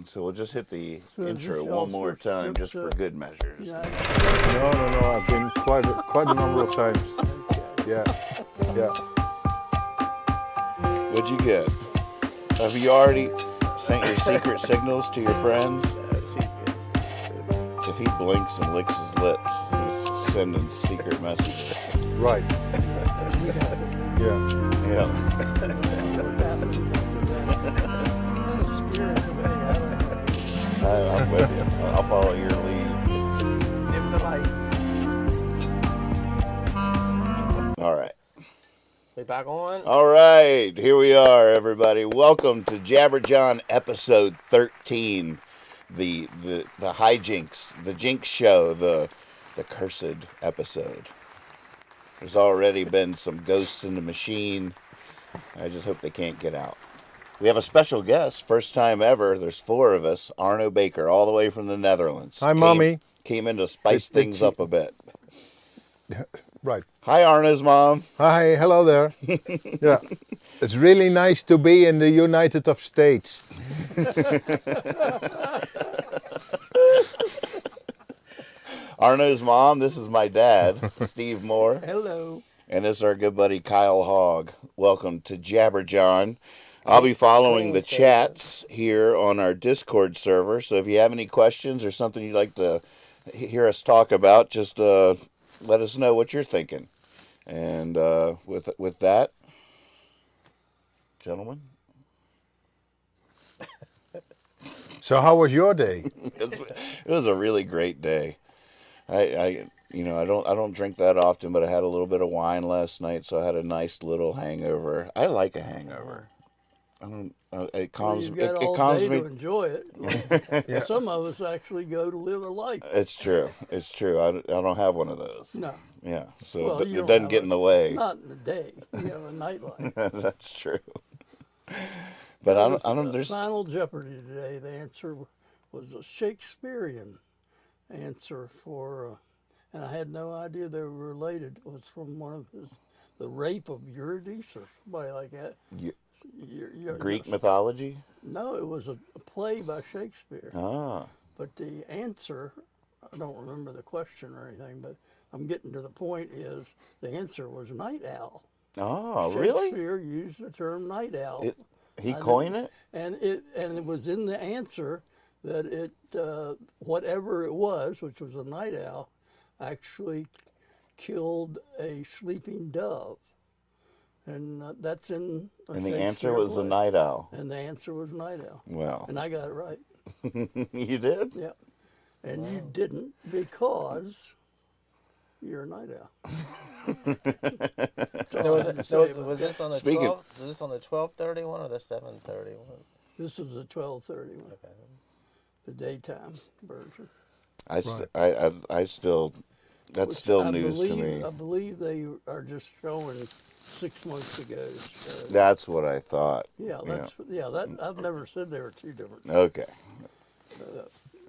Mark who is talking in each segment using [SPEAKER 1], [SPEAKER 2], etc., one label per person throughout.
[SPEAKER 1] So we'll just hit the
[SPEAKER 2] So
[SPEAKER 1] intro
[SPEAKER 2] just
[SPEAKER 1] one more
[SPEAKER 2] also
[SPEAKER 1] time, just
[SPEAKER 2] script,
[SPEAKER 1] for good measures.
[SPEAKER 2] Yeah.
[SPEAKER 3] No. I've been quite a number of times. Yeah.
[SPEAKER 1] What'd you get? Have you already sent your secret signals to your friends? If he blinks and licks his lips, he's sending secret messages.
[SPEAKER 3] Right. Yeah.
[SPEAKER 1] I'm with you. I'll follow your lead. All right.
[SPEAKER 4] We back on?
[SPEAKER 1] All right. Here we are, everybody. Welcome to Jawn episode 13. The hijinks, the jinx show, the cursed episode. There's already been some ghosts in the machine. I just hope they can't get out. We have a special guest, first time ever. There's 4 of us. Arno Baker, all the way from the Netherlands.
[SPEAKER 3] Hi, Mommy.
[SPEAKER 1] Came in to spice things up a bit.
[SPEAKER 3] Right.
[SPEAKER 1] Hi, Arno's mom.
[SPEAKER 3] Hi, hello there. Yeah. It's really nice to be in the United of States.
[SPEAKER 1] Arno's mom, this is my dad, Steve Moore.
[SPEAKER 2] Hello.
[SPEAKER 1] And this is our good buddy, Kyle Hogg. Welcome to Jawn. I'll be following the chats here on our Discord server. So if you have any questions or something you'd like to hear us talk about, just let us know what you're thinking. And with that, gentlemen.
[SPEAKER 3] So how was your day?
[SPEAKER 1] It was a really great day. I don't drink that often, but I had a little bit of wine last night, so I had a nice little hangover. I like a hangover. It calms
[SPEAKER 2] You've got all
[SPEAKER 1] calms
[SPEAKER 2] day
[SPEAKER 1] me.
[SPEAKER 2] to enjoy it.
[SPEAKER 3] Yeah.
[SPEAKER 2] Some of us actually go to live a life.
[SPEAKER 1] It's true. I don't have one of those.
[SPEAKER 2] No.
[SPEAKER 1] Yeah, so
[SPEAKER 2] Well, you
[SPEAKER 1] it
[SPEAKER 2] don't
[SPEAKER 1] doesn't
[SPEAKER 2] have
[SPEAKER 1] get in the way.
[SPEAKER 2] Not in the day. You have a nightlife.
[SPEAKER 1] That's true. But I don't. There's
[SPEAKER 2] Final Jeopardy today. The answer was a Shakespearean answer for, and I had no idea they were related. It was from one of the Rape of Eurydice or somebody like that.
[SPEAKER 1] Greek mythology.
[SPEAKER 2] No, it was a play by Shakespeare.
[SPEAKER 1] Ah,
[SPEAKER 2] But the answer, I don't remember the question or anything, but I'm getting to the point is the answer was night owl.
[SPEAKER 1] oh, really?
[SPEAKER 2] Shakespeare used the term night owl.
[SPEAKER 1] He coined it.
[SPEAKER 2] And it was in the answer that it whatever it was, which was a night owl, actually killed a sleeping dove, and that's in.
[SPEAKER 1] And the answer was a night owl.
[SPEAKER 2] And the answer was night owl.
[SPEAKER 1] Well,
[SPEAKER 2] And I got it right.
[SPEAKER 1] you did.
[SPEAKER 2] Yeah. And you didn't because you're a night owl.
[SPEAKER 4] Was this on the
[SPEAKER 1] Speaking-
[SPEAKER 4] 12? Was this on the 12:31 or the 7:31?
[SPEAKER 2] This is the 12:30 one,
[SPEAKER 4] Okay.
[SPEAKER 2] the daytime version.
[SPEAKER 1] I still. That's
[SPEAKER 2] Which
[SPEAKER 1] still
[SPEAKER 2] I
[SPEAKER 1] news to
[SPEAKER 2] believe-
[SPEAKER 1] me.
[SPEAKER 2] I believe they are just showing 6 months ago.
[SPEAKER 1] That's what I thought.
[SPEAKER 2] That I've never said they were two different.
[SPEAKER 1] Okay.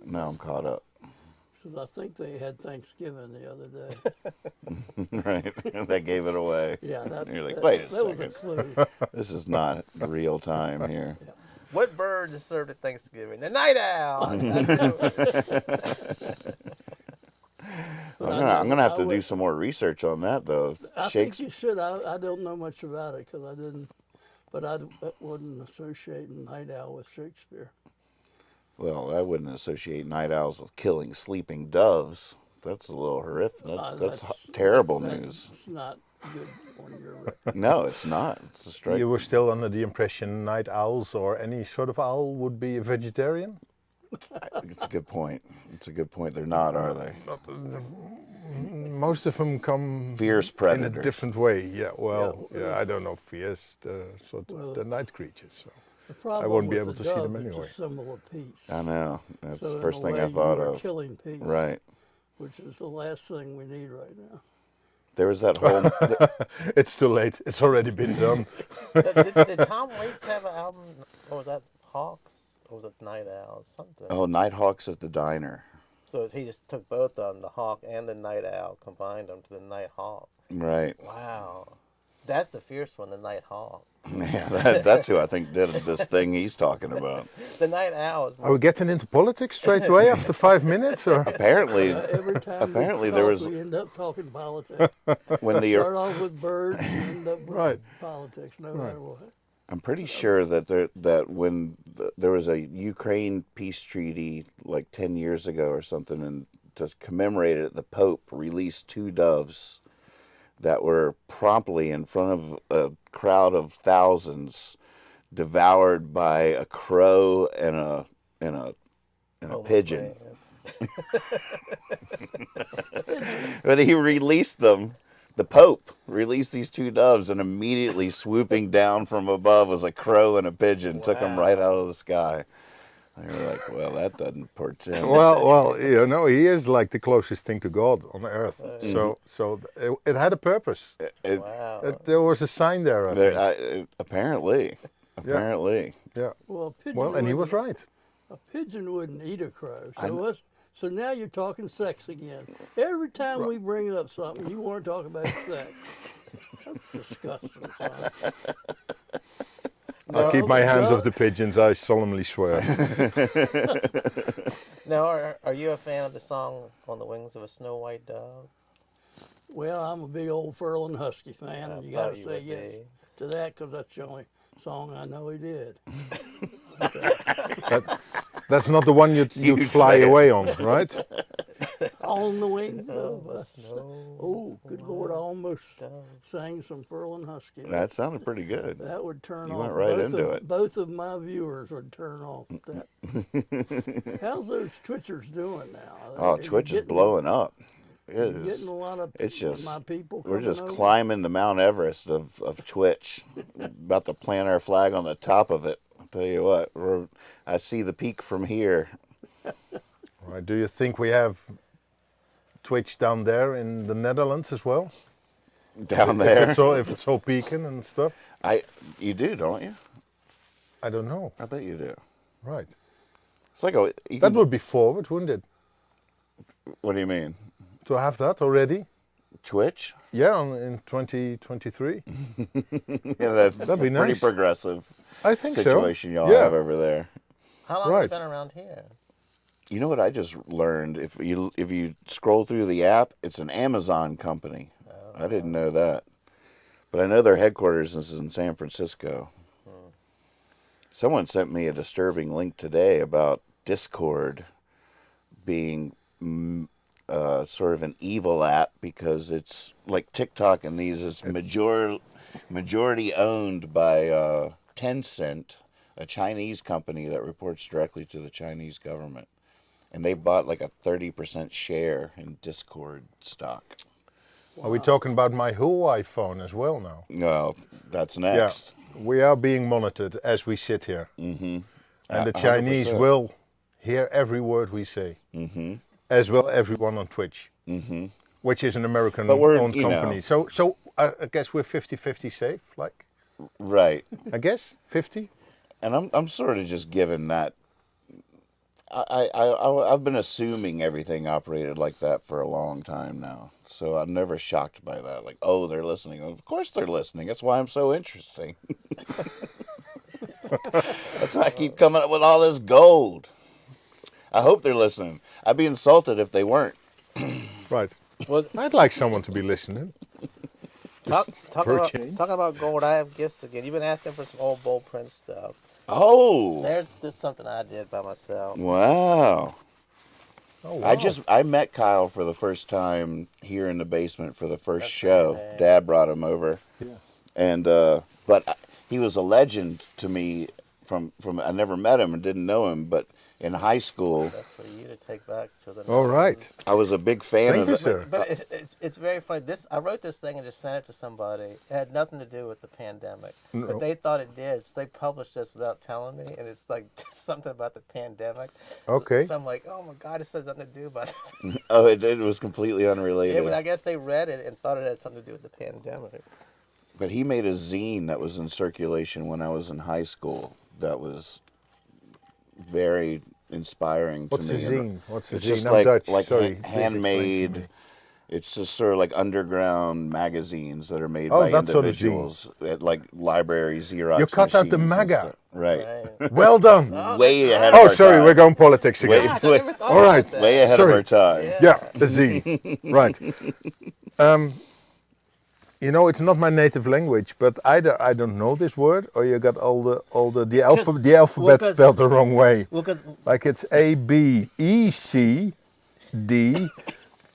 [SPEAKER 1] Now I'm caught up.
[SPEAKER 2] Because I think they had Thanksgiving the other day.
[SPEAKER 1] Right. That gave it away.
[SPEAKER 2] Yeah,
[SPEAKER 1] You're like, wait a
[SPEAKER 2] that was
[SPEAKER 1] second.
[SPEAKER 2] a clue.
[SPEAKER 1] This is not real time here.
[SPEAKER 4] What bird is served at Thanksgiving? The night owl.
[SPEAKER 1] I'm gonna have to do some more research on that though.
[SPEAKER 2] I think you should. I don't know much about it because I didn't, but I wouldn't associate night owl with Shakespeare.
[SPEAKER 1] Well, I wouldn't associate night owls with killing sleeping doves. That's a little horrific. That's terrible news.
[SPEAKER 2] It's not good on your record.
[SPEAKER 1] No, it's not. It's a strike.
[SPEAKER 3] You were still under the impression night owls or any sort of owl would be a vegetarian?
[SPEAKER 1] It's a good point. It's a good point. They're not, are they?
[SPEAKER 3] Most of them come
[SPEAKER 1] Fierce
[SPEAKER 3] in
[SPEAKER 1] predators.
[SPEAKER 3] a different way. Yeah, well,
[SPEAKER 2] Yeah.
[SPEAKER 3] I don't know fierce, the night creatures. So.
[SPEAKER 2] The problem
[SPEAKER 3] won't be
[SPEAKER 2] with
[SPEAKER 3] able
[SPEAKER 2] the
[SPEAKER 3] to see them
[SPEAKER 2] dove,
[SPEAKER 3] anyway.
[SPEAKER 2] It's a symbol of peace.
[SPEAKER 1] I know. That's
[SPEAKER 2] So
[SPEAKER 1] the
[SPEAKER 2] in
[SPEAKER 1] first
[SPEAKER 2] a
[SPEAKER 1] thing
[SPEAKER 2] way,
[SPEAKER 1] I thought
[SPEAKER 2] you are
[SPEAKER 1] of.
[SPEAKER 2] killing peace,
[SPEAKER 1] Right.
[SPEAKER 2] which is the last thing we need right now.
[SPEAKER 1] There was that whole.
[SPEAKER 3] It's too late. It's already been done.
[SPEAKER 4] did Tom Waits have an album? Or was that Hawks? Or was it Night Owl? Something.
[SPEAKER 1] Oh, Nighthawks at the Diner.
[SPEAKER 4] So he just took both of them, the Hawk and the Night Owl, combined them to the Night Hawk.
[SPEAKER 1] Right.
[SPEAKER 4] Wow. That's the fierce one, the night hawk.
[SPEAKER 1] Yeah, that's who I think did this thing he's talking about.
[SPEAKER 4] The night owl is
[SPEAKER 3] Are
[SPEAKER 4] more.
[SPEAKER 3] we getting into politics straight away after 5 minutes? Or
[SPEAKER 1] Apparently,
[SPEAKER 2] Every time
[SPEAKER 1] apparently
[SPEAKER 2] we
[SPEAKER 1] there
[SPEAKER 2] talk,
[SPEAKER 1] was
[SPEAKER 2] we end up talking politics.
[SPEAKER 1] when the
[SPEAKER 2] Start off with birds and end up with
[SPEAKER 3] Right.
[SPEAKER 2] politics, no matter what.
[SPEAKER 1] I'm pretty sure that when there was a Ukraine peace treaty like 10 years ago or something, and to commemorate it, the Pope released 2 doves that were promptly in front of a crowd of thousands, devoured by a crow and a pigeon. But he released them. The Pope released these 2 doves, and immediately swooping down from above was a crow and a pigeon. Took them right out of the sky. They were like, well, that doesn't portend.
[SPEAKER 3] well, you know, he is like the closest thing to God on earth. So it had a purpose.
[SPEAKER 4] Wow.
[SPEAKER 3] There was a sign there. I think.
[SPEAKER 1] Apparently.
[SPEAKER 3] Yeah.
[SPEAKER 2] Well, a pigeon
[SPEAKER 3] Well, and he was
[SPEAKER 2] wouldn't-
[SPEAKER 3] right.
[SPEAKER 2] A pigeon wouldn't eat a crow.
[SPEAKER 1] I kn-
[SPEAKER 2] So now you're talking sex again. Every time we bring up something, you want to talk about sex. That's disgusting, son.
[SPEAKER 3] I'll keep my hands off the pigeons, I solemnly swear.
[SPEAKER 4] Now, are you a fan of the song "On the Wings of a Snow White Dove"?
[SPEAKER 2] Well, I'm a big old Furlin Husky fan, and you got
[SPEAKER 4] thought
[SPEAKER 2] to
[SPEAKER 4] you
[SPEAKER 2] say
[SPEAKER 4] would
[SPEAKER 2] yes
[SPEAKER 4] be.
[SPEAKER 2] to that because that's the only song I know he did.
[SPEAKER 3] That's not the one you'd
[SPEAKER 1] Huge
[SPEAKER 3] fly
[SPEAKER 1] fan.
[SPEAKER 3] away on, right?
[SPEAKER 2] On the wing of a
[SPEAKER 4] Snow.
[SPEAKER 2] Oh, good Lord, I almost sang some Furlin Husky.
[SPEAKER 1] That sounded pretty good.
[SPEAKER 2] That would turn
[SPEAKER 1] You
[SPEAKER 2] off.
[SPEAKER 1] went right into it.
[SPEAKER 2] Both of my viewers would turn off with that. How's those Twitchers doing now?
[SPEAKER 1] Oh,
[SPEAKER 2] Are you
[SPEAKER 1] Twitch is
[SPEAKER 2] getting-
[SPEAKER 1] blowing up. It
[SPEAKER 2] Getting
[SPEAKER 1] is.
[SPEAKER 2] a lot of
[SPEAKER 1] It's just
[SPEAKER 2] my people.
[SPEAKER 1] we're
[SPEAKER 2] coming
[SPEAKER 1] just
[SPEAKER 2] over?
[SPEAKER 1] climbing the Mount Everest of Twitch. About to plant our flag on the top of it. I'll tell you what, I see the peak from here.
[SPEAKER 3] Right. Do you think we have Twitch down there in the Netherlands as well?
[SPEAKER 1] Down there.
[SPEAKER 3] If it's all peaking and stuff?
[SPEAKER 1] You do, don't you?
[SPEAKER 3] I don't know.
[SPEAKER 1] I bet you do.
[SPEAKER 3] Right.
[SPEAKER 1] It's like
[SPEAKER 3] That would be forward, wouldn't it?
[SPEAKER 1] What do you mean?
[SPEAKER 3] To have that already?
[SPEAKER 1] Twitch?
[SPEAKER 3] Yeah, in 2023.
[SPEAKER 1] Yeah, that's
[SPEAKER 3] That'd be
[SPEAKER 1] pretty
[SPEAKER 3] nice.
[SPEAKER 1] progressive
[SPEAKER 3] I think
[SPEAKER 1] situation
[SPEAKER 3] so.
[SPEAKER 1] y'all have over there.
[SPEAKER 4] How long have
[SPEAKER 3] Right.
[SPEAKER 4] you been around here?
[SPEAKER 1] You know what I just learned? If you scroll through the app, it's an Amazon company. I didn't know that, but I know their headquarters is in San Francisco. Someone sent me a disturbing link today about Discord being sort of an evil app because it's like TikTok and these is majority owned by Tencent, a Chinese company that reports directly to the Chinese government. And they bought like a 30% share in Discord stock.
[SPEAKER 3] Are we talking about my Huawei phone as well now?
[SPEAKER 1] Well, that's next.
[SPEAKER 3] Yeah. We are being monitored as we sit here. Mm-hmm. And the Chinese
[SPEAKER 1] 100%.
[SPEAKER 3] will hear every word we say. Mm-hmm. As well everyone on Twitch. Mm-hmm. Which is an American-owned
[SPEAKER 1] you know.
[SPEAKER 3] company. So I guess we're 50-50 safe, like?
[SPEAKER 1] Right.
[SPEAKER 3] I guess? 50?
[SPEAKER 1] And I'm sort of just given that. I've been assuming everything operated like that for a long time now. So I'm never shocked by that. Like, oh, they're listening. Of course they're listening. That's why I'm so interesting. That's why I keep coming up with all this gold. I hope they're listening. I'd be insulted if they weren't.
[SPEAKER 3] Right.
[SPEAKER 4] Well,
[SPEAKER 3] I'd like someone to be listening.
[SPEAKER 4] talking
[SPEAKER 3] for a change.
[SPEAKER 4] about gold, I have gifts again. You've been asking for some old Bold Prince stuff.
[SPEAKER 1] Oh,
[SPEAKER 4] There's something I did by myself.
[SPEAKER 1] wow.
[SPEAKER 3] Oh, wow.
[SPEAKER 1] I met Kyle for the first time here in the basement for the first
[SPEAKER 4] That's
[SPEAKER 1] show.
[SPEAKER 4] right.
[SPEAKER 1] Dad brought him over.
[SPEAKER 3] Yeah.
[SPEAKER 1] And he was a legend to me from I never met him and didn't know him, but in high school
[SPEAKER 4] That's for you to take back to the.
[SPEAKER 3] All right.
[SPEAKER 1] I was a big fan
[SPEAKER 3] Thank
[SPEAKER 1] of
[SPEAKER 3] you,
[SPEAKER 1] it.
[SPEAKER 3] sir.
[SPEAKER 4] But it's very funny. I wrote this thing and just sent it to somebody. It had nothing to do with the pandemic,
[SPEAKER 3] No.
[SPEAKER 4] but they thought it did. So they published this without telling me, and it's like something about the pandemic.
[SPEAKER 3] Okay.
[SPEAKER 4] So I'm like, oh my god, it says nothing to do about it.
[SPEAKER 1] Oh, it was completely
[SPEAKER 4] Yeah,
[SPEAKER 1] unrelated.
[SPEAKER 4] but I guess they read it and thought it had something to do with the pandemic.
[SPEAKER 1] But he made a zine that was in circulation when I was in high school. That was very inspiring
[SPEAKER 3] What's
[SPEAKER 1] to
[SPEAKER 3] a
[SPEAKER 1] me.
[SPEAKER 3] zine? What's a
[SPEAKER 1] It's
[SPEAKER 3] zine?
[SPEAKER 1] just
[SPEAKER 3] I'm
[SPEAKER 1] like
[SPEAKER 3] Dutch.
[SPEAKER 1] like
[SPEAKER 3] Sorry. please explain to
[SPEAKER 1] handmade.
[SPEAKER 3] me.
[SPEAKER 1] It's just sort of like underground magazines that are made
[SPEAKER 3] Oh,
[SPEAKER 1] by
[SPEAKER 3] that sort of
[SPEAKER 1] individuals at like libraries, Xerox
[SPEAKER 3] You cut out the
[SPEAKER 1] machines and
[SPEAKER 3] MAGA.
[SPEAKER 1] stuff. Right.
[SPEAKER 4] Right.
[SPEAKER 3] Well done.
[SPEAKER 1] Way ahead of
[SPEAKER 3] Oh,
[SPEAKER 1] our
[SPEAKER 3] sorry,
[SPEAKER 1] time.
[SPEAKER 3] we're going politics again.
[SPEAKER 4] Gosh, I never thought
[SPEAKER 3] All
[SPEAKER 4] about
[SPEAKER 3] right.
[SPEAKER 4] that.
[SPEAKER 1] Way ahead
[SPEAKER 3] Sorry.
[SPEAKER 1] of our time.
[SPEAKER 3] Yeah, a Z. Right. You know, it's not my native language, but either I don't know this word, or you got the alphabet
[SPEAKER 4] 'cause-
[SPEAKER 3] spelled the wrong way.
[SPEAKER 4] Well, because
[SPEAKER 3] Like it's A B E C D.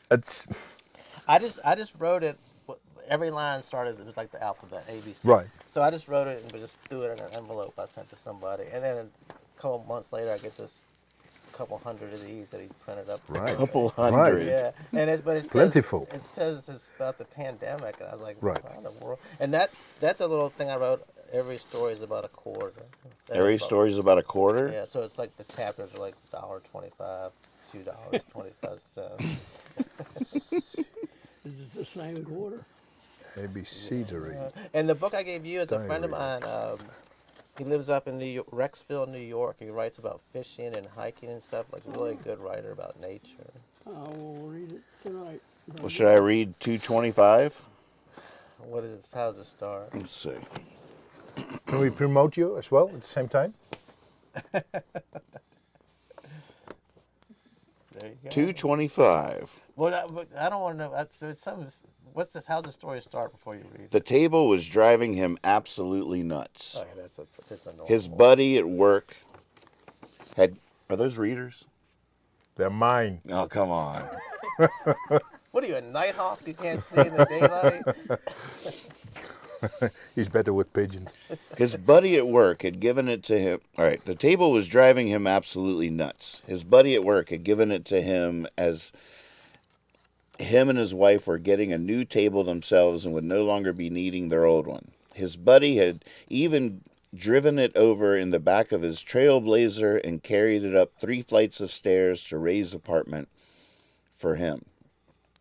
[SPEAKER 3] It's
[SPEAKER 4] I just wrote it. Every line started. It was like the alphabet A B C.
[SPEAKER 3] Right.
[SPEAKER 4] So I just wrote it and just threw it in an envelope. I sent to somebody, and then a couple months later, I get this couple hundred of these that he printed up.
[SPEAKER 3] Right.
[SPEAKER 1] Couple
[SPEAKER 3] Right.
[SPEAKER 1] hundred.
[SPEAKER 4] Yeah, and but it
[SPEAKER 3] Plentiful.
[SPEAKER 4] says, it says it's about the pandemic, and I was like,
[SPEAKER 3] Right.
[SPEAKER 4] what in the world? And that's a little thing I wrote. Every story is about a quarter.
[SPEAKER 1] Every story's about a quarter.
[SPEAKER 4] Yeah, so it's like the chapters are like $1.25, $2.25.
[SPEAKER 2] Is it the same quarter?
[SPEAKER 3] A B C dery.
[SPEAKER 4] And the book I gave you, it's a friend of mine. He lives up in Rexville, New York. He writes about fishing and hiking and stuff. Like, really a good writer about nature.
[SPEAKER 2] I will read it tonight.
[SPEAKER 1] Well, should I read 225?
[SPEAKER 4] What is it? How does it start?
[SPEAKER 1] Let's see.
[SPEAKER 3] Can we promote you as well at the same time?
[SPEAKER 4] There you go.
[SPEAKER 1] 225.
[SPEAKER 4] Well, I don't want to know. So it's something. What's this? How's the story start before you read?
[SPEAKER 1] The table was driving him absolutely nuts.
[SPEAKER 4] Okay, that's a normal.
[SPEAKER 1] His buddy at work had. Are those readers?
[SPEAKER 3] They're mine.
[SPEAKER 1] Oh, come on.
[SPEAKER 4] What are you, a nighthawk? You can't see in the daylight.
[SPEAKER 3] He's better with pigeons.
[SPEAKER 1] His buddy at work had given it to him. All right, the table was driving him absolutely nuts. His buddy at work had given it to him as him and his wife were getting a new table themselves and would no longer be needing their old one. His buddy had even driven it over in the back of his Trailblazer and carried it up 3 flights of stairs to Ray's apartment for him.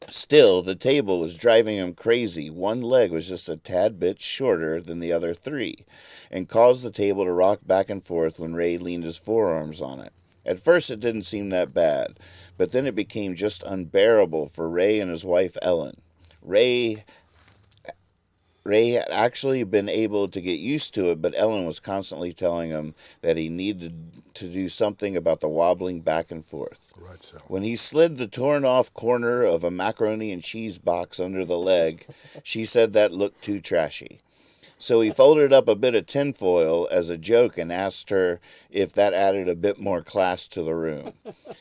[SPEAKER 1] Still, the table was driving him crazy. One leg was just a tad bit shorter than the other 3, and caused the table to rock back and forth when Ray leaned his forearms on it. At first, it didn't seem that bad, but then it became just unbearable for Ray and his wife, Ellen. Ray had actually been able to get used to it, but Ellen was constantly telling him that he needed to do something about the wobbling back and forth.
[SPEAKER 3] Right, so.
[SPEAKER 1] When he slid the torn-off corner of a macaroni and cheese box under the leg, she said that looked too trashy. So he folded up a bit of tinfoil as a joke and asked her if that added a bit more class to the room.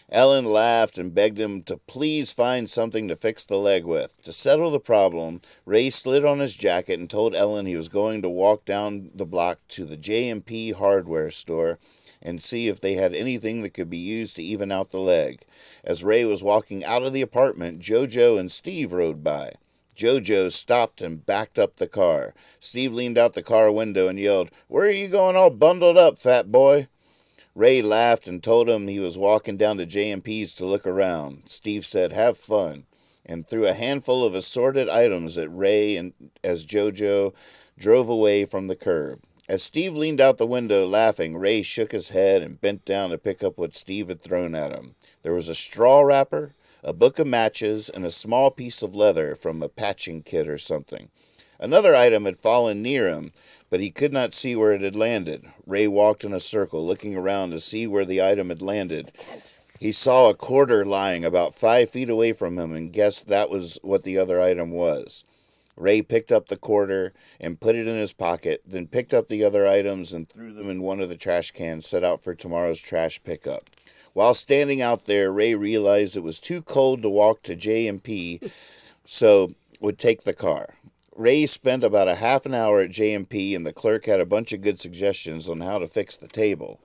[SPEAKER 1] Ellen laughed and begged him to please find something to fix the leg with. To settle the problem, Ray slid on his jacket and told Ellen he was going to walk down the block to the J&P hardware store and see if they had anything that could be used to even out the leg. As Ray was walking out of the apartment, JoJo and Steve rode by. JoJo stopped and backed up the car. Steve leaned out the car window and yelled, "Where are you going all bundled up, fat boy?" Ray laughed and told him he was walking down to J&P's to look around. Steve said, "Have fun," and threw a handful of assorted items at Ray and as JoJo drove away from the curb. As Steve leaned out the window laughing, Ray shook his head and bent down to pick up what Steve had thrown at him. There was a straw wrapper, a book of matches, and a small piece of leather from a patching kit or something. Another item had fallen near him, but he could not see where it had landed. Ray walked in a circle, looking around to see where the item had landed. He saw a quarter lying about 5 feet away from him and guessed that was what the other item was. Ray picked up the quarter and put it in his pocket, then picked up the other items and threw them in one of the trash cans set out for tomorrow's trash pickup. While standing out there, Ray realized it was too cold to walk to J&P, so would take the car. Ray spent about a half an hour at J&P, and the clerk had a bunch of good suggestions on how to fix the table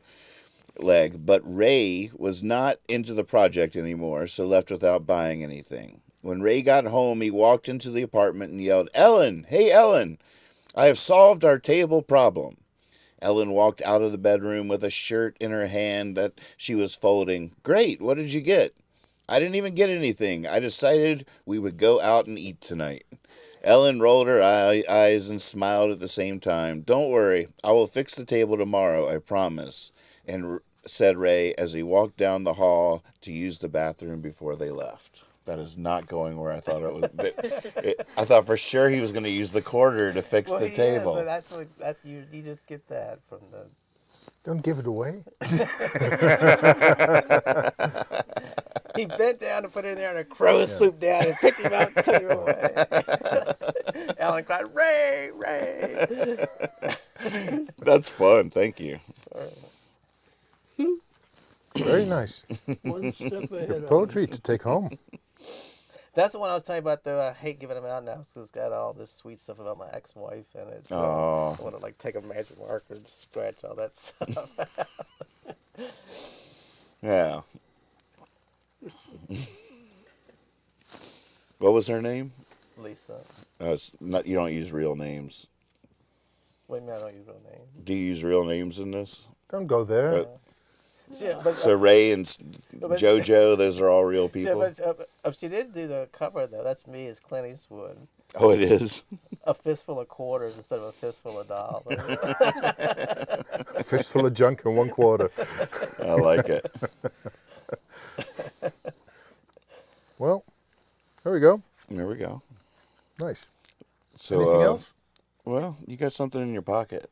[SPEAKER 1] leg, but Ray was not into the project anymore, so left without buying anything. When Ray got home, he walked into the apartment and yelled, "Ellen! Hey, Ellen! I have solved our table problem." Ellen walked out of the bedroom with a shirt in her hand that she was folding. "Great, what did you get?" "I didn't even get anything. I decided we would go out and eat tonight." Ellen rolled her eyes and smiled at the same time. "Don't worry, I will fix the table tomorrow, I promise," said Ray as he walked down the hall to use the bathroom before they left. That is not going where I thought it was. I thought for sure he was going to use the quarter to fix the table.
[SPEAKER 4] So that's what you just get that from the.
[SPEAKER 3] Don't give it away.
[SPEAKER 4] He bent down to put it in there, and a crow swooped down and picked him up and took him away. Alan cried, "Ray, Ray!"
[SPEAKER 1] That's fun. Thank you.
[SPEAKER 3] Very nice.
[SPEAKER 2] One step ahead of
[SPEAKER 3] Poetry to take home.
[SPEAKER 4] That's the one I was telling you about. Though I hate giving them out now because it's got all this sweet stuff about my ex-wife, and it's.
[SPEAKER 1] Oh.
[SPEAKER 4] I want to like take a magic marker and scratch all that stuff.
[SPEAKER 1] Yeah. What was her name?
[SPEAKER 4] Lisa.
[SPEAKER 1] It's not. You don't use real names.
[SPEAKER 4] Wait a minute, I don't use real name.
[SPEAKER 1] Do you use real names in this?
[SPEAKER 3] Don't go there.
[SPEAKER 1] So Ray and JoJo, those are all real people.
[SPEAKER 4] She did do the cover though. That's me as Clint Eastwood.
[SPEAKER 1] Oh, it is.
[SPEAKER 4] A fistful of quarters instead of a fistful of dollars.
[SPEAKER 3] A fistful of junk and 1 quarter.
[SPEAKER 1] I like it.
[SPEAKER 3] Well, there we go.
[SPEAKER 1] There we go.
[SPEAKER 3] Nice.
[SPEAKER 1] So,
[SPEAKER 3] anything else?
[SPEAKER 1] Well, you got something in your pocket.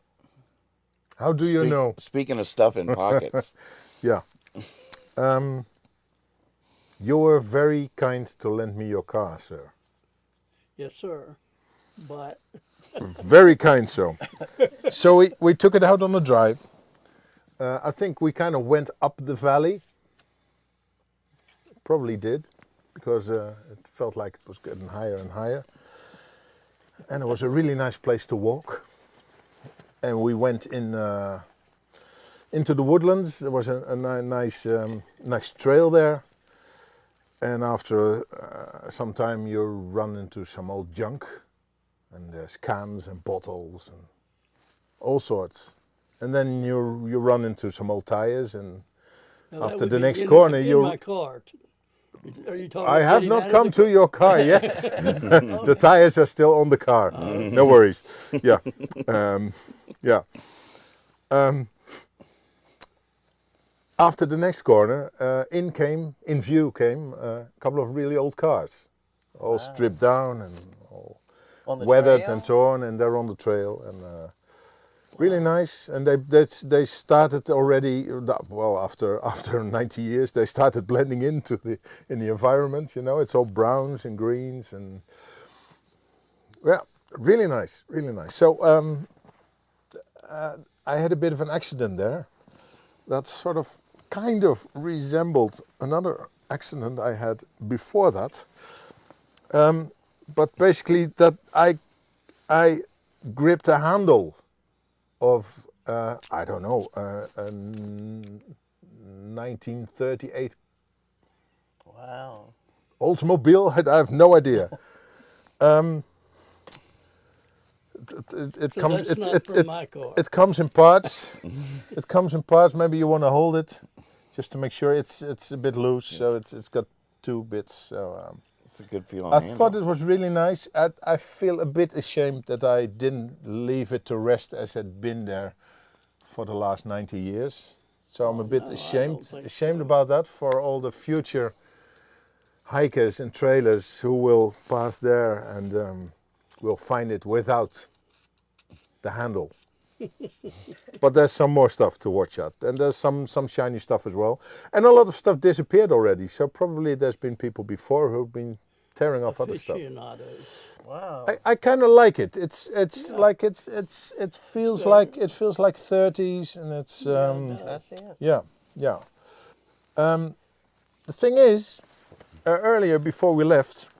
[SPEAKER 3] How do you know?
[SPEAKER 1] Speaking of stuff in pockets.
[SPEAKER 3] Yeah. You were very kind to lend me your car, sir.
[SPEAKER 2] Yes, sir. But
[SPEAKER 3] Very kind, sir. So we took it out on the drive. I think we kind of went up the valley. Probably did, because it felt like it was getting higher and higher. And it was a really nice place to walk. And we went into the woodlands. There was a nice trail there. And after some time, you run into some old junk, and there's cans and bottles and all sorts. And then you run into some old tires, and
[SPEAKER 2] now that
[SPEAKER 3] after
[SPEAKER 2] would
[SPEAKER 3] the
[SPEAKER 2] be
[SPEAKER 3] next
[SPEAKER 2] in
[SPEAKER 3] corner,
[SPEAKER 2] my car. Are you talking?
[SPEAKER 3] I have
[SPEAKER 2] getting
[SPEAKER 3] not
[SPEAKER 2] out
[SPEAKER 3] come
[SPEAKER 2] of the
[SPEAKER 3] to your car yet. The tires are still on the car. No worries. Yeah. Yeah. After the next corner, in view came a couple of really old cars, all stripped down and all
[SPEAKER 4] On the
[SPEAKER 3] weathered
[SPEAKER 4] trail?
[SPEAKER 3] and torn, and they're on the trail, and really nice. And they started already. Well, after 90 years, they started blending into the environment. You know, it's all browns and greens, and yeah, really nice, really nice. So I had a bit of an accident there. That sort of kind of resembled another accident I had before that. But basically that I gripped a handle of, I don't know, a 1938
[SPEAKER 4] Wow.
[SPEAKER 3] Oldsmobile. I have no idea. It
[SPEAKER 2] So
[SPEAKER 3] comes.
[SPEAKER 2] that's not from my car.
[SPEAKER 3] It comes in parts. It comes in parts. Maybe you want to hold it, just to make sure it's a bit loose. So it's got 2 bits. So
[SPEAKER 1] It's a good feeling.
[SPEAKER 3] I thought it was really nice. I feel a bit ashamed that I didn't leave it to rest as it had been there for the last 90 years. So I'm a bit
[SPEAKER 2] no, I don't
[SPEAKER 3] ashamed
[SPEAKER 2] think
[SPEAKER 3] about that for all the future hikers and trailers who will pass there and will find it without the handle. But there's some more stuff to watch out, and there's some shiny stuff as well, and a lot of stuff disappeared already, so probably there's been people before who've been tearing off other stuff.
[SPEAKER 2] Aficionados.
[SPEAKER 4] Wow.
[SPEAKER 3] I kind of like it. It feels like 30s, and it's
[SPEAKER 4] I see it.
[SPEAKER 3] yeah. The thing is, earlier before we left,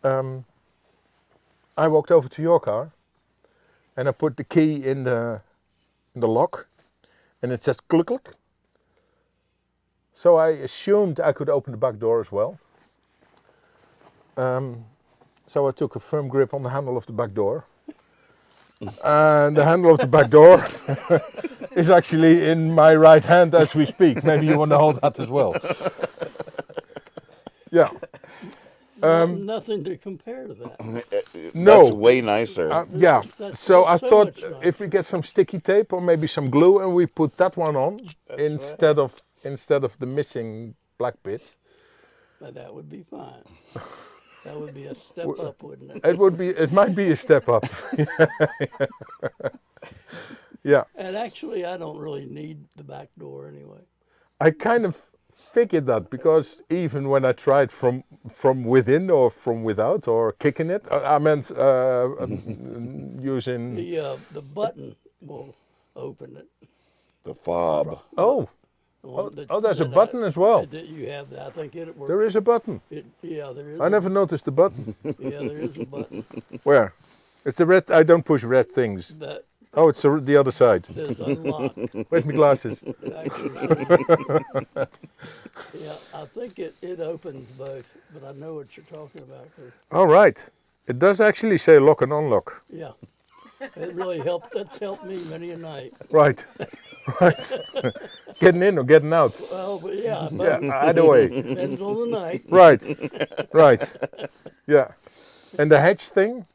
[SPEAKER 3] I walked over to your car, and I put the key in the lock, and it says click click. So I assumed I could open the back door as well. So I took a firm grip on the handle of the back door. And the handle of the back door is actually in my right hand as we speak. Maybe you want to hold that as well. Yeah.
[SPEAKER 2] Nothing to compare to that.
[SPEAKER 3] No.
[SPEAKER 1] That's way nicer.
[SPEAKER 3] Yeah.
[SPEAKER 2] That's
[SPEAKER 3] So I
[SPEAKER 2] so
[SPEAKER 3] thought
[SPEAKER 2] much nicer.
[SPEAKER 3] if we get some sticky tape or maybe some glue and we put that one on instead of the missing black bit,
[SPEAKER 2] That would be fine. That would be a step up, wouldn't it?
[SPEAKER 3] It would be. It might be a step up. Yeah.
[SPEAKER 2] And actually, I don't really need the back door anyway.
[SPEAKER 3] I kind of figured that because even when I tried from within or from without or kicking it, I meant using.
[SPEAKER 2] The button will open it.
[SPEAKER 1] The fob.
[SPEAKER 3] Oh,
[SPEAKER 2] The one
[SPEAKER 3] there's a button as well.
[SPEAKER 2] That you have. I think it works.
[SPEAKER 3] There is a button.
[SPEAKER 2] Yeah, there is.
[SPEAKER 3] I never noticed the button.
[SPEAKER 2] Yeah, there is a button.
[SPEAKER 3] Where? It's the red. I don't push red things.
[SPEAKER 2] That
[SPEAKER 3] Oh, it's the other side.
[SPEAKER 2] says unlock.
[SPEAKER 3] Where's my glasses?
[SPEAKER 2] It actually yeah, I think it opens both, but I know what you're talking about. 'Cause,
[SPEAKER 3] All right. It does actually say lock and unlock.
[SPEAKER 2] yeah, it really helps. That's helped me many a night.
[SPEAKER 3] Right. Right. Getting in or getting out.
[SPEAKER 2] Well, but yeah,
[SPEAKER 3] Yeah, either way.
[SPEAKER 2] depends on the night.
[SPEAKER 3] Right. Right. Yeah. And the hatch thing,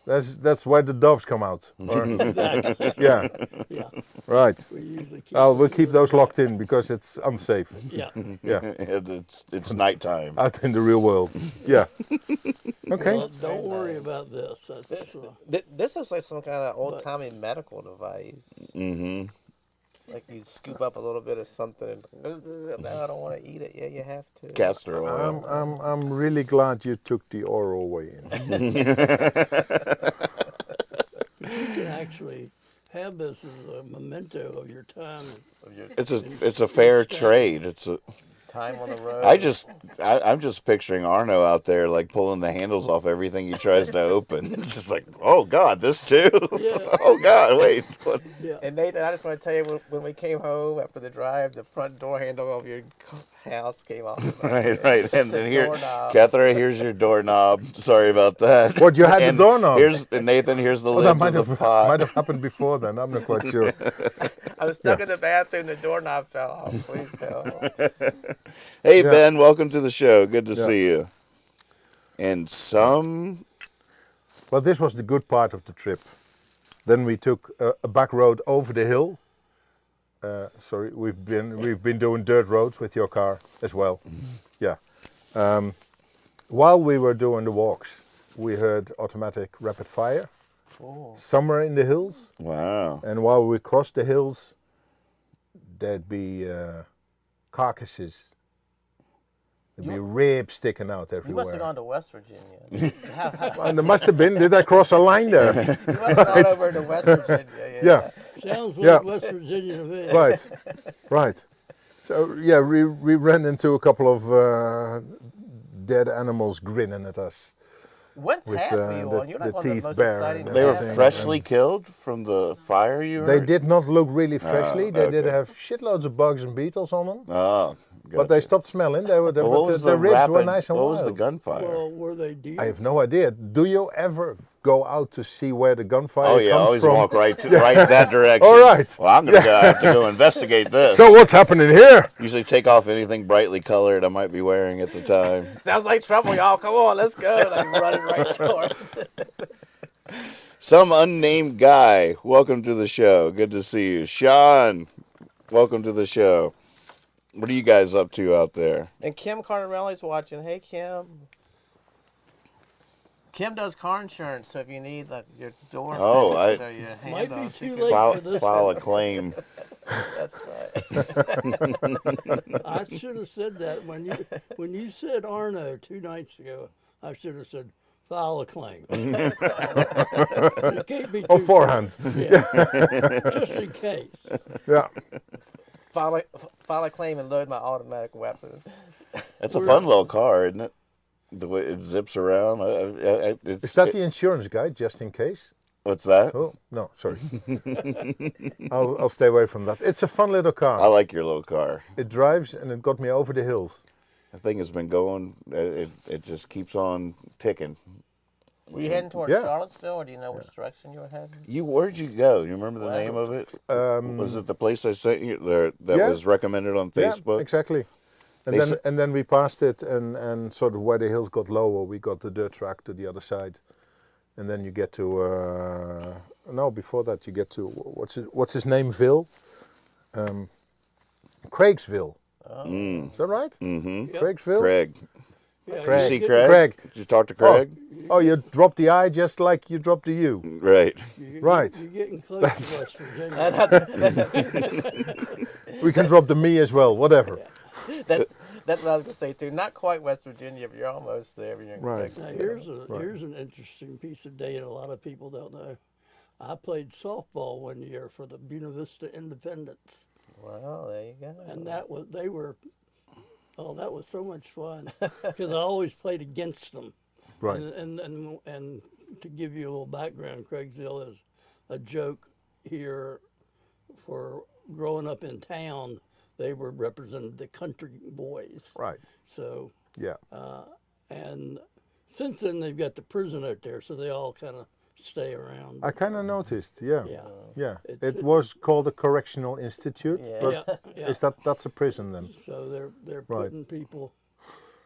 [SPEAKER 3] that's where the doves come out. Or-
[SPEAKER 2] Exactly.
[SPEAKER 3] yeah.
[SPEAKER 2] Yeah,
[SPEAKER 3] Right.
[SPEAKER 2] we usually keep.
[SPEAKER 3] We'll keep those locked in because it's unsafe.
[SPEAKER 2] Yeah,
[SPEAKER 3] Yeah.
[SPEAKER 1] It's nighttime.
[SPEAKER 3] Out in the real world. Yeah. Okay.
[SPEAKER 2] well, don't worry about this. That's
[SPEAKER 4] This looks like some kind of old-timey medical device.
[SPEAKER 1] Mm-hmm.
[SPEAKER 4] Like you scoop up a little bit of something and now I don't want to eat it. Yeah, you have to.
[SPEAKER 1] Castor oil.
[SPEAKER 3] I'm really glad you took the oral way in.
[SPEAKER 2] you can actually have this as a memento of your time.
[SPEAKER 1] It's a fair trade. It's a.
[SPEAKER 4] Time on the road.
[SPEAKER 1] I'm just picturing Arno out there like pulling the handles off everything he tries to open. It's just like, oh God, this too.
[SPEAKER 2] Yeah.
[SPEAKER 1] Oh God, wait. What?
[SPEAKER 2] Yeah,
[SPEAKER 4] And Nathan, I just want to tell you, when we came home after the drive, the front door handle of your house came off.
[SPEAKER 1] Right. And then here,
[SPEAKER 4] Doorknob.
[SPEAKER 1] Catherine, here's your doorknob. Sorry about that.
[SPEAKER 3] What, you had the
[SPEAKER 1] And
[SPEAKER 3] doorknob?
[SPEAKER 1] Nathan, here's the
[SPEAKER 3] Oh,
[SPEAKER 1] lid
[SPEAKER 3] that
[SPEAKER 1] to the pot.
[SPEAKER 3] might have happened before then. I'm not quite sure.
[SPEAKER 4] I was stuck in the bathroom, the doorknob fell off. Please help.
[SPEAKER 1] Hey,
[SPEAKER 3] Yeah.
[SPEAKER 1] Ben, welcome to the show. Good to
[SPEAKER 3] Yeah.
[SPEAKER 1] see you. And some,
[SPEAKER 3] Well, this was the good part of the trip. Then we took a back road over the hill. Sorry, we've been doing dirt roads with your car as well. Yeah. While we were doing the walks, we heard automatic rapid fire somewhere in the hills.
[SPEAKER 1] wow.
[SPEAKER 3] And while we crossed the hills, there'd be carcasses. There'd be ribs sticking out
[SPEAKER 4] You
[SPEAKER 3] everywhere.
[SPEAKER 4] must have gone to West Virginia.
[SPEAKER 3] And there must have been. Did I cross a line there?
[SPEAKER 4] You must have gone over to West Virginia.
[SPEAKER 3] Yeah.
[SPEAKER 2] sounds like
[SPEAKER 3] Yeah.
[SPEAKER 2] West Virginia to me.
[SPEAKER 3] Right, right. So yeah, we ran into a couple of dead animals grinning at us.
[SPEAKER 4] What
[SPEAKER 3] With,
[SPEAKER 4] path were you on? You're
[SPEAKER 3] the
[SPEAKER 4] not on the
[SPEAKER 3] teeth
[SPEAKER 4] most
[SPEAKER 3] bare
[SPEAKER 4] exciting
[SPEAKER 3] and
[SPEAKER 1] They were
[SPEAKER 4] path.
[SPEAKER 3] everything.
[SPEAKER 1] freshly killed from the fire you were?
[SPEAKER 3] They did not look really freshly. They did
[SPEAKER 1] okay.
[SPEAKER 3] have shitloads of bugs and beetles on them,
[SPEAKER 1] Oh,
[SPEAKER 3] but they stopped smelling. They were
[SPEAKER 1] Well, what was
[SPEAKER 3] the ribs were
[SPEAKER 1] rapid-
[SPEAKER 3] nice and
[SPEAKER 1] What
[SPEAKER 3] wild.
[SPEAKER 1] was the gunfire?
[SPEAKER 2] Well, were they deer?
[SPEAKER 3] I have no idea. Do you ever go out to see where the gunfire
[SPEAKER 1] Oh yeah,
[SPEAKER 3] comes
[SPEAKER 1] always
[SPEAKER 3] from?
[SPEAKER 1] walk right that direction.
[SPEAKER 3] All right.
[SPEAKER 1] Well, I'm gonna have to go investigate this.
[SPEAKER 3] So what's happening here?
[SPEAKER 1] Usually take off anything brightly colored I might be wearing at the time.
[SPEAKER 4] Sounds like trouble, y'all. Come on, let's go. Like running right towards it.
[SPEAKER 1] Some unnamed guy. Welcome to the show. Good to see you, Sean. Welcome to the show. What are you guys up to out there?
[SPEAKER 4] And Kim Cardarelli's watching. Hey, Kim. Kim does car insurance, so if you need like your door
[SPEAKER 1] Oh,
[SPEAKER 4] fixed
[SPEAKER 1] I-
[SPEAKER 4] or your
[SPEAKER 2] Might be
[SPEAKER 4] handle, she
[SPEAKER 2] too
[SPEAKER 4] can-
[SPEAKER 2] late. for this
[SPEAKER 1] File a
[SPEAKER 2] one.
[SPEAKER 1] claim.
[SPEAKER 4] That's right.
[SPEAKER 2] I should have said that when you said Arno 2 nights ago. I should have said file a claim. It can't be too
[SPEAKER 3] Beforehand.
[SPEAKER 2] Yeah. Just in case.
[SPEAKER 3] Yeah.
[SPEAKER 4] file a claim and load my automatic weapon.
[SPEAKER 1] That's a fun little car, isn't it? The way it zips around.
[SPEAKER 3] Is that the insurance guy, just in case?
[SPEAKER 1] What's that?
[SPEAKER 3] Oh, no, sorry. I'll stay away from that. It's a fun little
[SPEAKER 1] I
[SPEAKER 3] car.
[SPEAKER 1] like your little car.
[SPEAKER 3] It drives and it got me over the hills.
[SPEAKER 1] The thing has been going. It just keeps on ticking.
[SPEAKER 4] Were you heading towards
[SPEAKER 3] Yeah.
[SPEAKER 4] Charlottesville, or do you know which direction you were heading?
[SPEAKER 1] Where'd you go? You remember the
[SPEAKER 4] Well,
[SPEAKER 1] name of it?
[SPEAKER 3] Um,
[SPEAKER 1] Was it the place I sent you there that
[SPEAKER 3] Yeah.
[SPEAKER 1] was recommended on Facebook?
[SPEAKER 3] Yeah, exactly. And
[SPEAKER 1] They
[SPEAKER 3] then
[SPEAKER 1] sa-
[SPEAKER 3] and then we passed it and sort of where the hills got lower, we got the dirt track to the other side. And then you get to no, before that you get to what's his name? Ville? Craigsville.
[SPEAKER 1] Mm.
[SPEAKER 3] Is that right?
[SPEAKER 1] Mm-hmm.
[SPEAKER 2] Yep.
[SPEAKER 3] Craigsville?
[SPEAKER 1] Craig.
[SPEAKER 2] Yeah,
[SPEAKER 3] Craig.
[SPEAKER 1] You see
[SPEAKER 2] get-
[SPEAKER 1] Craig?
[SPEAKER 3] Craig.
[SPEAKER 1] Did you talk to Craig?
[SPEAKER 3] Oh, you dropped the I just like you dropped the U.
[SPEAKER 1] Right.
[SPEAKER 3] Right.
[SPEAKER 2] You're getting close to West Virginia.
[SPEAKER 3] We can drop the me as well, whatever.
[SPEAKER 4] That's what I was gonna say too. Not quite West Virginia, but you're almost there. You're in
[SPEAKER 3] Right.
[SPEAKER 2] Now here's an interesting piece of data a lot of people don't know. I played softball one year for the Buena Vista Independents,
[SPEAKER 4] Well, there you go.
[SPEAKER 2] and that was so much fun because I always played against them.
[SPEAKER 3] Right.
[SPEAKER 2] And to give you a little background, Craigsville is a joke here for growing up in town. They were represented the country boys.
[SPEAKER 3] Right.
[SPEAKER 2] So,
[SPEAKER 3] Yeah.
[SPEAKER 2] and since then they've got the prison out there, so they all kind of stay around.
[SPEAKER 3] I kind of noticed. Yeah.
[SPEAKER 2] Yeah.
[SPEAKER 3] Yeah.
[SPEAKER 2] It's-
[SPEAKER 3] It was called a correctional institute.
[SPEAKER 4] Yeah.
[SPEAKER 3] But
[SPEAKER 2] Yeah.
[SPEAKER 3] is that's a prison then?
[SPEAKER 2] So they're
[SPEAKER 3] Right.
[SPEAKER 2] putting people,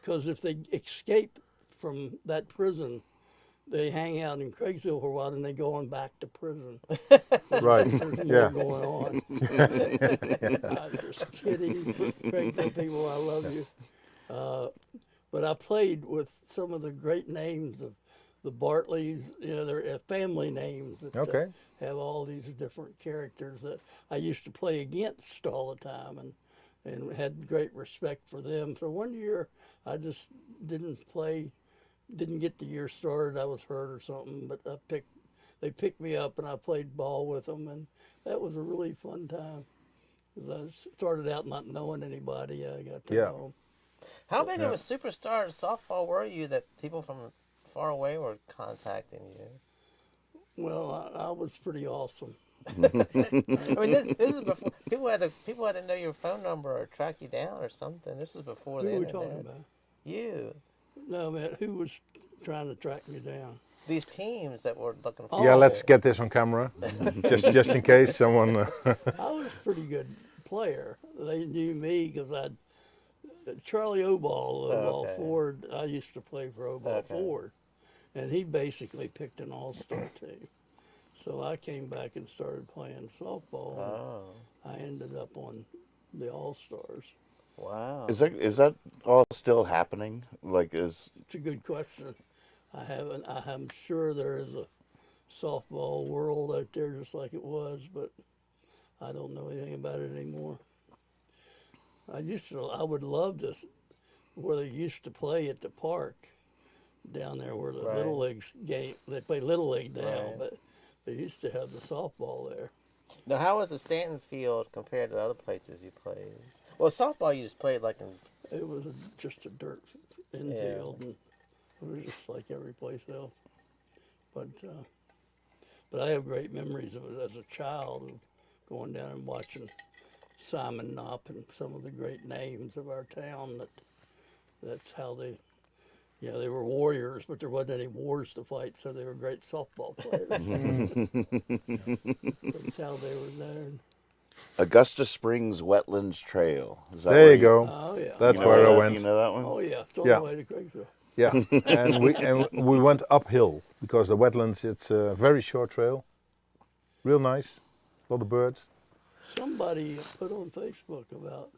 [SPEAKER 2] because if they escape from that prison, they hang out in Craigsville for a while and they go on back to prison.
[SPEAKER 3] Right.
[SPEAKER 2] There's more
[SPEAKER 3] Yeah.
[SPEAKER 2] going on. I'm just kidding, Craigsville people. I love you. But I played with some of the great names of the Bartleys. You know, they're family names that
[SPEAKER 3] Okay.
[SPEAKER 2] have all these different characters that I used to play against all the time, and had great respect for them. So one year I just didn't get the year started. I was hurt or something, but they picked me up and I played ball with them, and that was a really fun time. 'Cause I started out not knowing anybody. I got to
[SPEAKER 3] Yeah.
[SPEAKER 2] know 'em.
[SPEAKER 4] How big of a superstar in softball were you that people from far away were contacting you?
[SPEAKER 2] Well, I was pretty awesome.
[SPEAKER 4] I mean, this is before people had to know your phone number or track you down or something. This is before
[SPEAKER 2] Who
[SPEAKER 4] the
[SPEAKER 2] are we
[SPEAKER 4] internet.
[SPEAKER 2] talking about?
[SPEAKER 4] You,
[SPEAKER 2] No, man, who was trying to track me down?
[SPEAKER 4] these teams that were looking for.
[SPEAKER 3] Yeah,
[SPEAKER 4] you.
[SPEAKER 3] let's get this on camera, just in case someone.
[SPEAKER 2] I was a pretty good player. They knew me because Charlie Oball,
[SPEAKER 4] Okay.
[SPEAKER 2] Ford. I used to play for Oball
[SPEAKER 4] Okay.
[SPEAKER 2] Ford, and he basically picked an all-star team. So I came back and started playing softball. And
[SPEAKER 4] Oh,
[SPEAKER 2] I ended up on the All-Stars.
[SPEAKER 4] wow.
[SPEAKER 1] Is that all still happening? Like, is
[SPEAKER 2] It's a good question. I'm sure there is a softball world out there just like it was, but I don't know anything about it anymore. I would love to, where they used to play at the park down there where the
[SPEAKER 4] Right.
[SPEAKER 2] Little Leagues game, they play Little League now,
[SPEAKER 4] Right.
[SPEAKER 2] but they used to have the softball there.
[SPEAKER 4] Now, how was the Stanton field compared to other places you played? Well, softball you just played like in.
[SPEAKER 2] It was just a dirt infield, and it was just like every place else. But I have great memories of it as a child, of going down and watching Simon Knopp and some of the great names of our town. That's how they were warriors, but there wasn't any wars to fight, so they were great softball players. That's how they were known.
[SPEAKER 1] Augusta Springs Wetlands Trail? Is that
[SPEAKER 3] There
[SPEAKER 1] where
[SPEAKER 3] you go.
[SPEAKER 2] Oh yeah.
[SPEAKER 3] That's
[SPEAKER 1] You know
[SPEAKER 3] where I
[SPEAKER 1] that?
[SPEAKER 3] went.
[SPEAKER 1] You know that one?
[SPEAKER 2] Oh yeah, it's on
[SPEAKER 3] Yeah.
[SPEAKER 2] the way to Craigsville.
[SPEAKER 3] Yeah, and we went uphill because the wetlands. It's a very short trail, real nice, a lot of birds.
[SPEAKER 2] Somebody put on Facebook about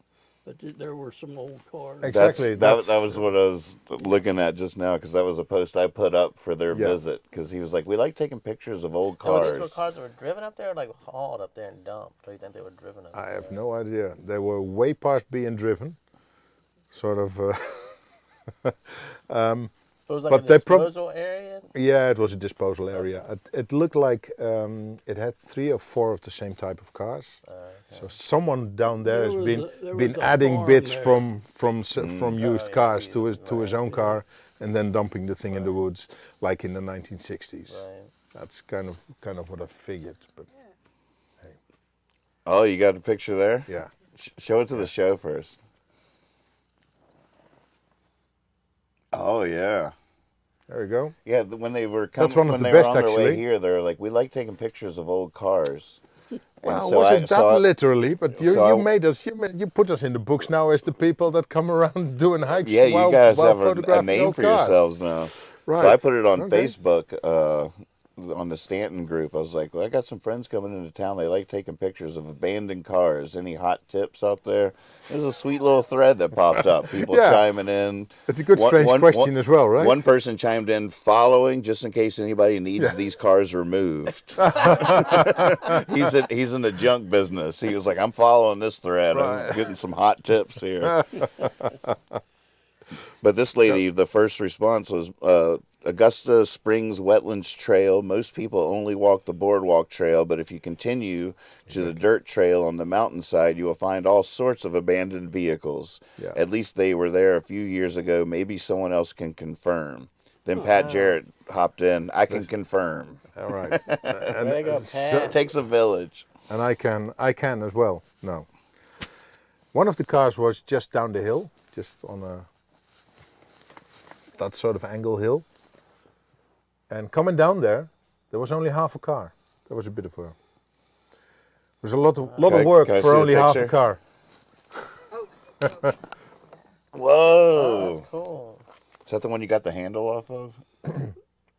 [SPEAKER 2] that there were some old cars.
[SPEAKER 3] Exactly.
[SPEAKER 1] That was what I was looking at just now, because that was a post I put up for their
[SPEAKER 3] Yeah.
[SPEAKER 1] visit, because he was like, we like taking pictures of old
[SPEAKER 4] Now, were these
[SPEAKER 1] cars.
[SPEAKER 4] cars that were driven up there, or like hauled up there and dumped? Or you think they were driven up
[SPEAKER 3] I
[SPEAKER 4] there?
[SPEAKER 3] have no idea. They were way past being driven, sort of.
[SPEAKER 4] It was like
[SPEAKER 3] but
[SPEAKER 4] a
[SPEAKER 3] they prob-
[SPEAKER 4] disposal area.
[SPEAKER 3] Yeah, it was a disposal area. It looked like it had 3 or 4 of the same type of cars. So someone down there has
[SPEAKER 2] There
[SPEAKER 3] been
[SPEAKER 2] was a
[SPEAKER 3] adding
[SPEAKER 2] farm
[SPEAKER 3] bits
[SPEAKER 2] there.
[SPEAKER 3] from used
[SPEAKER 4] yeah,
[SPEAKER 3] cars
[SPEAKER 4] used,
[SPEAKER 3] to his own car, and then dumping the thing in the woods, like in the 1960s.
[SPEAKER 4] Right.
[SPEAKER 3] That's kind of what I figured. But
[SPEAKER 1] Oh, you got a picture there?
[SPEAKER 3] yeah,
[SPEAKER 1] Show it to the show first. Oh, yeah.
[SPEAKER 3] there you go.
[SPEAKER 1] Yeah, when they were coming,
[SPEAKER 3] That's one of
[SPEAKER 1] when
[SPEAKER 3] the
[SPEAKER 1] they were
[SPEAKER 3] best,
[SPEAKER 1] on their way
[SPEAKER 3] actually.
[SPEAKER 1] here, they were like, we like taking pictures of old cars. And
[SPEAKER 3] Well,
[SPEAKER 1] so
[SPEAKER 3] wasn't that
[SPEAKER 1] I-
[SPEAKER 3] literally? But you,
[SPEAKER 1] so
[SPEAKER 3] you made us. You put us in the books now as the people that come around doing hikes.
[SPEAKER 1] Yeah,
[SPEAKER 3] while,
[SPEAKER 1] you guys
[SPEAKER 3] while
[SPEAKER 1] have a
[SPEAKER 3] photographing
[SPEAKER 1] name
[SPEAKER 3] old
[SPEAKER 1] for
[SPEAKER 3] cars.
[SPEAKER 1] yourselves now. So I
[SPEAKER 3] Right.
[SPEAKER 1] put it on
[SPEAKER 3] Okay.
[SPEAKER 1] Facebook on the Stanton group. I was like, well, I got some friends coming into town. They like taking pictures of abandoned cars. Any hot tips out there? There's a sweet little thread that popped up. People
[SPEAKER 3] Yeah.
[SPEAKER 1] chiming in.
[SPEAKER 3] It's a good strange question as well, right?
[SPEAKER 1] One person chimed in, following, just in case anybody needs these cars removed. He's in the junk business. He was like, I'm following this thread. I'm getting some hot tips here. But this lady, the first response was, Augusta Springs Wetlands Trail. Most people only walk the boardwalk trail, but if you continue to the dirt trail on the mountainside, you will find all sorts of abandoned vehicles.
[SPEAKER 3] Yeah.
[SPEAKER 1] At least they were there a few years ago. Maybe someone else can confirm. Then Pat Jarrett hopped in. I can confirm.
[SPEAKER 3] All right.
[SPEAKER 4] There you go, Pat.
[SPEAKER 1] It takes a village.
[SPEAKER 3] And I can as well. No. One of the cars was just down the hill, just on that sort of angle hill. And coming down there was only half a car. That was a bit of a. It was a lot of work
[SPEAKER 1] can I
[SPEAKER 3] for
[SPEAKER 1] see the
[SPEAKER 3] only half a
[SPEAKER 1] picture?
[SPEAKER 3] car.
[SPEAKER 1] Whoa.
[SPEAKER 4] Oh, that's cool.
[SPEAKER 1] Is that the one you got the handle off of?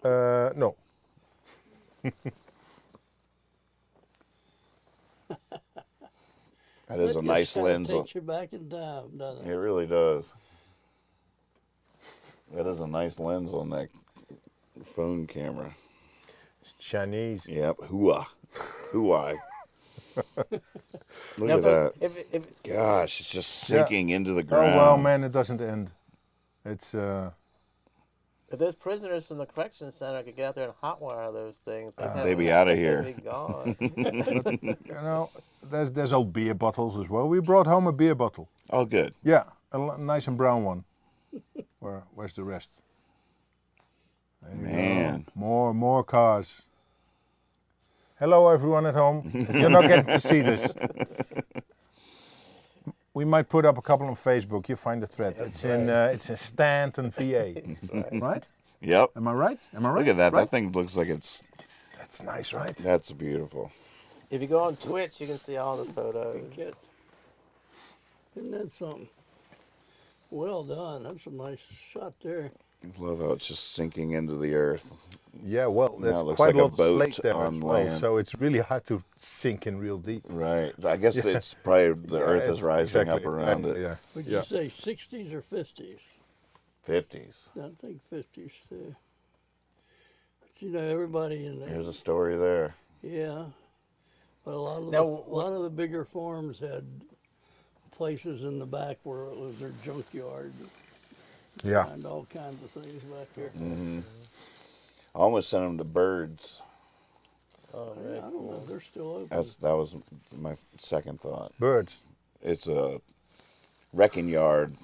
[SPEAKER 3] No.
[SPEAKER 1] That is a
[SPEAKER 2] It
[SPEAKER 1] nice
[SPEAKER 2] just kinda
[SPEAKER 1] lens.
[SPEAKER 2] takes you back in time, doesn't
[SPEAKER 1] It
[SPEAKER 2] it?
[SPEAKER 1] really does. That is a nice lens on that phone camera.
[SPEAKER 3] It's Chinese.
[SPEAKER 1] Yep. Hooah. Hooah. Look
[SPEAKER 4] Now,
[SPEAKER 1] at that.
[SPEAKER 4] If
[SPEAKER 1] Gosh, it's just sinking into the
[SPEAKER 3] Oh
[SPEAKER 1] ground.
[SPEAKER 3] well, man, it doesn't end. It's
[SPEAKER 4] if those prisoners from the correction center could get out there and hotwire those things,
[SPEAKER 1] They'd be outta here.
[SPEAKER 4] They'd be gone.
[SPEAKER 3] you know, there's old beer bottles as well. We brought home a beer bottle.
[SPEAKER 1] Oh, good.
[SPEAKER 3] Yeah, nice and brown one. Where's the rest? There you
[SPEAKER 1] Man.
[SPEAKER 3] go. More cars. Hello, everyone at home. You're not getting to see this. We might put up a couple on Facebook. You find the thread. It's in Stanton, VA. Right?
[SPEAKER 1] Yep.
[SPEAKER 3] Am I right?
[SPEAKER 1] Look at that.
[SPEAKER 3] Right?
[SPEAKER 1] That thing looks like it's.
[SPEAKER 3] That's nice, right?
[SPEAKER 1] That's beautiful.
[SPEAKER 4] If you go on Twitch, you can see all the photos.
[SPEAKER 2] Get- Isn't that something? Well done. That's a nice shot there.
[SPEAKER 1] I love how it's just sinking into the earth.
[SPEAKER 3] Yeah, well,
[SPEAKER 1] Now it
[SPEAKER 3] there's
[SPEAKER 1] looks
[SPEAKER 3] quite
[SPEAKER 1] like
[SPEAKER 3] a
[SPEAKER 1] a
[SPEAKER 3] lot of
[SPEAKER 1] boat
[SPEAKER 3] slate there
[SPEAKER 1] on
[SPEAKER 3] as well,
[SPEAKER 1] land.
[SPEAKER 3] so it's really hard to sink in real deep.
[SPEAKER 1] Right. I guess it's probably the earth is rising up around it.
[SPEAKER 3] Yeah.
[SPEAKER 2] Would
[SPEAKER 3] Yeah.
[SPEAKER 2] you say 60s or 50s?
[SPEAKER 1] 50s.
[SPEAKER 2] I think 50s too. But, you know, everybody in there.
[SPEAKER 1] Here's a story there.
[SPEAKER 2] Yeah. But a lot of
[SPEAKER 4] Now,
[SPEAKER 2] a lot of the bigger farms had places in the back where it was their junkyard
[SPEAKER 3] Yeah.
[SPEAKER 2] and all kinds of things back there.
[SPEAKER 1] I almost sent them to birds.
[SPEAKER 4] Oh,
[SPEAKER 2] I
[SPEAKER 4] very
[SPEAKER 2] don't know if they're still open.
[SPEAKER 1] That was my second thought.
[SPEAKER 3] Birds.
[SPEAKER 1] It's a wrecking yard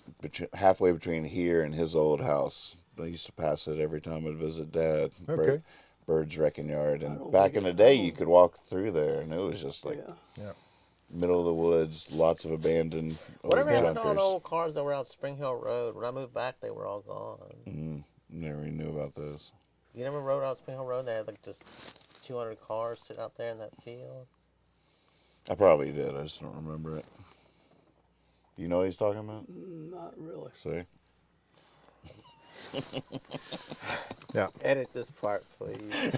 [SPEAKER 1] halfway between here and his old house. I used to pass it every time I'd visit Dad.
[SPEAKER 3] Okay.
[SPEAKER 1] Bird's wrecking yard. And
[SPEAKER 2] don't
[SPEAKER 1] back
[SPEAKER 2] think
[SPEAKER 1] in the
[SPEAKER 2] it's
[SPEAKER 1] day,
[SPEAKER 2] home.
[SPEAKER 1] you could walk through there, and it was just like
[SPEAKER 2] Yeah.
[SPEAKER 3] Yeah.
[SPEAKER 1] middle of the woods, lots of abandoned old
[SPEAKER 4] Whatever happened to all
[SPEAKER 1] junkers.
[SPEAKER 4] the old cars that were out Spring Hill Road? When I moved back, they were all gone.
[SPEAKER 1] Never even knew about those.
[SPEAKER 4] You never rode out Spring Hill Road? They had like just 200 cars sitting out there in that field.
[SPEAKER 1] I probably did. I just don't remember it. You know what he's talking about?
[SPEAKER 2] Not really.
[SPEAKER 1] See?
[SPEAKER 3] Yeah.
[SPEAKER 4] Edit this part, please.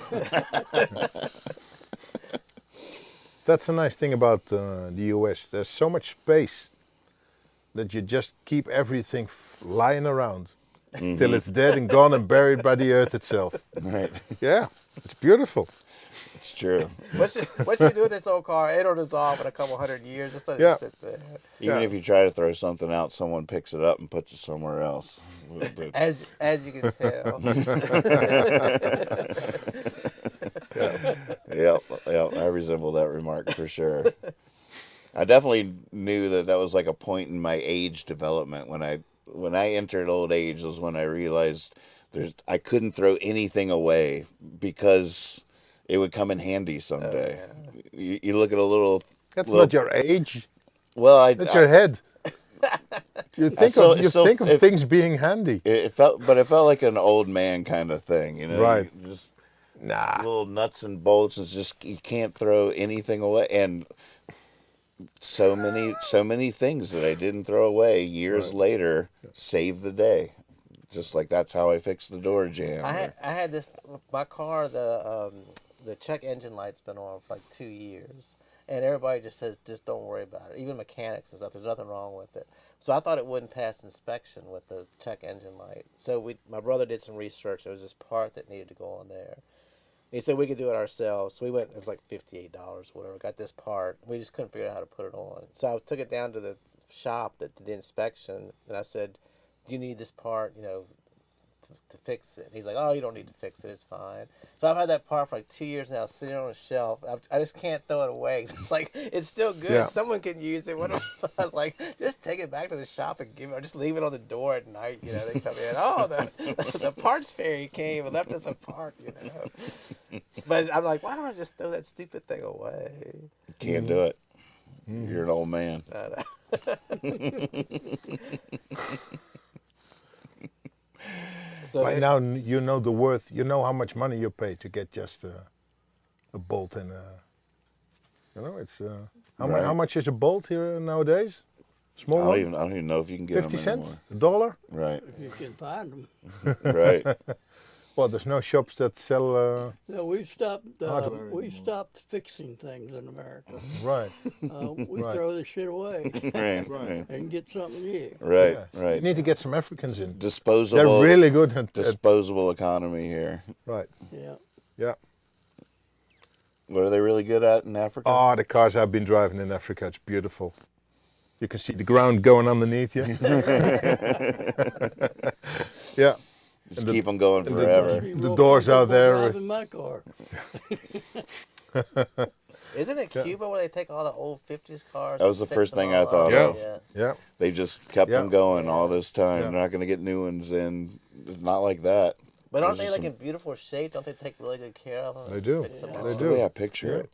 [SPEAKER 3] That's a nice thing about the US. There's so much space that you just keep everything lying around till it's dead and gone and buried by the earth itself.
[SPEAKER 1] Right.
[SPEAKER 3] Yeah, it's beautiful.
[SPEAKER 1] It's true.
[SPEAKER 4] what should we do with this old car? It'll dissolve in a couple hundred years. Just let
[SPEAKER 3] Yeah.
[SPEAKER 4] it sit there.
[SPEAKER 1] Even
[SPEAKER 3] Yeah.
[SPEAKER 1] if you try to throw something out, someone picks it up and puts it somewhere else.
[SPEAKER 4] As you can tell.
[SPEAKER 1] Yep, I resemble that remark for sure. I definitely knew that was like a point in my age development. When I entered old age was when I realized I couldn't throw anything away because it would come in handy someday. You look at a little.
[SPEAKER 3] That's
[SPEAKER 1] little-
[SPEAKER 3] not your age.
[SPEAKER 1] Well,
[SPEAKER 3] That's your head. You think
[SPEAKER 1] still-
[SPEAKER 3] of,
[SPEAKER 1] it still-
[SPEAKER 3] think of
[SPEAKER 1] it-
[SPEAKER 3] things being handy.
[SPEAKER 1] It felt like an old man kind of thing, you know.
[SPEAKER 3] Right.
[SPEAKER 1] You just
[SPEAKER 3] Nah.
[SPEAKER 1] little nuts and bolts. It's just you can't throw anything away, and so many things that I didn't throw away years later saved the day. Just like that's how I fix the door jam.
[SPEAKER 4] I had this my car the check engine light's been on for like 2 years, and everybody just says just don't worry about it. Even mechanics and stuff, there's nothing wrong with it. So I thought it wouldn't pass inspection with the check engine light. So my brother did some research. There was this part that needed to go on there. He said we could do it ourselves. So we went. It was like $58, whatever. Got this part. We just couldn't figure out how to put it on. So I took it down to the shop that did the inspection, and I said, "Do you need this part? To fix it?" And he's like, "Oh, you don't need to fix it. It's fine." So I've had that part for like 2 years now, sitting on a shelf. I just can't throw it away. 'Cause it's like it's still good.
[SPEAKER 3] Yeah.
[SPEAKER 4] Someone can use it. What if I was like, just take it back to the shop and give it, or just leave it on the door at night. They come in. Oh, the parts fairy came and left us a part. But I'm like, why don't I just throw that stupid thing away?
[SPEAKER 1] Can't do it. You're an old man.
[SPEAKER 4] So
[SPEAKER 3] By now you know the worth. You know how much money you pay to get just a bolt and a. It's
[SPEAKER 1] Right.
[SPEAKER 3] how much is a bolt here nowadays?
[SPEAKER 1] I
[SPEAKER 3] Small one.
[SPEAKER 1] don't even know if you can get
[SPEAKER 3] 50
[SPEAKER 1] them
[SPEAKER 3] cents, $1.
[SPEAKER 1] Right.
[SPEAKER 2] If you can find them.
[SPEAKER 1] Right.
[SPEAKER 3] Well, there's no shops that sell.
[SPEAKER 2] No,
[SPEAKER 3] Hardware
[SPEAKER 2] we stopped fixing things in America.
[SPEAKER 3] Right.
[SPEAKER 2] We
[SPEAKER 3] Right.
[SPEAKER 2] throw the shit away
[SPEAKER 1] Right.
[SPEAKER 2] and get something new.
[SPEAKER 1] Right.
[SPEAKER 3] Yeah. You
[SPEAKER 1] Right.
[SPEAKER 3] need to get some Africans in.
[SPEAKER 1] Disposable.
[SPEAKER 3] They're really good at
[SPEAKER 1] disposable economy here.
[SPEAKER 3] right.
[SPEAKER 2] Yeah.
[SPEAKER 3] Yeah.
[SPEAKER 1] What are they really good at in Africa?
[SPEAKER 3] Oh, the cars I've been driving in Africa, it's beautiful. You can see the ground going underneath you. Yeah.
[SPEAKER 1] Just
[SPEAKER 3] and
[SPEAKER 1] keep them going forever.
[SPEAKER 2] Be
[SPEAKER 3] The
[SPEAKER 2] real
[SPEAKER 3] doors out
[SPEAKER 2] comfortable
[SPEAKER 3] there.
[SPEAKER 2] driving my car.
[SPEAKER 4] isn't it Cuba where they take all the old 50s cars?
[SPEAKER 1] That was the
[SPEAKER 4] and fix
[SPEAKER 1] first
[SPEAKER 4] them
[SPEAKER 1] thing
[SPEAKER 4] all
[SPEAKER 1] I thought
[SPEAKER 4] up?
[SPEAKER 1] of.
[SPEAKER 4] Yeah.
[SPEAKER 3] Yeah.
[SPEAKER 1] They just kept
[SPEAKER 3] Yeah.
[SPEAKER 1] them going all this time.
[SPEAKER 3] Yeah.
[SPEAKER 1] They're not going to get new ones in. Not like that.
[SPEAKER 4] But aren't
[SPEAKER 1] There's
[SPEAKER 4] they
[SPEAKER 1] just
[SPEAKER 4] like in beautiful shape? Don't they take really good care of them?
[SPEAKER 3] They do.
[SPEAKER 4] Fix them
[SPEAKER 2] Yeah.
[SPEAKER 4] all
[SPEAKER 1] That's
[SPEAKER 3] They
[SPEAKER 1] the
[SPEAKER 3] do.
[SPEAKER 1] way I picture
[SPEAKER 3] Yeah.
[SPEAKER 1] it.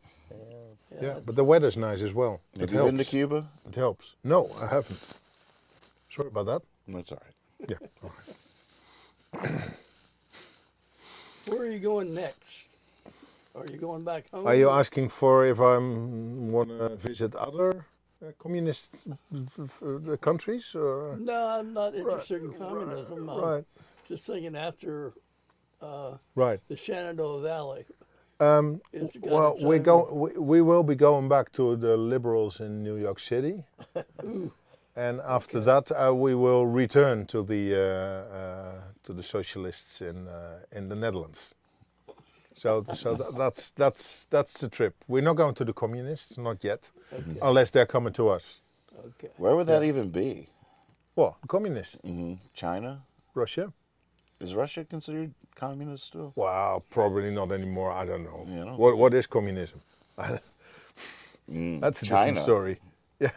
[SPEAKER 3] Yeah.
[SPEAKER 2] it's-
[SPEAKER 3] But the weather's nice as well.
[SPEAKER 1] Have
[SPEAKER 3] It
[SPEAKER 1] you
[SPEAKER 3] helps.
[SPEAKER 1] been to Cuba?
[SPEAKER 3] It helps. No, I haven't. Sorry about that.
[SPEAKER 1] That's all right.
[SPEAKER 3] Yeah. All right.
[SPEAKER 2] Where are you going next? Are you going back home?
[SPEAKER 3] Are you asking for if I want to visit other communist countries? Or?
[SPEAKER 2] No, I'm not interested in communism. I'm
[SPEAKER 3] Right.
[SPEAKER 2] just thinking after
[SPEAKER 3] Right.
[SPEAKER 2] the Shenandoah Valley. It's got
[SPEAKER 3] Well,
[SPEAKER 2] its
[SPEAKER 3] we
[SPEAKER 2] own-
[SPEAKER 3] go. We will be going back to the liberals in New York City, and after that we will return to the socialists in the Netherlands. So that's the trip. We're not going to the communists, not yet, unless they're coming to us.
[SPEAKER 2] Okay.
[SPEAKER 1] Where would that even be?
[SPEAKER 3] Well, the communists,
[SPEAKER 1] China?
[SPEAKER 3] Russia.
[SPEAKER 1] Is Russia considered communist still?
[SPEAKER 3] Well, probably not anymore. I don't know.
[SPEAKER 1] You know?
[SPEAKER 3] What is communism? That's a
[SPEAKER 1] China.
[SPEAKER 3] different story. Yeah.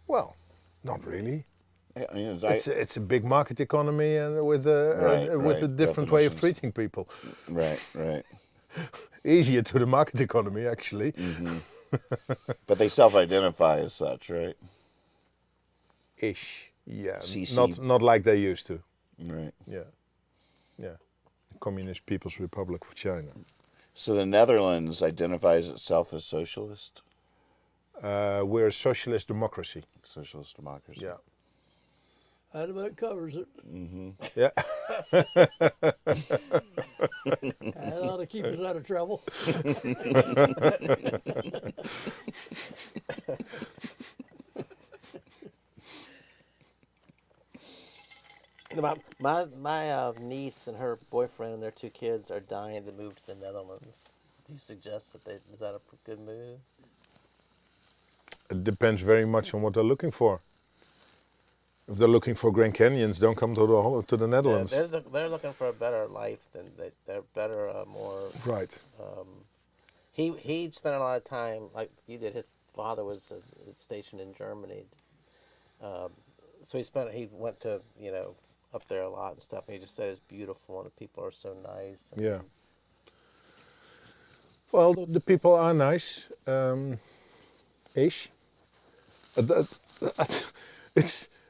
[SPEAKER 3] Well, not really.
[SPEAKER 1] Yeah, I mean,
[SPEAKER 3] It's a big market economy and with a
[SPEAKER 1] Right,
[SPEAKER 3] different way of
[SPEAKER 1] definitions.
[SPEAKER 3] treating people.
[SPEAKER 1] right.
[SPEAKER 3] Easier to the market economy, actually.
[SPEAKER 1] But they self-identify as such, right?
[SPEAKER 3] Ish. Yeah.
[SPEAKER 1] CC.
[SPEAKER 3] Not like they used to.
[SPEAKER 1] Right.
[SPEAKER 3] Yeah. Yeah. The Communist People's Republic of China.
[SPEAKER 1] So the Netherlands identifies itself as socialist?
[SPEAKER 3] We're a socialist democracy.
[SPEAKER 1] Socialist democracy.
[SPEAKER 3] Yeah.
[SPEAKER 2] That about covers it.
[SPEAKER 3] Yeah.
[SPEAKER 2] That ought to keep us out of trouble.
[SPEAKER 4] My niece and her boyfriend and their 2 kids are dying to move to the Netherlands. Do you suggest is that a good move?
[SPEAKER 3] It depends very much on what they're looking for. If they're looking for Grand Canyons, don't come to the Netherlands.
[SPEAKER 4] They're looking for a better life than they're better, more.
[SPEAKER 3] Right.
[SPEAKER 4] He spent a lot of time like you did. His father was stationed in Germany, so he went to up there a lot and stuff. And he just said it's beautiful and the people are so nice.
[SPEAKER 3] Yeah. Well, the people are nice, ish.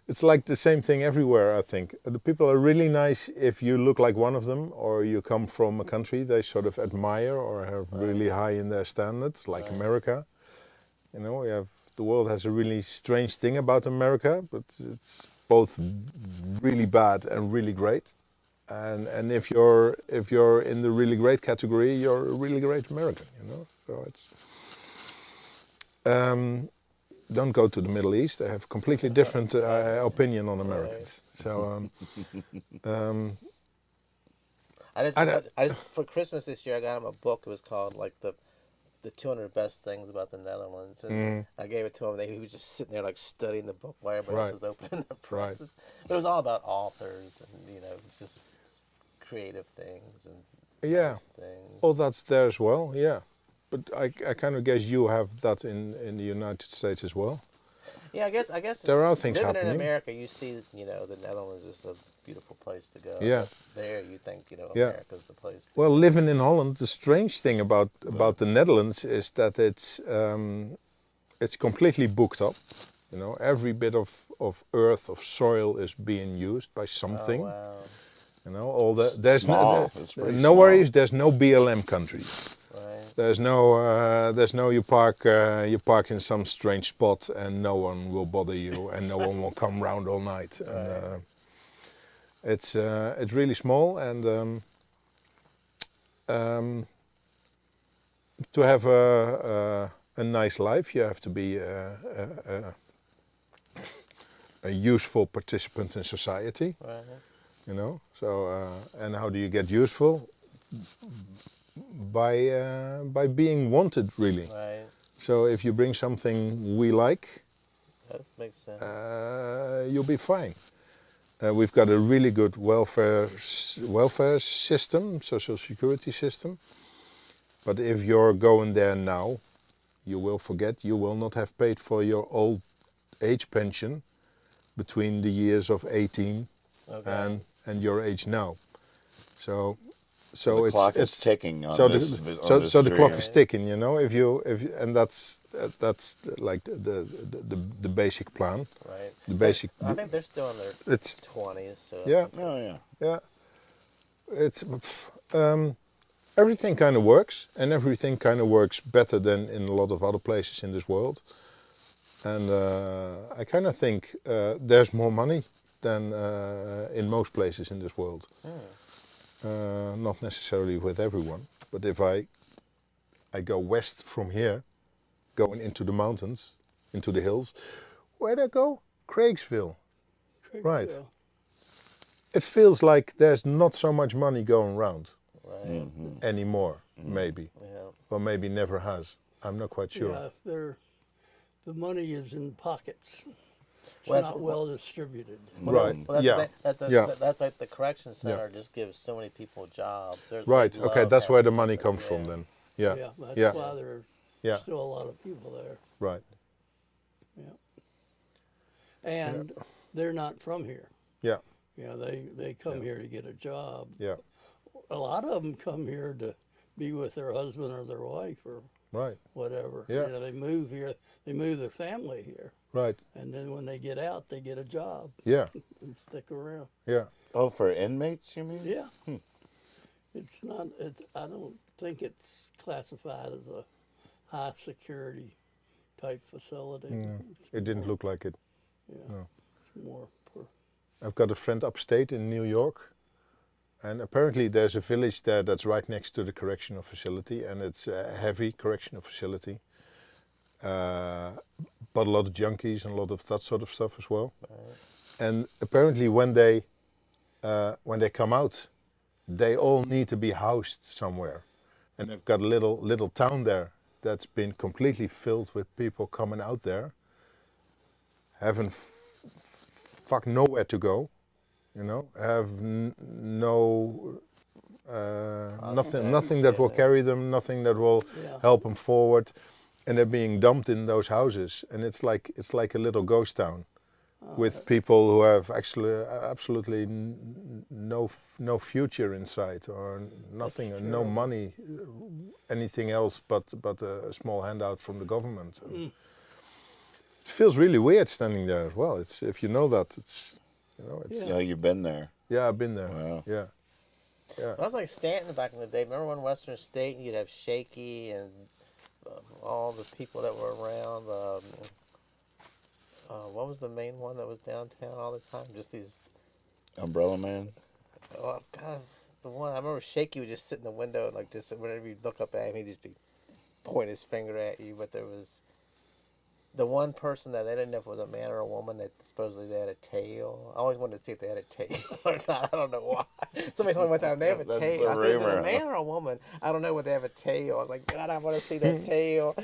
[SPEAKER 3] It's like the same thing everywhere, I think. The people are really nice if you look like one of them or you come from a country they sort of admire or have really high in their standards, like America. The world has a really strange thing about America, but it's both really bad and really great. and if you're in the really great category, you're a really great American, you know. So it's don't go to the Middle East. They have completely different opinion on Americans. So
[SPEAKER 4] I just for Christmas this year I got him a book. It was called like the 200 best things about the Netherlands, and I gave it to him. He was just sitting there like studying the book while everybody else was opening their presses. It was all about authors and just creative things and nice things.
[SPEAKER 3] Well, that's there as well. Yeah, but I kind of guess you have that in the United States as well.
[SPEAKER 4] Yeah, I guess
[SPEAKER 3] there are things
[SPEAKER 4] living
[SPEAKER 3] happening.
[SPEAKER 4] in America, you see, the Netherlands is a beautiful place to go.
[SPEAKER 3] Yeah.
[SPEAKER 4] There, you think, America's the place to
[SPEAKER 3] Well,
[SPEAKER 4] go.
[SPEAKER 3] living in Holland, the strange thing about the Netherlands is that it's completely booked up. You know, every bit of earth, of soil is being used by something.
[SPEAKER 4] Oh, wow.
[SPEAKER 3] You know, all the there's
[SPEAKER 1] Small. It's
[SPEAKER 3] no
[SPEAKER 1] pretty
[SPEAKER 3] no
[SPEAKER 1] small.
[SPEAKER 3] worries. There's no BLM country.
[SPEAKER 4] Right.
[SPEAKER 3] There's no you park in some strange spot and no one will bother you and no one will come round all night. And it's really small, and to have a nice life you have to be a useful participant in society.
[SPEAKER 4] Right.
[SPEAKER 3] You know, so and how do you get useful? By being wanted, really.
[SPEAKER 4] Right.
[SPEAKER 3] So if you bring something we like,
[SPEAKER 4] That makes sense.
[SPEAKER 3] you'll be fine. We've got a really good welfare system, social security system. But if you're going there now, you will forget you will not have paid for your old age pension between the years of 18 and your age now. So
[SPEAKER 1] the clock is ticking on this.
[SPEAKER 3] So the clock is ticking, you know. If you and that's like the basic plan.
[SPEAKER 4] Right.
[SPEAKER 3] The basic.
[SPEAKER 4] I think they're still in their 20s. So
[SPEAKER 3] Yeah.
[SPEAKER 1] Oh yeah.
[SPEAKER 3] Yeah. It's everything kind of works, and everything kind of works better than in a lot of other places in this world. And I kind of think there's more money than in most places in this world. Not necessarily with everyone, but if I go west from here, going into the mountains, into the hills, where'd I go? Craigsville. Right. It feels like there's not so much money going around anymore, maybe.
[SPEAKER 4] Yeah.
[SPEAKER 3] Or maybe never has. I'm not quite sure.
[SPEAKER 2] Yeah, the money is in pockets. It's
[SPEAKER 4] Well,
[SPEAKER 2] not well distributed.
[SPEAKER 3] Right.
[SPEAKER 4] Well,
[SPEAKER 3] Yeah.
[SPEAKER 4] that's like the correction center just gives so many people jobs.
[SPEAKER 3] Right.
[SPEAKER 4] They
[SPEAKER 3] Okay.
[SPEAKER 4] love
[SPEAKER 3] That's where the
[SPEAKER 4] having
[SPEAKER 3] money
[SPEAKER 4] somebody
[SPEAKER 3] comes from
[SPEAKER 4] there.
[SPEAKER 3] then. Yeah.
[SPEAKER 2] That's
[SPEAKER 3] Yeah.
[SPEAKER 2] why there's
[SPEAKER 3] Yeah.
[SPEAKER 2] still a lot of people there.
[SPEAKER 3] Right.
[SPEAKER 2] And they're not from here.
[SPEAKER 3] Yeah.
[SPEAKER 2] They come here to get a job.
[SPEAKER 3] Yeah.
[SPEAKER 2] A lot of them come here to be with their husband or their wife or
[SPEAKER 3] Right.
[SPEAKER 2] whatever.
[SPEAKER 3] Yeah.
[SPEAKER 2] They move here. They move their family here.
[SPEAKER 3] Right.
[SPEAKER 2] And then when they get out, they get a job
[SPEAKER 3] Yeah.
[SPEAKER 2] and stick around.
[SPEAKER 3] Yeah.
[SPEAKER 1] Oh, for inmates, you mean?
[SPEAKER 2] Yeah. It's not, I don't think it's classified as a high security type facility. It's
[SPEAKER 3] It didn't
[SPEAKER 2] more-
[SPEAKER 3] look like it.
[SPEAKER 2] It's more for,
[SPEAKER 3] I've got a friend upstate in New York, and apparently there's a village there that's right next to the correctional facility, and it's a heavy correctional facility. But a lot of junkies and a lot of that sort of stuff as well. And apparently when they come out, they all need to be housed somewhere. And they've got a little town there that's been completely filled with people coming out there, having fuck nowhere to go, you know, have nothing that will carry them, nothing that will help them forward, and they're being dumped in those houses, and it's like a little ghost town, with people who have actually absolutely no future in sight, or nothing, no money, anything else but a small handout from the government. And it feels really weird standing there as well. It's, if you know that, it's, you know, it's,
[SPEAKER 1] Yeah, you've been there.
[SPEAKER 3] yeah, I've been there.
[SPEAKER 1] Wow.
[SPEAKER 3] Yeah. Yeah.
[SPEAKER 4] I was like Stanton back in the day. Remember when Western State you'd have Shaky and all the people that were around. What was the main one that was downtown all the time? Just these.
[SPEAKER 1] Umbrella Man.
[SPEAKER 4] Oh God, the one I remember, Shaky would just sit in the window and like just whenever you look up at him, he'd just be pointing his finger at you. But there was the one person that they didn't know if it was a man or a woman that supposedly they had a tail. I always wanted to see if they had a tail or not. I don't know why. Somebody told me one time they have a
[SPEAKER 1] That's
[SPEAKER 4] tail.
[SPEAKER 1] the
[SPEAKER 4] I said, is it
[SPEAKER 1] rumor,
[SPEAKER 4] a man or a woman? I don't know what they have a tail. I was like, God, I want to see that tail.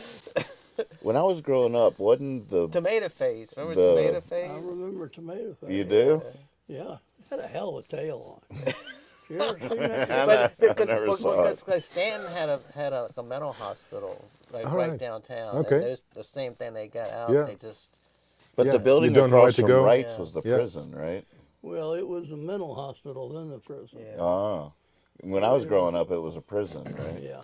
[SPEAKER 1] When I was growing up, wasn't the
[SPEAKER 4] Tomato face. Remember
[SPEAKER 1] The-
[SPEAKER 4] Tomato face?
[SPEAKER 2] I remember Tomato Face.
[SPEAKER 1] you do?
[SPEAKER 2] Yeah, it had a hell of a tail on it. You ever seen that?
[SPEAKER 1] I never saw it.
[SPEAKER 4] Because Stanton had a mental hospital
[SPEAKER 3] All
[SPEAKER 4] right
[SPEAKER 3] right.
[SPEAKER 4] downtown.
[SPEAKER 3] Okay.
[SPEAKER 4] And those, the same thing they got out.
[SPEAKER 3] Yeah.
[SPEAKER 4] They just
[SPEAKER 1] But
[SPEAKER 3] Yeah,
[SPEAKER 1] the building
[SPEAKER 3] you don't know where
[SPEAKER 1] across
[SPEAKER 3] to
[SPEAKER 1] from
[SPEAKER 3] go.
[SPEAKER 1] Wright's
[SPEAKER 4] Yeah.
[SPEAKER 1] was the
[SPEAKER 3] Yeah.
[SPEAKER 1] prison, right?
[SPEAKER 2] Well, it was a mental hospital, then the prison.
[SPEAKER 4] yeah.
[SPEAKER 1] Ah. When I was growing up, it was a prison, right?
[SPEAKER 2] Yeah.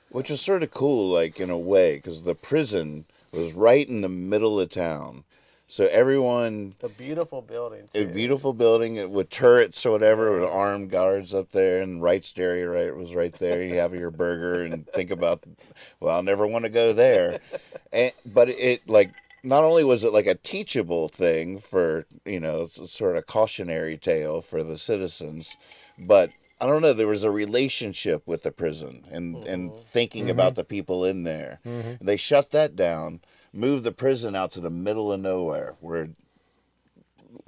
[SPEAKER 1] Which was sort of cool, like, in a way, because the prison was right in the middle of town. So everyone,
[SPEAKER 4] A beautiful building.
[SPEAKER 1] a
[SPEAKER 4] Too.
[SPEAKER 1] beautiful building with turrets or whatever, with armed guards up there, and Wright's Dairy was right there. You have your burger and think about, well, I'll never want to go there. But it, like, not only was it like a teachable thing for, sort of cautionary tale for the citizens, but I don't know, there was a relationship with the prison and thinking about the people in there. They shut that down, moved the prison out to the middle of nowhere, where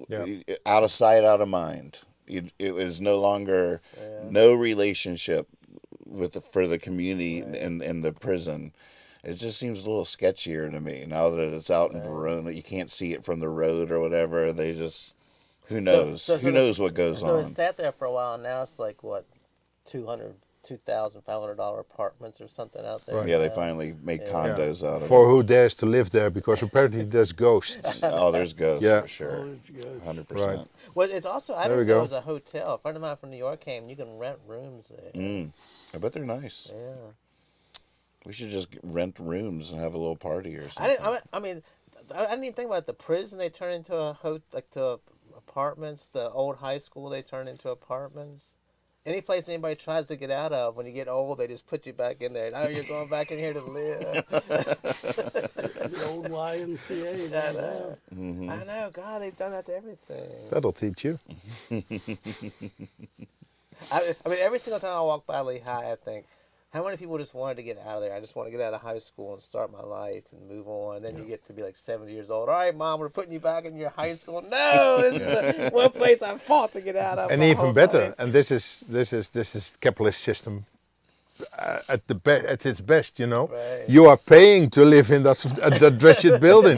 [SPEAKER 3] Yeah.
[SPEAKER 1] out of sight, out of mind. It was no longer no relationship for the community and the prison. It just seems a little sketchier to me now that it's out in Verona. You can't see it from the road or whatever. They just, who knows? Who knows what goes
[SPEAKER 4] So
[SPEAKER 1] on?
[SPEAKER 4] it sat there for a while. And now it's like what, $2,500 apartments or something out there.
[SPEAKER 3] Right.
[SPEAKER 1] Yeah, they
[SPEAKER 4] now.
[SPEAKER 1] finally made condos out of
[SPEAKER 3] For
[SPEAKER 1] it.
[SPEAKER 3] who dares to live there, because apparently there's ghosts.
[SPEAKER 1] Oh, there's ghosts
[SPEAKER 3] Yeah.
[SPEAKER 1] for sure.
[SPEAKER 2] Oh, it's good.
[SPEAKER 1] 100%.
[SPEAKER 3] Right.
[SPEAKER 4] Well, it's also I
[SPEAKER 3] There we
[SPEAKER 4] didn't know
[SPEAKER 3] go.
[SPEAKER 4] it was a hotel. A friend of mine from New York came. You can rent rooms there.
[SPEAKER 1] I bet they're nice.
[SPEAKER 4] Yeah.
[SPEAKER 1] We should just rent rooms and have a little party or something.
[SPEAKER 4] I mean, I didn't even think about it. The prison they turned into to apartments. The old high school they turned into apartments. Any place anybody tries to get out of, when you get old, they just put you back in there. Now you're going back in here to live.
[SPEAKER 2] The old YMCA.
[SPEAKER 4] I
[SPEAKER 2] down
[SPEAKER 4] know. I know. God, they've done that to everything.
[SPEAKER 3] That'll teach you.
[SPEAKER 4] I mean, every single time I walk by Lehigh, I think, how many people just wanted to get out of there? I just want to get out of high school and start my life and move on. And then you get to be like 70 years old. All right, Mom, we're putting you back in your high school. No, this is the one place I fought to get out of.
[SPEAKER 3] And
[SPEAKER 4] my
[SPEAKER 3] even
[SPEAKER 4] whole
[SPEAKER 3] better,
[SPEAKER 4] life.
[SPEAKER 3] and this is capitalist system at its best. You know,
[SPEAKER 4] Right.
[SPEAKER 3] you are paying to live in that wretched building.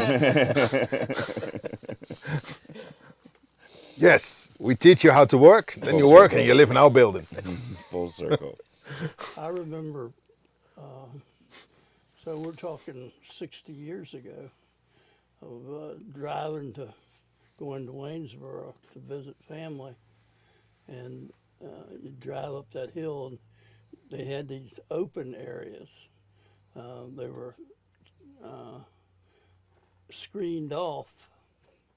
[SPEAKER 3] Yes, we teach you how to work, then you work and you live in our building.
[SPEAKER 1] Full circle.
[SPEAKER 2] I remember, so we're talking 60 years ago, of going to Waynesboro to visit family. And you drive up that hill, and they had these open areas. They were screened off,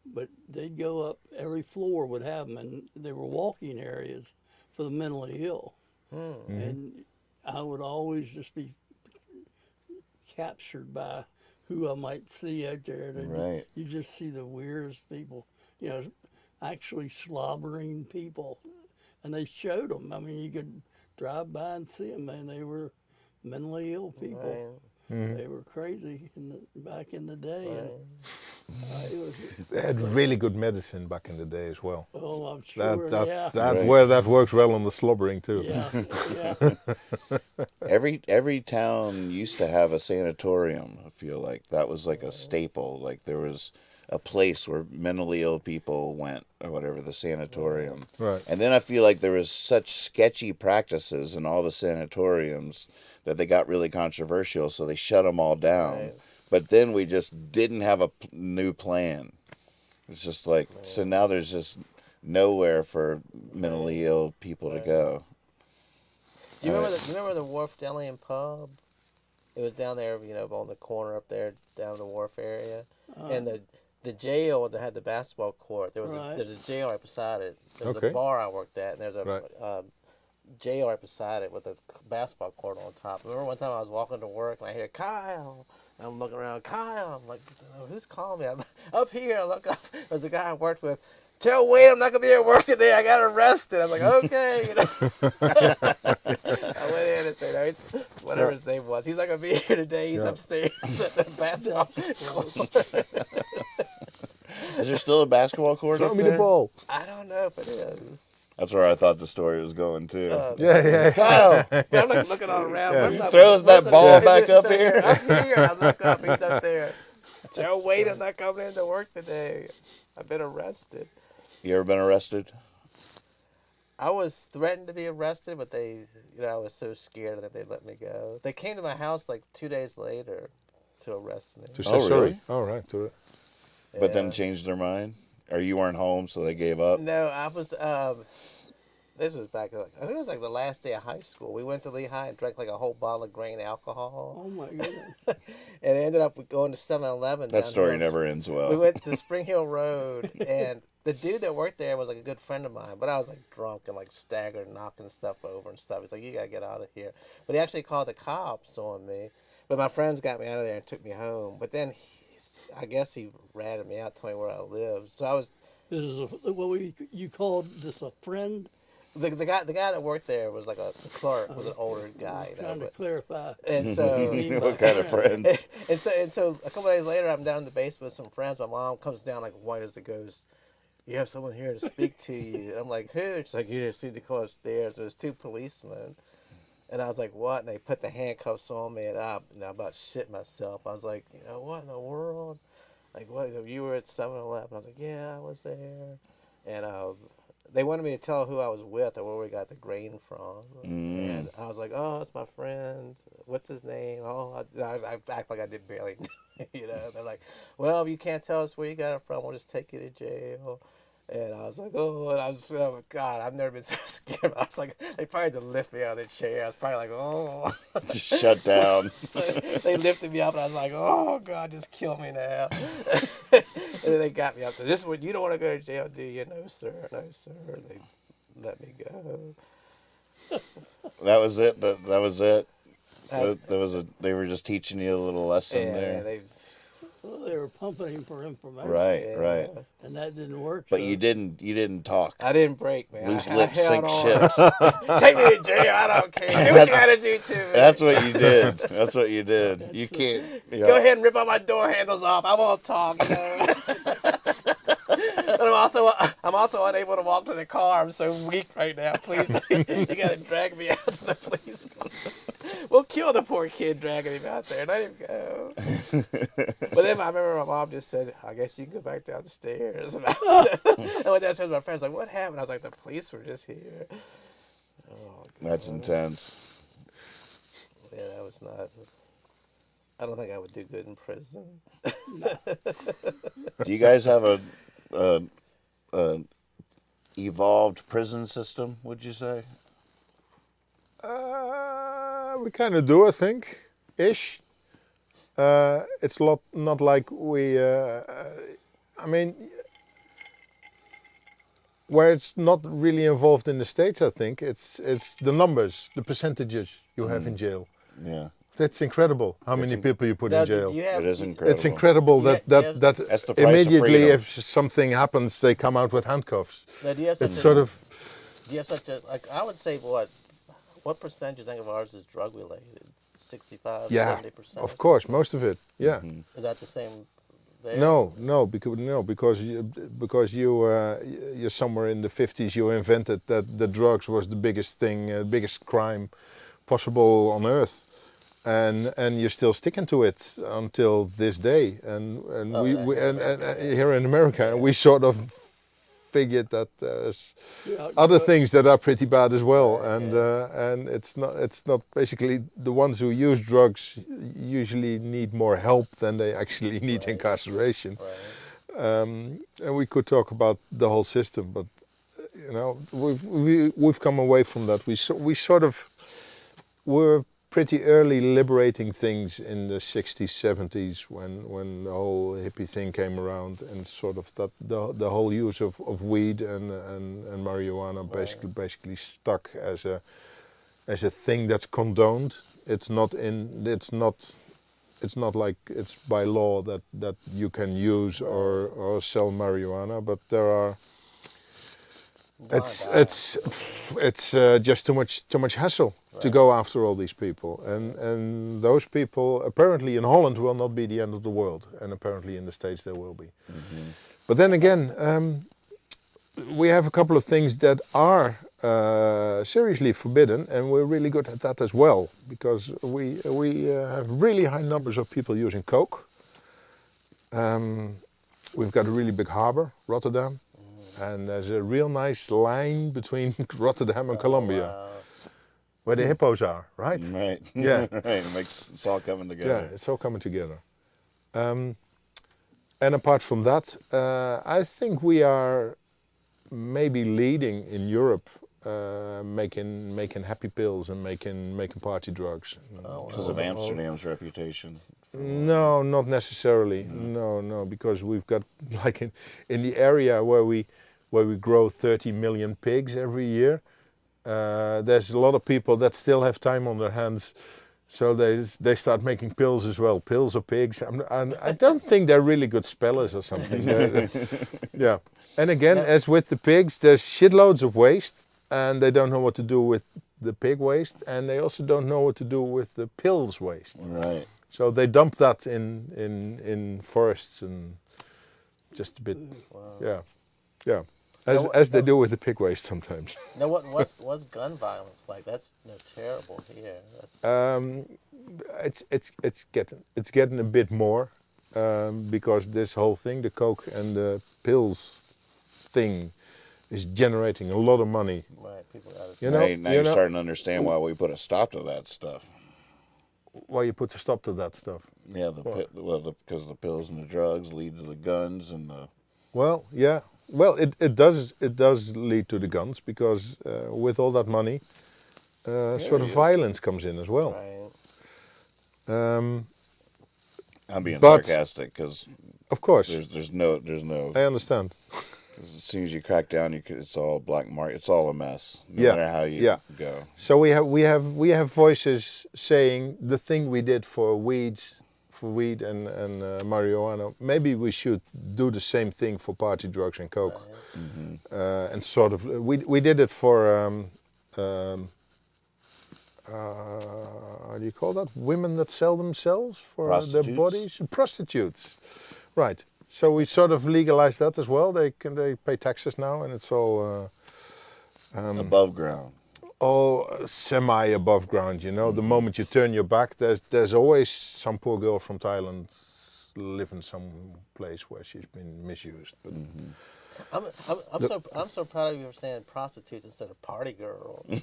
[SPEAKER 2] but they'd go up, every floor would have them, and they were walking areas for the mentally ill. And I would always just be captured by who I might see out there. And
[SPEAKER 1] Right.
[SPEAKER 2] you just see the weirdest people, actually slobbering people. And they showed them. I mean, you could drive by and see them, and they were mentally ill people. They were crazy back in the day. And, it was,
[SPEAKER 3] They had really good medicine back in the day as well.
[SPEAKER 2] oh, I'm sure,
[SPEAKER 3] That's
[SPEAKER 1] Right.
[SPEAKER 3] where that works well on the slobbering too.
[SPEAKER 2] yeah, yeah.
[SPEAKER 1] Every town used to have a sanatorium. I feel like that was like a staple. Like there was a place where mentally ill people went, or whatever, the sanatorium.
[SPEAKER 3] Right.
[SPEAKER 1] And then I feel like there was such sketchy practices in all the sanatoriums that they got really controversial, so they shut them all down.
[SPEAKER 4] Right.
[SPEAKER 1] But then we just didn't have a new plan. It's just like, so now there's just nowhere for mentally ill people to go.
[SPEAKER 4] Do you remember the Wharf Deli and Pub? It was down there, on the corner up there, down the wharf area, and the jail that had the basketball court. There was
[SPEAKER 2] Right.
[SPEAKER 4] there's a jail right beside it. There's
[SPEAKER 3] Okay.
[SPEAKER 4] a bar I worked at, and there's a
[SPEAKER 3] Right.
[SPEAKER 4] jail right beside it with a basketball court on top. I remember one time I was walking to work and I hear Kyle. And I'm looking around, Kyle. I'm like, who's calling me? I'm up here. I look up. There's a guy I worked with. tell Wade I'm not gonna be at work today. I got arrested. I'm like, okay. You know? I went in and said, no, it's whatever his name was. He's not gonna be here today. He's upstairs at the basketball court.
[SPEAKER 1] Is there still a basketball court
[SPEAKER 3] Throw
[SPEAKER 1] up
[SPEAKER 3] me
[SPEAKER 1] there?
[SPEAKER 3] the ball.
[SPEAKER 4] I don't know if it is.
[SPEAKER 1] That's where I thought the story was going too.
[SPEAKER 3] Yeah.
[SPEAKER 1] Kyle,
[SPEAKER 4] I'm like looking all around.
[SPEAKER 3] Yeah.
[SPEAKER 4] Where's my-
[SPEAKER 1] throws that
[SPEAKER 4] where's
[SPEAKER 1] ball
[SPEAKER 4] the-
[SPEAKER 1] back up here.
[SPEAKER 4] Up here. I look up. He's up there. Tell Wade I'm not coming into work today. I've been arrested.
[SPEAKER 1] You ever been arrested?
[SPEAKER 4] I was threatened to be arrested, but I was so scared that they let me go. They came to my house like 2 days later to arrest me.
[SPEAKER 3] To say
[SPEAKER 1] Oh,
[SPEAKER 3] sorry.
[SPEAKER 1] really?
[SPEAKER 3] All right.
[SPEAKER 1] But then
[SPEAKER 4] Yeah.
[SPEAKER 1] changed their mind? Or you weren't home, so they gave up?
[SPEAKER 4] No, I was. This was back. I think it was like the last day of high school. We went to Lehigh and drank like a whole bottle of grain alcohol,
[SPEAKER 2] Oh my goodness.
[SPEAKER 4] and it ended up going to 7-Eleven.
[SPEAKER 1] That story never ends well.
[SPEAKER 4] We went to Spring Hill Road, and the dude that worked there was like a good friend of mine, but I was like drunk and like staggered, knocking stuff over and stuff. He's like, "You gotta get out of here." But he actually called the cops on me. But my friends got me out of there and took me home. But then I guess he ratted me out, told me where I lived. So I was
[SPEAKER 2] This is you called this a friend?
[SPEAKER 4] the guy that worked there was like a clerk, was an older guy. You know,
[SPEAKER 2] Trying to
[SPEAKER 4] but,
[SPEAKER 2] clarify.
[SPEAKER 4] and so
[SPEAKER 1] What kind of friends?
[SPEAKER 4] and so a couple days later, I'm down in the basement with some friends. My mom comes down like white as a ghost. You have someone here to speak to you. And I'm like, who? She's like, you just need to come upstairs. There's 2 policemen. And I was like, what? And they put the handcuffs on me, and I about shit myself. I was like, what in the world? Like, what? You were at 7-Eleven? I was like, yeah, I was there. And they wanted me to tell who I was with or where we got the grain from. And I was like, oh, it's my friend. What's his name? Oh, I act like I did barely know. They're like, well, if you can't tell us where you got it from, we'll just take you to jail. And I was like, oh, God, I've never been so scared. I was like, they probably had to lift me out of the chair. I was probably like, oh.
[SPEAKER 1] Just shut down.
[SPEAKER 4] So they lifted me up, and I was like, oh, God, just kill me now. And then they got me up there. This is what, you don't want to go to jail, do you? No, sir. No, sir. They let me go.
[SPEAKER 1] That was it? That was it?
[SPEAKER 4] I-
[SPEAKER 1] They were just teaching you a little lesson
[SPEAKER 4] Yeah,
[SPEAKER 1] there?
[SPEAKER 2] Well, they were pumping him for information.
[SPEAKER 1] Right,
[SPEAKER 4] Yeah.
[SPEAKER 1] right.
[SPEAKER 2] And that didn't work.
[SPEAKER 1] But
[SPEAKER 2] so-
[SPEAKER 1] you didn't talk.
[SPEAKER 4] I didn't break, man.
[SPEAKER 1] Loose
[SPEAKER 4] I
[SPEAKER 1] lips
[SPEAKER 4] held
[SPEAKER 1] sink
[SPEAKER 4] on.
[SPEAKER 1] ships.
[SPEAKER 4] Take me to jail. I don't care. Do what you got to do to me.
[SPEAKER 1] That's what you did. That's what you did. You can't.
[SPEAKER 4] Go ahead and rip all my door handles off. I won't talk. But I'm also unable to walk to the car. I'm so weak right now. Please, you gotta drag me out to the police car. We'll kill the poor kid dragging him out there. Let him go. But then I remember my mom just said, "I guess you can go back down the stairs." And I went downstairs with my friends. Like, what happened? I was like, the police were just here. Oh, God.
[SPEAKER 1] That's intense.
[SPEAKER 4] Yeah, that was not. I don't think I would do good in prison.
[SPEAKER 1] Do you guys have a evolved prison system? Would you say?
[SPEAKER 3] We kind of do, I think, ish. It's not like we. I mean, where it's not really involved in the States, I think it's the numbers, the percentages you have in jail.
[SPEAKER 1] Yeah,
[SPEAKER 3] That's incredible. How many people you put
[SPEAKER 4] Now,
[SPEAKER 3] in jail?
[SPEAKER 4] did you have,
[SPEAKER 1] it is incredible.
[SPEAKER 3] It's incredible
[SPEAKER 4] Yeah,
[SPEAKER 3] that
[SPEAKER 4] yeah.
[SPEAKER 1] That's the price of
[SPEAKER 3] immediately
[SPEAKER 1] freedom.
[SPEAKER 3] if something happens, they come out with handcuffs.
[SPEAKER 4] Now, do you have such
[SPEAKER 3] It's
[SPEAKER 4] a,
[SPEAKER 3] sort of
[SPEAKER 4] do you have such a, like, I would say what percentage do you think of ours is drug related? 65,
[SPEAKER 3] yeah,
[SPEAKER 4] 70%?
[SPEAKER 3] of course, most of it. Yeah.
[SPEAKER 4] Is that the same there?
[SPEAKER 3] No, because you're somewhere in the 50s. You invented that the drugs was the biggest thing, biggest crime possible on earth, and you're still sticking to it until this day. And
[SPEAKER 4] Oh,
[SPEAKER 3] we,
[SPEAKER 4] yeah,
[SPEAKER 3] we
[SPEAKER 4] here in
[SPEAKER 3] and here in America, we sort of figured that there's
[SPEAKER 2] Yeah,
[SPEAKER 3] other
[SPEAKER 2] but-
[SPEAKER 3] things that are pretty bad as well,
[SPEAKER 4] Right,
[SPEAKER 3] and it's not basically the ones who use drugs usually need more help than they actually need
[SPEAKER 4] Right.
[SPEAKER 3] incarceration.
[SPEAKER 4] Right.
[SPEAKER 3] And we could talk about the whole system, but we've come away from that. We sort of were pretty early liberating things in the 60s, 70s when the whole hippie thing came around, and sort of that the whole use of weed and marijuana basically stuck as a thing that's condoned. It's not like it's by law that you can use or sell marijuana, but there are It's just too much hassle to go after all these people, and those people apparently in Holland will not be the end of the world, and apparently in the States there will be. But then again, we have a couple of things that are seriously forbidden, and we're really good at that as well, because we have really high numbers of people using coke. We've got a really big harbor, Rotterdam, and there's a real nice line between Rotterdam and Colombia, where the hippos are, right?
[SPEAKER 1] Right.
[SPEAKER 3] Yeah.
[SPEAKER 1] Right. It's all coming together.
[SPEAKER 3] Yeah, it's all coming together. And apart from that, I think we are maybe leading in Europe, making happy pills and making party drugs.
[SPEAKER 1] Because of Amsterdam's reputation.
[SPEAKER 3] No, not necessarily. No, because we've got, like in the area where we grow 30 million pigs every year, there's a lot of people that still have time on their hands, so they start making pills as well, pills of pigs. I don't think they're really good spellers or something. Yeah, and again, as with the pigs, there's shitloads of waste, and they don't know what to do with the pig waste, and they also don't know what to do with the pills waste.
[SPEAKER 1] Right.
[SPEAKER 3] So they dump that in forests and just a bit, yeah, as they do with the pig waste sometimes.
[SPEAKER 4] Now, what's gun violence like? That's terrible here.
[SPEAKER 3] It's getting a bit more because this whole thing, the coke and the pills thing, is generating a lot of money.
[SPEAKER 4] Right, people got
[SPEAKER 3] You know,
[SPEAKER 1] Now you're starting to understand why we put a stop to that stuff.
[SPEAKER 3] Why you put a stop to that stuff?
[SPEAKER 1] Yeah, because the pills and the drugs lead to the guns and the.
[SPEAKER 3] Well, yeah. Well, it does lead to the guns, because with all that money, sort of violence comes in as well.
[SPEAKER 4] Right.
[SPEAKER 1] I'm being
[SPEAKER 3] But-
[SPEAKER 1] sarcastic because
[SPEAKER 3] Of course,
[SPEAKER 1] there's no.
[SPEAKER 3] I understand.
[SPEAKER 1] 'Cause as soon as you crack down, it's all black market. It's all a mess. No
[SPEAKER 3] Yeah,
[SPEAKER 1] matter how you
[SPEAKER 3] yeah.
[SPEAKER 1] go.
[SPEAKER 3] So we have voices saying the thing we did for weed and marijuana, maybe we should do the same thing for party drugs and coke. And sort of we did it for how do you call that? Women that sell themselves for their
[SPEAKER 1] Prostitutes?
[SPEAKER 3] bodies, prostitutes, right? So we sort of legalized that as well. They pay taxes now, and it's all
[SPEAKER 1] Above ground.
[SPEAKER 3] all semi above ground. You know, the moment you turn your back, there's always some poor girl from Thailand living some place where she's been misused. But
[SPEAKER 4] I'm so proud of you for saying prostitutes instead of party girls.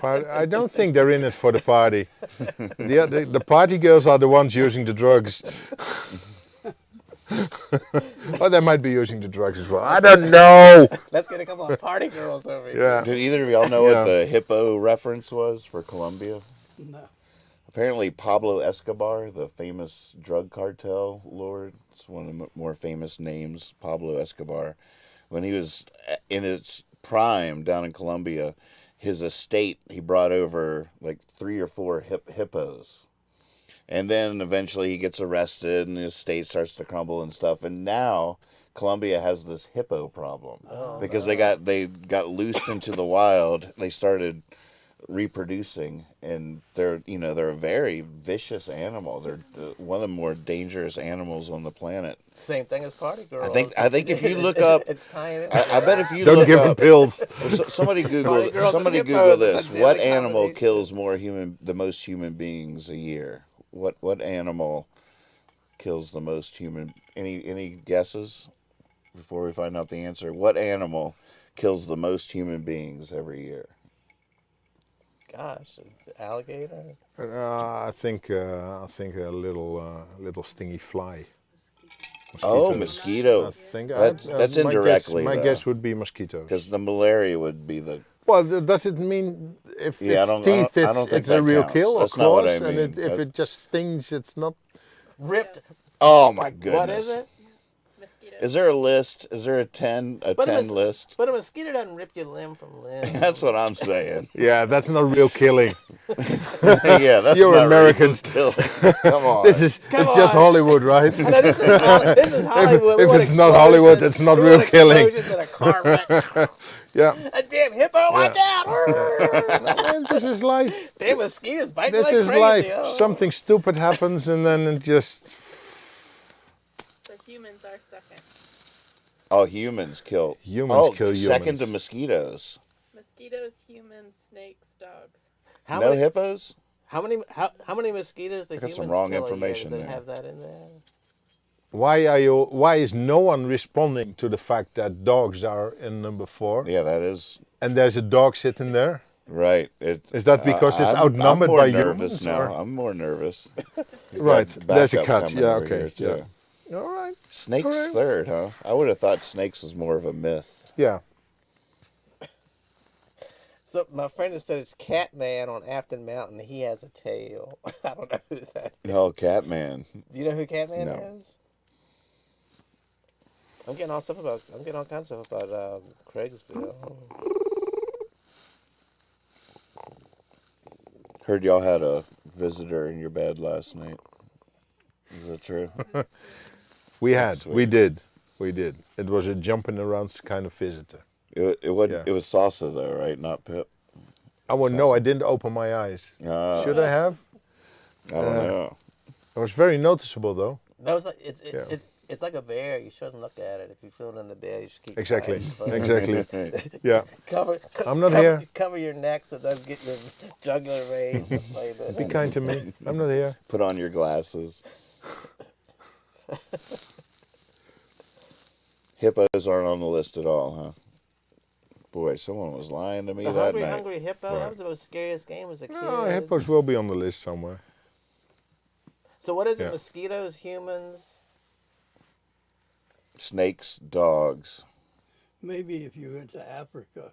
[SPEAKER 3] I don't think they're in it for the party. The party girls are the ones using the drugs. Or they might be using the drugs as well. I don't know.
[SPEAKER 4] Let's get a couple of party girls over here.
[SPEAKER 3] Yeah.
[SPEAKER 1] Did either of y'all know
[SPEAKER 3] Yeah.
[SPEAKER 1] what the hippo reference was for Colombia?
[SPEAKER 2] No.
[SPEAKER 1] Apparently, Pablo Escobar, the famous drug cartel lord, it's one of the more famous names, Pablo Escobar. When he was in his prime down in Colombia, his estate, he brought over like 3 or 4 hippos. And then eventually he gets arrested and his estate starts to crumble and stuff. And now Colombia has this hippo problem because they got loosed into the wild. They started reproducing, and they're a very vicious animal. They're one of the more dangerous animals on the planet.
[SPEAKER 4] Same thing as party girls.
[SPEAKER 1] I think if you look up,
[SPEAKER 4] it's tying it.
[SPEAKER 1] I bet if you
[SPEAKER 3] Don't
[SPEAKER 1] look
[SPEAKER 3] give them
[SPEAKER 1] up,
[SPEAKER 3] pills.
[SPEAKER 1] somebody
[SPEAKER 4] Party
[SPEAKER 1] Google
[SPEAKER 4] girls and
[SPEAKER 1] Google
[SPEAKER 4] hippos, it's
[SPEAKER 1] this.
[SPEAKER 4] a deadly
[SPEAKER 1] What animal
[SPEAKER 4] combination.
[SPEAKER 1] kills the most human beings a year? What animal kills the most human? Any guesses before we find out the answer? What animal kills the most human beings every year?
[SPEAKER 4] Gosh, alligator.
[SPEAKER 3] I think a little stingy fly.
[SPEAKER 1] Oh,
[SPEAKER 3] I
[SPEAKER 1] mosquito.
[SPEAKER 3] think
[SPEAKER 1] That's indirectly,
[SPEAKER 3] My
[SPEAKER 1] though.
[SPEAKER 3] guess would be mosquitoes.
[SPEAKER 1] Because the malaria would be the.
[SPEAKER 3] Well, does it mean if
[SPEAKER 1] Yeah, I
[SPEAKER 3] it's
[SPEAKER 1] don't- I
[SPEAKER 3] teeth,
[SPEAKER 1] don't- I don't think
[SPEAKER 3] it's a
[SPEAKER 1] that
[SPEAKER 3] real
[SPEAKER 1] counts.
[SPEAKER 3] kill,
[SPEAKER 1] That's
[SPEAKER 3] or
[SPEAKER 1] not what
[SPEAKER 3] claws?
[SPEAKER 1] I
[SPEAKER 3] And
[SPEAKER 1] mean.
[SPEAKER 3] if it just stings, it's not.
[SPEAKER 4] Ripped.
[SPEAKER 1] Oh my goodness!
[SPEAKER 4] What is it?
[SPEAKER 5] Mosquitoes
[SPEAKER 1] Is there a list? Is there a 10 list?
[SPEAKER 4] But a mosquito doesn't rip your limb from limb.
[SPEAKER 1] That's what I'm saying.
[SPEAKER 3] Yeah, that's not real killing.
[SPEAKER 1] Yeah, that's
[SPEAKER 3] You're
[SPEAKER 1] not
[SPEAKER 3] Americans.
[SPEAKER 1] Real killing. Come on.
[SPEAKER 3] This is it's just Hollywood, right?
[SPEAKER 4] I know, this is Hollywood.
[SPEAKER 3] If it's not Hollywood, it's not real killing.
[SPEAKER 4] Explosions and a car wreck.
[SPEAKER 3] Yeah.
[SPEAKER 4] A damn hippo, watch out!
[SPEAKER 3] Man, this is life.
[SPEAKER 4] Damn mosquitoes biting
[SPEAKER 3] This
[SPEAKER 4] like
[SPEAKER 3] is
[SPEAKER 4] crazy.
[SPEAKER 3] life.
[SPEAKER 4] Oh.
[SPEAKER 3] Something stupid happens and then it just...
[SPEAKER 5] So humans are second.
[SPEAKER 1] Oh, humans kill.
[SPEAKER 3] Humans kill
[SPEAKER 1] Second to
[SPEAKER 3] humans.
[SPEAKER 1] mosquitoes.
[SPEAKER 5] Mosquitoes, humans, snakes, dogs.
[SPEAKER 1] No hippos?
[SPEAKER 4] How many mosquitoes do
[SPEAKER 1] I got
[SPEAKER 4] humans
[SPEAKER 1] some wrong
[SPEAKER 4] kill
[SPEAKER 1] information
[SPEAKER 4] a year? Does it
[SPEAKER 1] there.
[SPEAKER 4] have that in there?
[SPEAKER 3] Why is no one responding to the fact that dogs are in number 4
[SPEAKER 1] Yeah, that is
[SPEAKER 3] and there's a dog sitting there?
[SPEAKER 1] right.
[SPEAKER 3] Is that because it's
[SPEAKER 1] I'm
[SPEAKER 3] outnumbered
[SPEAKER 1] more
[SPEAKER 3] by
[SPEAKER 1] nervous
[SPEAKER 3] humans?
[SPEAKER 1] now.
[SPEAKER 3] or-
[SPEAKER 1] I'm more nervous. He's
[SPEAKER 3] Right,
[SPEAKER 1] got
[SPEAKER 3] there's a
[SPEAKER 1] backup
[SPEAKER 3] cut.
[SPEAKER 1] coming
[SPEAKER 3] Yeah,
[SPEAKER 1] over
[SPEAKER 3] okay.
[SPEAKER 1] here, too.
[SPEAKER 3] Yeah. All right.
[SPEAKER 1] Snakes
[SPEAKER 3] Correct.
[SPEAKER 1] third, huh? I would have thought snakes was more of a myth.
[SPEAKER 3] Yeah.
[SPEAKER 4] So my friend has said it's Catman on Afton Mountain. He has a tail. I don't know who that is.
[SPEAKER 1] Oh, Catman.
[SPEAKER 4] Do you know who Catman
[SPEAKER 1] No.
[SPEAKER 4] is? I'm getting all kinds of stuff about Craigsville.
[SPEAKER 1] Heard y'all had a visitor in your bed last night. Is that true?
[SPEAKER 3] We
[SPEAKER 1] That's
[SPEAKER 3] had. We
[SPEAKER 1] sweet.
[SPEAKER 3] did. We did. It was a jumping around kind of visitor.
[SPEAKER 1] It wasn't.
[SPEAKER 3] Yeah.
[SPEAKER 1] It was Salsa though, right? Not Pip.
[SPEAKER 3] I wouldn't know. I didn't open my eyes. Should I have?
[SPEAKER 1] I don't know.
[SPEAKER 3] It was very noticeable though.
[SPEAKER 4] No, it's like
[SPEAKER 3] Yeah.
[SPEAKER 4] it's like a bear. You shouldn't look at it. If you feel it in the bed, you should keep your
[SPEAKER 3] Exactly.
[SPEAKER 4] eyes closed.
[SPEAKER 3] Exactly. Yeah. I'm not
[SPEAKER 4] cover,
[SPEAKER 3] here.
[SPEAKER 4] Cover your neck so it doesn't get your jugular vein. Like that.
[SPEAKER 3] Be kind to me. I'm not here.
[SPEAKER 1] Put on your glasses. Hippos aren't on the list at all, huh? Boy, someone was lying to me
[SPEAKER 4] The
[SPEAKER 1] that night.
[SPEAKER 4] hungry hippo. That was the most scariest game as a kid.
[SPEAKER 3] No, hippos will be on the list somewhere.
[SPEAKER 4] So what is it?
[SPEAKER 3] Yeah.
[SPEAKER 4] Mosquitoes, humans.
[SPEAKER 1] Snakes, dogs.
[SPEAKER 2] Maybe if you went to Africa,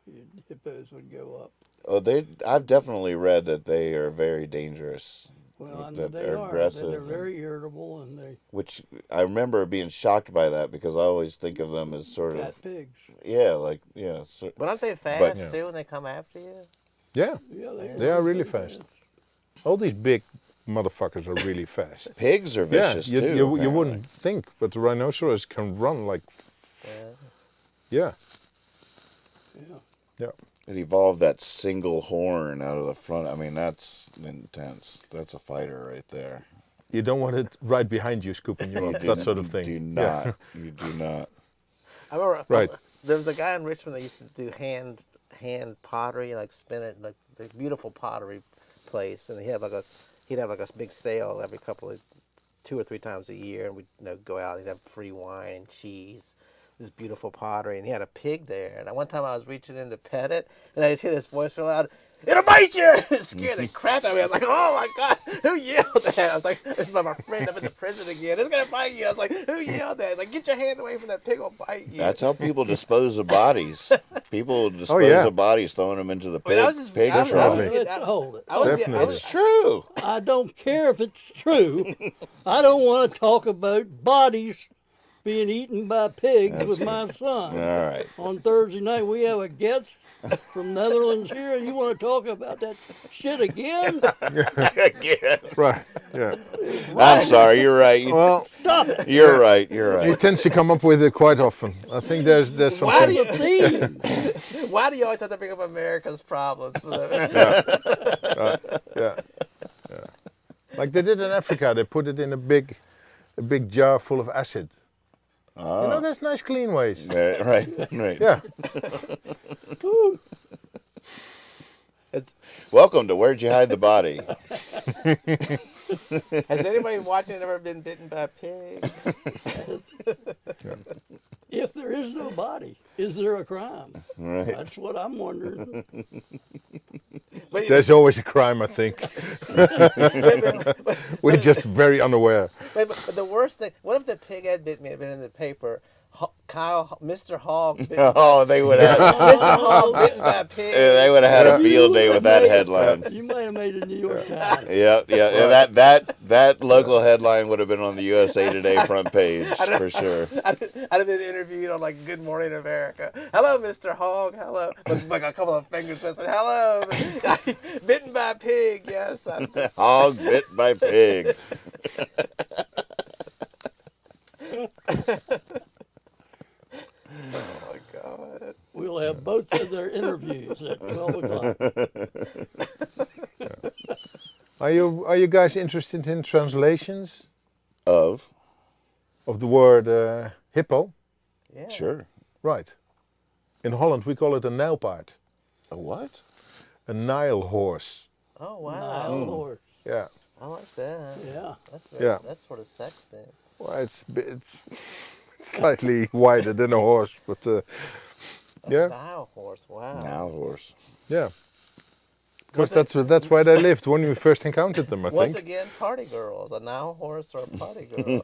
[SPEAKER 2] hippos would go up.
[SPEAKER 1] Oh, I've definitely read that they are very dangerous.
[SPEAKER 2] Well, I know
[SPEAKER 1] That
[SPEAKER 2] they
[SPEAKER 1] they're
[SPEAKER 2] are.
[SPEAKER 1] aggressive.
[SPEAKER 2] They're very irritable, and they
[SPEAKER 1] Which I remember being shocked by that because I always think of them as sort
[SPEAKER 2] cat
[SPEAKER 1] of
[SPEAKER 2] pigs.
[SPEAKER 1] So,
[SPEAKER 4] But aren't they fast
[SPEAKER 3] Yeah.
[SPEAKER 4] too when they come after you?
[SPEAKER 3] Yeah.
[SPEAKER 2] Yeah,
[SPEAKER 3] They are really fast. All these big motherfuckers are really fast.
[SPEAKER 1] pigs are vicious
[SPEAKER 3] yeah,
[SPEAKER 1] too.
[SPEAKER 3] you
[SPEAKER 1] apparently.
[SPEAKER 3] wouldn't think, but the rhinoceros can run like,
[SPEAKER 4] Yeah.
[SPEAKER 2] Yeah.
[SPEAKER 3] yeah.
[SPEAKER 1] It evolved that single horn out of the front. I mean, that's intense. That's a fighter right there.
[SPEAKER 3] You don't want it right behind you, scooping you up, that sort of thing.
[SPEAKER 1] Do
[SPEAKER 3] Yeah.
[SPEAKER 1] not. You do not.
[SPEAKER 4] I remember.
[SPEAKER 3] Right.
[SPEAKER 4] There was a guy in Richmond that used to do hand pottery, like spin it, like the beautiful pottery place, and he'd have like a big sale every 2 or 3 times a year, and we'd go out. He'd have free wine and cheese, this beautiful pottery, and he had a pig there. And one time I was reaching in to pet it, and I just hear this voice real loud, "It'll bite you!" It scared the crap out of me. I was like, "Oh my God, who yelled that?" I was like, "This is like my friend up in the prison again. It's gonna bite you." I was like, "Who yelled that?" He's like, "Get your hand away from that pig, will bite you."
[SPEAKER 1] That's how people dispose of bodies. People dispose
[SPEAKER 3] yeah.
[SPEAKER 1] of bodies, throwing them into the
[SPEAKER 4] But I
[SPEAKER 1] pig,
[SPEAKER 4] was just-
[SPEAKER 1] pig
[SPEAKER 4] I was-
[SPEAKER 1] trough.
[SPEAKER 3] Definitely.
[SPEAKER 2] Let's hold it.
[SPEAKER 4] I was-
[SPEAKER 3] Definitely.
[SPEAKER 4] I was-
[SPEAKER 1] It's true.
[SPEAKER 2] I don't care if it's true. I don't want to talk about bodies being eaten by pigs with my son.
[SPEAKER 1] All right.
[SPEAKER 2] On Thursday night, we have a guest from Netherlands here, and you want to talk about that shit again?
[SPEAKER 1] Again.
[SPEAKER 3] Right. Yeah.
[SPEAKER 1] I'm sorry. You're right.
[SPEAKER 3] Well,
[SPEAKER 2] Stop it.
[SPEAKER 1] You're right. You're
[SPEAKER 3] he
[SPEAKER 1] right.
[SPEAKER 3] tends to come up with it quite often. I think there's some.
[SPEAKER 4] Why do
[SPEAKER 2] The theme.
[SPEAKER 4] Why do you always have to bring up America's problems? For the,
[SPEAKER 3] Yeah. Yeah. Like they did in Africa, they put it in a big jar full of acid. You know, there's nice clean ways.
[SPEAKER 1] Right. Right.
[SPEAKER 3] Yeah.
[SPEAKER 4] it's,
[SPEAKER 1] Welcome to Where'd You Hide the Body?
[SPEAKER 4] has anybody watching ever been bitten by a pig?
[SPEAKER 2] If there is no body, is there a crime?
[SPEAKER 1] Right.
[SPEAKER 2] That's what I'm wondering.
[SPEAKER 4] But,
[SPEAKER 3] There's always a crime, I think. We're just very unaware.
[SPEAKER 4] but the worst thing, what if the pig had bit me, had been in the paper, Mr. Hogg.
[SPEAKER 1] Oh, they would have.
[SPEAKER 4] Mr. Hogg bitten by a pig.
[SPEAKER 1] They would have had a field day with that
[SPEAKER 2] You
[SPEAKER 1] headline.
[SPEAKER 2] You might have made a New York Times.
[SPEAKER 1] Yeah. That local headline would have been on the USA Today front page for sure.
[SPEAKER 4] I'd have been interviewed on like Good Morning America. Hello, Mr. Hogg. Hello. With like a couple of fingers twisted. Hello. Bitten by a pig. Yes.
[SPEAKER 1] Hog bit by pig.
[SPEAKER 4] Oh my God.
[SPEAKER 2] We'll have both of their interviews at 12 o'clock.
[SPEAKER 3] Are you guys interested in translations
[SPEAKER 1] Of?
[SPEAKER 3] of the word hippo?
[SPEAKER 4] Yeah.
[SPEAKER 1] Sure.
[SPEAKER 3] Right. In Holland we call it a nijlpaard,
[SPEAKER 1] A what?
[SPEAKER 3] a Nile horse.
[SPEAKER 4] Oh wow.
[SPEAKER 2] Nile horse.
[SPEAKER 3] Yeah.
[SPEAKER 4] I like that.
[SPEAKER 2] Yeah.
[SPEAKER 4] That's very,
[SPEAKER 3] Yeah.
[SPEAKER 4] That's sort of sexy.
[SPEAKER 3] Well, it's slightly wider than a horse, but yeah,
[SPEAKER 4] Nile horse. Wow.
[SPEAKER 1] Now horse.
[SPEAKER 3] yeah. Because that's where they lived when we first encountered them, I
[SPEAKER 4] Once
[SPEAKER 3] think.
[SPEAKER 4] again, party girls. A Nile horse or a party girl.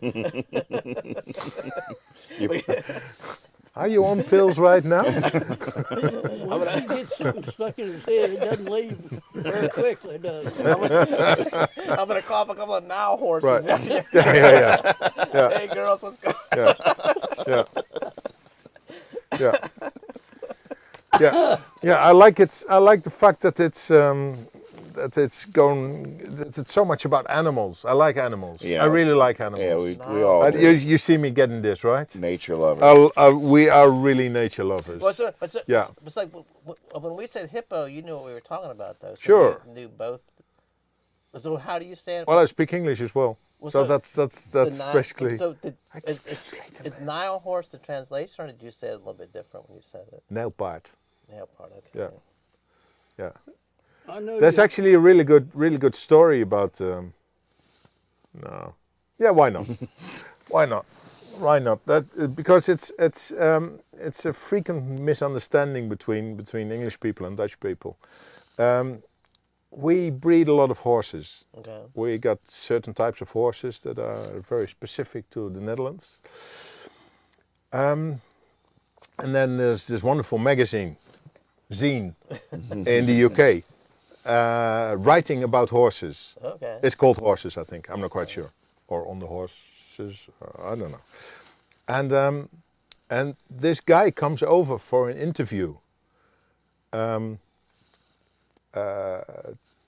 [SPEAKER 3] Are you on pills right now?
[SPEAKER 2] Once he gets something stuck in his head, it doesn't leave very quickly, does it?
[SPEAKER 4] I'm gonna call up a couple of Nile horses.
[SPEAKER 3] Right. Yeah.
[SPEAKER 4] Hey girls, what's going?
[SPEAKER 3] Yeah. I like it. I like the fact that it's so much about animals. I like animals.
[SPEAKER 1] Yeah.
[SPEAKER 3] I really like animals.
[SPEAKER 1] Yeah, we all do.
[SPEAKER 3] You see me getting this, right?
[SPEAKER 1] Nature lovers.
[SPEAKER 3] We are really nature lovers.
[SPEAKER 4] Yeah. It's like when we said hippo, you knew what we were talking about, though. So
[SPEAKER 3] Sure.
[SPEAKER 4] You knew both. So how do you say it?
[SPEAKER 3] Well, I speak English as well. So that's basically.
[SPEAKER 4] Is Nile horse the translation, or did you say it a little bit different when you said it?
[SPEAKER 3] Nijlpaard.
[SPEAKER 4] Nail part. Okay.
[SPEAKER 3] Yeah.
[SPEAKER 2] I know
[SPEAKER 3] There's
[SPEAKER 2] you-
[SPEAKER 3] actually a really good story about. No. Yeah, why not? Why not? Why not? That because it's a frequent misunderstanding between English people and Dutch people. We breed a lot of horses.
[SPEAKER 4] Okay.
[SPEAKER 3] We got certain types of horses that are very specific to the Netherlands. And then there's this wonderful magazine, Zine, in the UK, writing about horses.
[SPEAKER 4] Okay.
[SPEAKER 3] It's called Horses, I think. I'm not quite sure. Or On the Horses, I don't know. And this guy comes over for an interview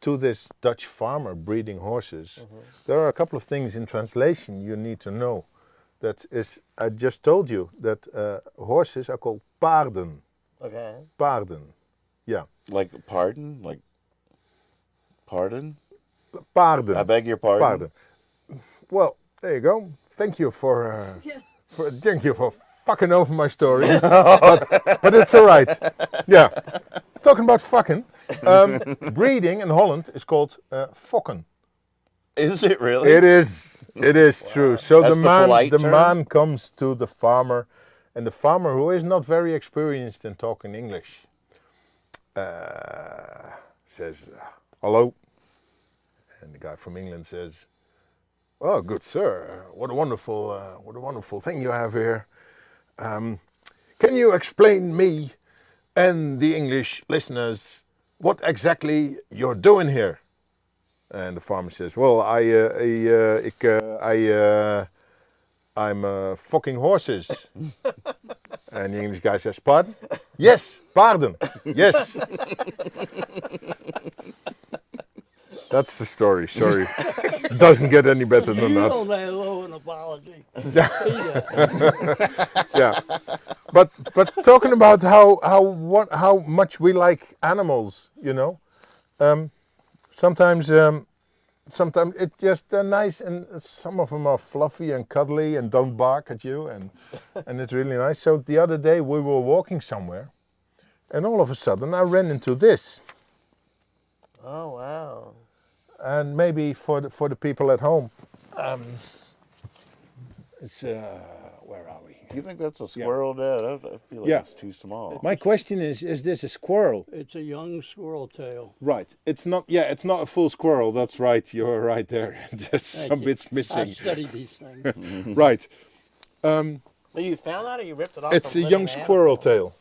[SPEAKER 3] to this Dutch farmer breeding horses. There are a couple of things in translation you need to know. That is, I just told you that horses are called paarden.
[SPEAKER 4] Okay.
[SPEAKER 3] Paarden. Yeah.
[SPEAKER 1] Like pardon? Like pardon?
[SPEAKER 3] Paarden.
[SPEAKER 1] I beg your pardon?
[SPEAKER 3] Paarden. Well, there you go. Thank you for fucking over my story. but it's all right. Yeah. Talking about fucking. Breeding in Holland is called fokken.
[SPEAKER 1] Is it really?
[SPEAKER 3] It is. It is true. So
[SPEAKER 1] That's the polite
[SPEAKER 3] the
[SPEAKER 1] term?
[SPEAKER 3] man comes to the farmer, and the farmer, who is not very experienced in talking English, says, "Hello," and the guy from England says, "Oh, good sir, what a wonderful thing you have here. Can you explain me and the English listeners what exactly you're doing here?" And the farmer says, "Well, I'm fucking horses." And the English guy says, "Pardon?" "Yes, pardon. Yes." That's the story. Sorry, doesn't get any better than
[SPEAKER 2] You
[SPEAKER 3] that.
[SPEAKER 2] don't owe an apology.
[SPEAKER 3] Yeah, but talking about how much we like animals, you know, sometimes it's just nice, and some of them are fluffy and cuddly and don't bark at you, and it's really nice. So the other day we were walking somewhere, and all of a sudden I ran into this.
[SPEAKER 4] Oh wow.
[SPEAKER 3] And maybe for the people at home, it's where are we?
[SPEAKER 1] Do you think that's a squirrel, Dad? I feel like
[SPEAKER 3] Yeah.
[SPEAKER 1] it's too small.
[SPEAKER 3] My question is this a squirrel?
[SPEAKER 2] It's a young squirrel tail.
[SPEAKER 3] Right. It's not. Yeah, it's not a full squirrel. That's right. You're right there. There's some
[SPEAKER 2] you.
[SPEAKER 3] bits
[SPEAKER 2] I
[SPEAKER 3] missing.
[SPEAKER 2] studied these things.
[SPEAKER 3] Right.
[SPEAKER 4] Well, you found that, or you ripped it off?
[SPEAKER 3] It's
[SPEAKER 4] from
[SPEAKER 3] a
[SPEAKER 4] living
[SPEAKER 3] young
[SPEAKER 4] animal?
[SPEAKER 3] squirrel tail.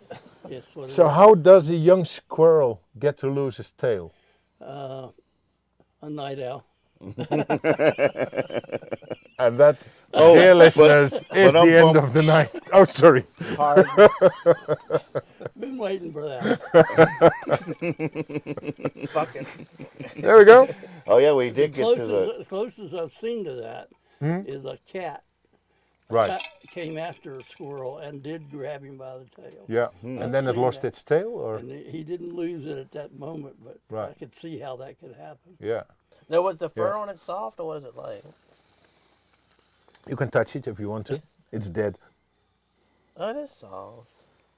[SPEAKER 2] It's what it
[SPEAKER 3] So
[SPEAKER 2] is.
[SPEAKER 3] how does a young squirrel get to lose his tail?
[SPEAKER 2] A night owl.
[SPEAKER 3] And that, dear listeners, is
[SPEAKER 1] but
[SPEAKER 3] the end of the night. Oh, sorry.
[SPEAKER 4] Hard.
[SPEAKER 2] Been waiting for that.
[SPEAKER 4] Fucking.
[SPEAKER 3] There we go.
[SPEAKER 1] Oh yeah, we did get to the.
[SPEAKER 2] The closest I've seen to that is a cat.
[SPEAKER 3] Right.
[SPEAKER 2] Cat came after a squirrel and did grab him by the tail.
[SPEAKER 3] Yeah. And then it
[SPEAKER 2] seen
[SPEAKER 3] lost
[SPEAKER 2] that.
[SPEAKER 3] its tail, or
[SPEAKER 2] And he didn't lose it at that moment, but
[SPEAKER 3] Right.
[SPEAKER 2] I could see how that could happen.
[SPEAKER 3] yeah.
[SPEAKER 4] Now, was the fur
[SPEAKER 3] Yeah.
[SPEAKER 4] on it soft, or what is it like?
[SPEAKER 3] You can touch it if you want to. It's dead.
[SPEAKER 4] Oh, it is soft.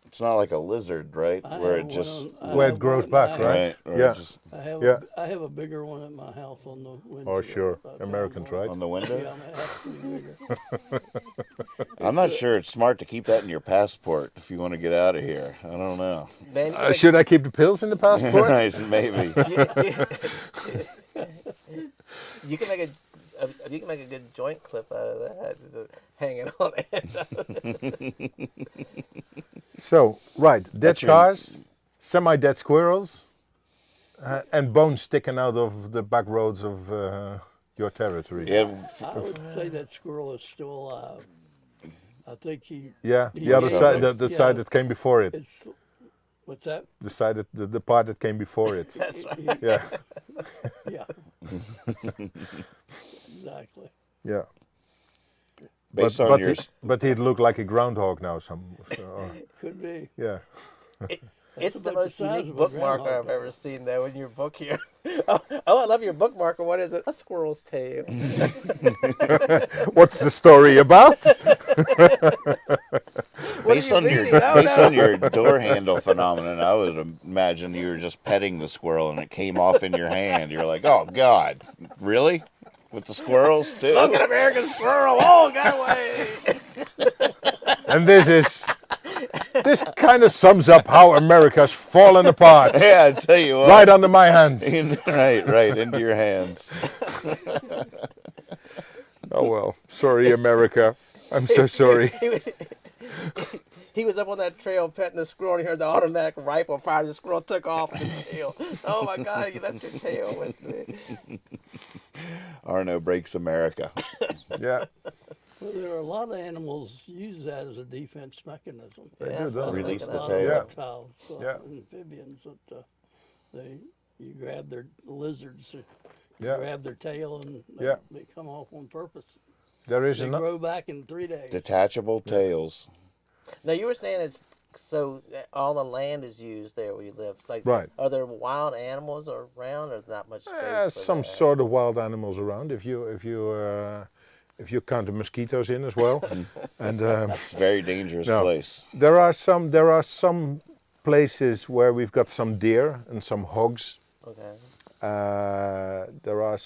[SPEAKER 1] It's not like a lizard, right?
[SPEAKER 2] I
[SPEAKER 1] Where
[SPEAKER 2] have
[SPEAKER 1] it just
[SPEAKER 2] one on- I
[SPEAKER 3] Where it
[SPEAKER 2] have
[SPEAKER 3] grows
[SPEAKER 2] one-
[SPEAKER 3] back,
[SPEAKER 2] I
[SPEAKER 3] right?
[SPEAKER 2] have-
[SPEAKER 1] right. Or
[SPEAKER 3] Yeah.
[SPEAKER 1] Just
[SPEAKER 2] I have,
[SPEAKER 3] Yeah.
[SPEAKER 2] I have a bigger one at my house on the window.
[SPEAKER 3] Oh, sure.
[SPEAKER 2] I found
[SPEAKER 3] Americans,
[SPEAKER 2] one.
[SPEAKER 3] right?
[SPEAKER 1] on the window.
[SPEAKER 2] Yeah, it has to be bigger.
[SPEAKER 1] I'm not sure it's smart to keep that in your passport if you want to get out of here. I don't know.
[SPEAKER 4] Man,
[SPEAKER 3] Should I keep the pills in the passport?
[SPEAKER 1] Nice, maybe.
[SPEAKER 4] you can make a you can make a good joint clip out of that, hanging on it.
[SPEAKER 3] So, right, dead
[SPEAKER 1] That's your-
[SPEAKER 3] cars, semi-dead squirrels, and bones sticking out of the back roads of your territory.
[SPEAKER 1] Yeah,
[SPEAKER 2] I would say that squirrel is still alive. I think
[SPEAKER 3] Yeah,
[SPEAKER 2] he
[SPEAKER 3] the other
[SPEAKER 2] was-
[SPEAKER 3] side, the
[SPEAKER 2] yeah,
[SPEAKER 3] side that came before it,
[SPEAKER 2] It's what's that?
[SPEAKER 3] the side that, the part that came before it.
[SPEAKER 4] That's right.
[SPEAKER 3] Yeah,
[SPEAKER 2] Yeah. Exactly.
[SPEAKER 3] yeah.
[SPEAKER 1] based on your.
[SPEAKER 3] But he'd look like a groundhog now.
[SPEAKER 2] Could be.
[SPEAKER 3] Yeah.
[SPEAKER 4] It's the
[SPEAKER 2] about the
[SPEAKER 4] most
[SPEAKER 2] size
[SPEAKER 4] unique
[SPEAKER 2] of a
[SPEAKER 4] bookmarker
[SPEAKER 2] groundhog
[SPEAKER 4] I've
[SPEAKER 2] dog.
[SPEAKER 4] ever seen, though, in your book here. Oh, I love your bookmarker. What is it? A squirrel's tail.
[SPEAKER 3] What's the story about?
[SPEAKER 1] Based
[SPEAKER 4] you
[SPEAKER 1] on your
[SPEAKER 4] meaning? Oh,
[SPEAKER 1] based
[SPEAKER 4] no.
[SPEAKER 1] on your door handle phenomenon, I would imagine you were just petting the squirrel and it came off in your hand. You're like, oh God, really? With the squirrels too?
[SPEAKER 4] Look at American squirrel. Oh, got away.
[SPEAKER 3] And this kind of sums up how America's fallen apart.
[SPEAKER 1] Yeah, I tell you what.
[SPEAKER 3] Right under my hands.
[SPEAKER 1] right into your hands.
[SPEAKER 3] Oh well, sorry America. I'm so sorry.
[SPEAKER 4] He was up on that trail petting the squirrel, and he heard the automatic rifle fire. The squirrel took off with his tail. Oh my God, you left your tail with me.
[SPEAKER 1] Arno breaks America.
[SPEAKER 3] Yeah,
[SPEAKER 2] Well, there are a lot of animals use that as a defense mechanism.
[SPEAKER 3] they
[SPEAKER 4] Yeah,
[SPEAKER 3] do, don't they?
[SPEAKER 1] Release
[SPEAKER 2] A
[SPEAKER 1] the
[SPEAKER 2] lot
[SPEAKER 1] tail.
[SPEAKER 2] of
[SPEAKER 3] Yeah.
[SPEAKER 2] reptiles,
[SPEAKER 3] Yeah.
[SPEAKER 2] amphibians that you grab their lizards, you
[SPEAKER 3] Yeah.
[SPEAKER 2] grab their tail, and
[SPEAKER 3] Yeah.
[SPEAKER 2] they come off on purpose.
[SPEAKER 3] There is
[SPEAKER 2] They
[SPEAKER 3] another.
[SPEAKER 2] grow back in 3 days.
[SPEAKER 1] Detachable tails.
[SPEAKER 4] Now you were saying it's so all the land is used there where you live. Like,
[SPEAKER 3] Right.
[SPEAKER 4] Are there wild animals around, or not much space? For
[SPEAKER 3] Some
[SPEAKER 4] that?
[SPEAKER 3] sort of wild animals around. If you count the mosquitoes in as well, and
[SPEAKER 1] It's a very dangerous
[SPEAKER 3] No.
[SPEAKER 1] place.
[SPEAKER 3] there are some places where we've got some deer and some hogs.
[SPEAKER 4] Okay.
[SPEAKER 3] There are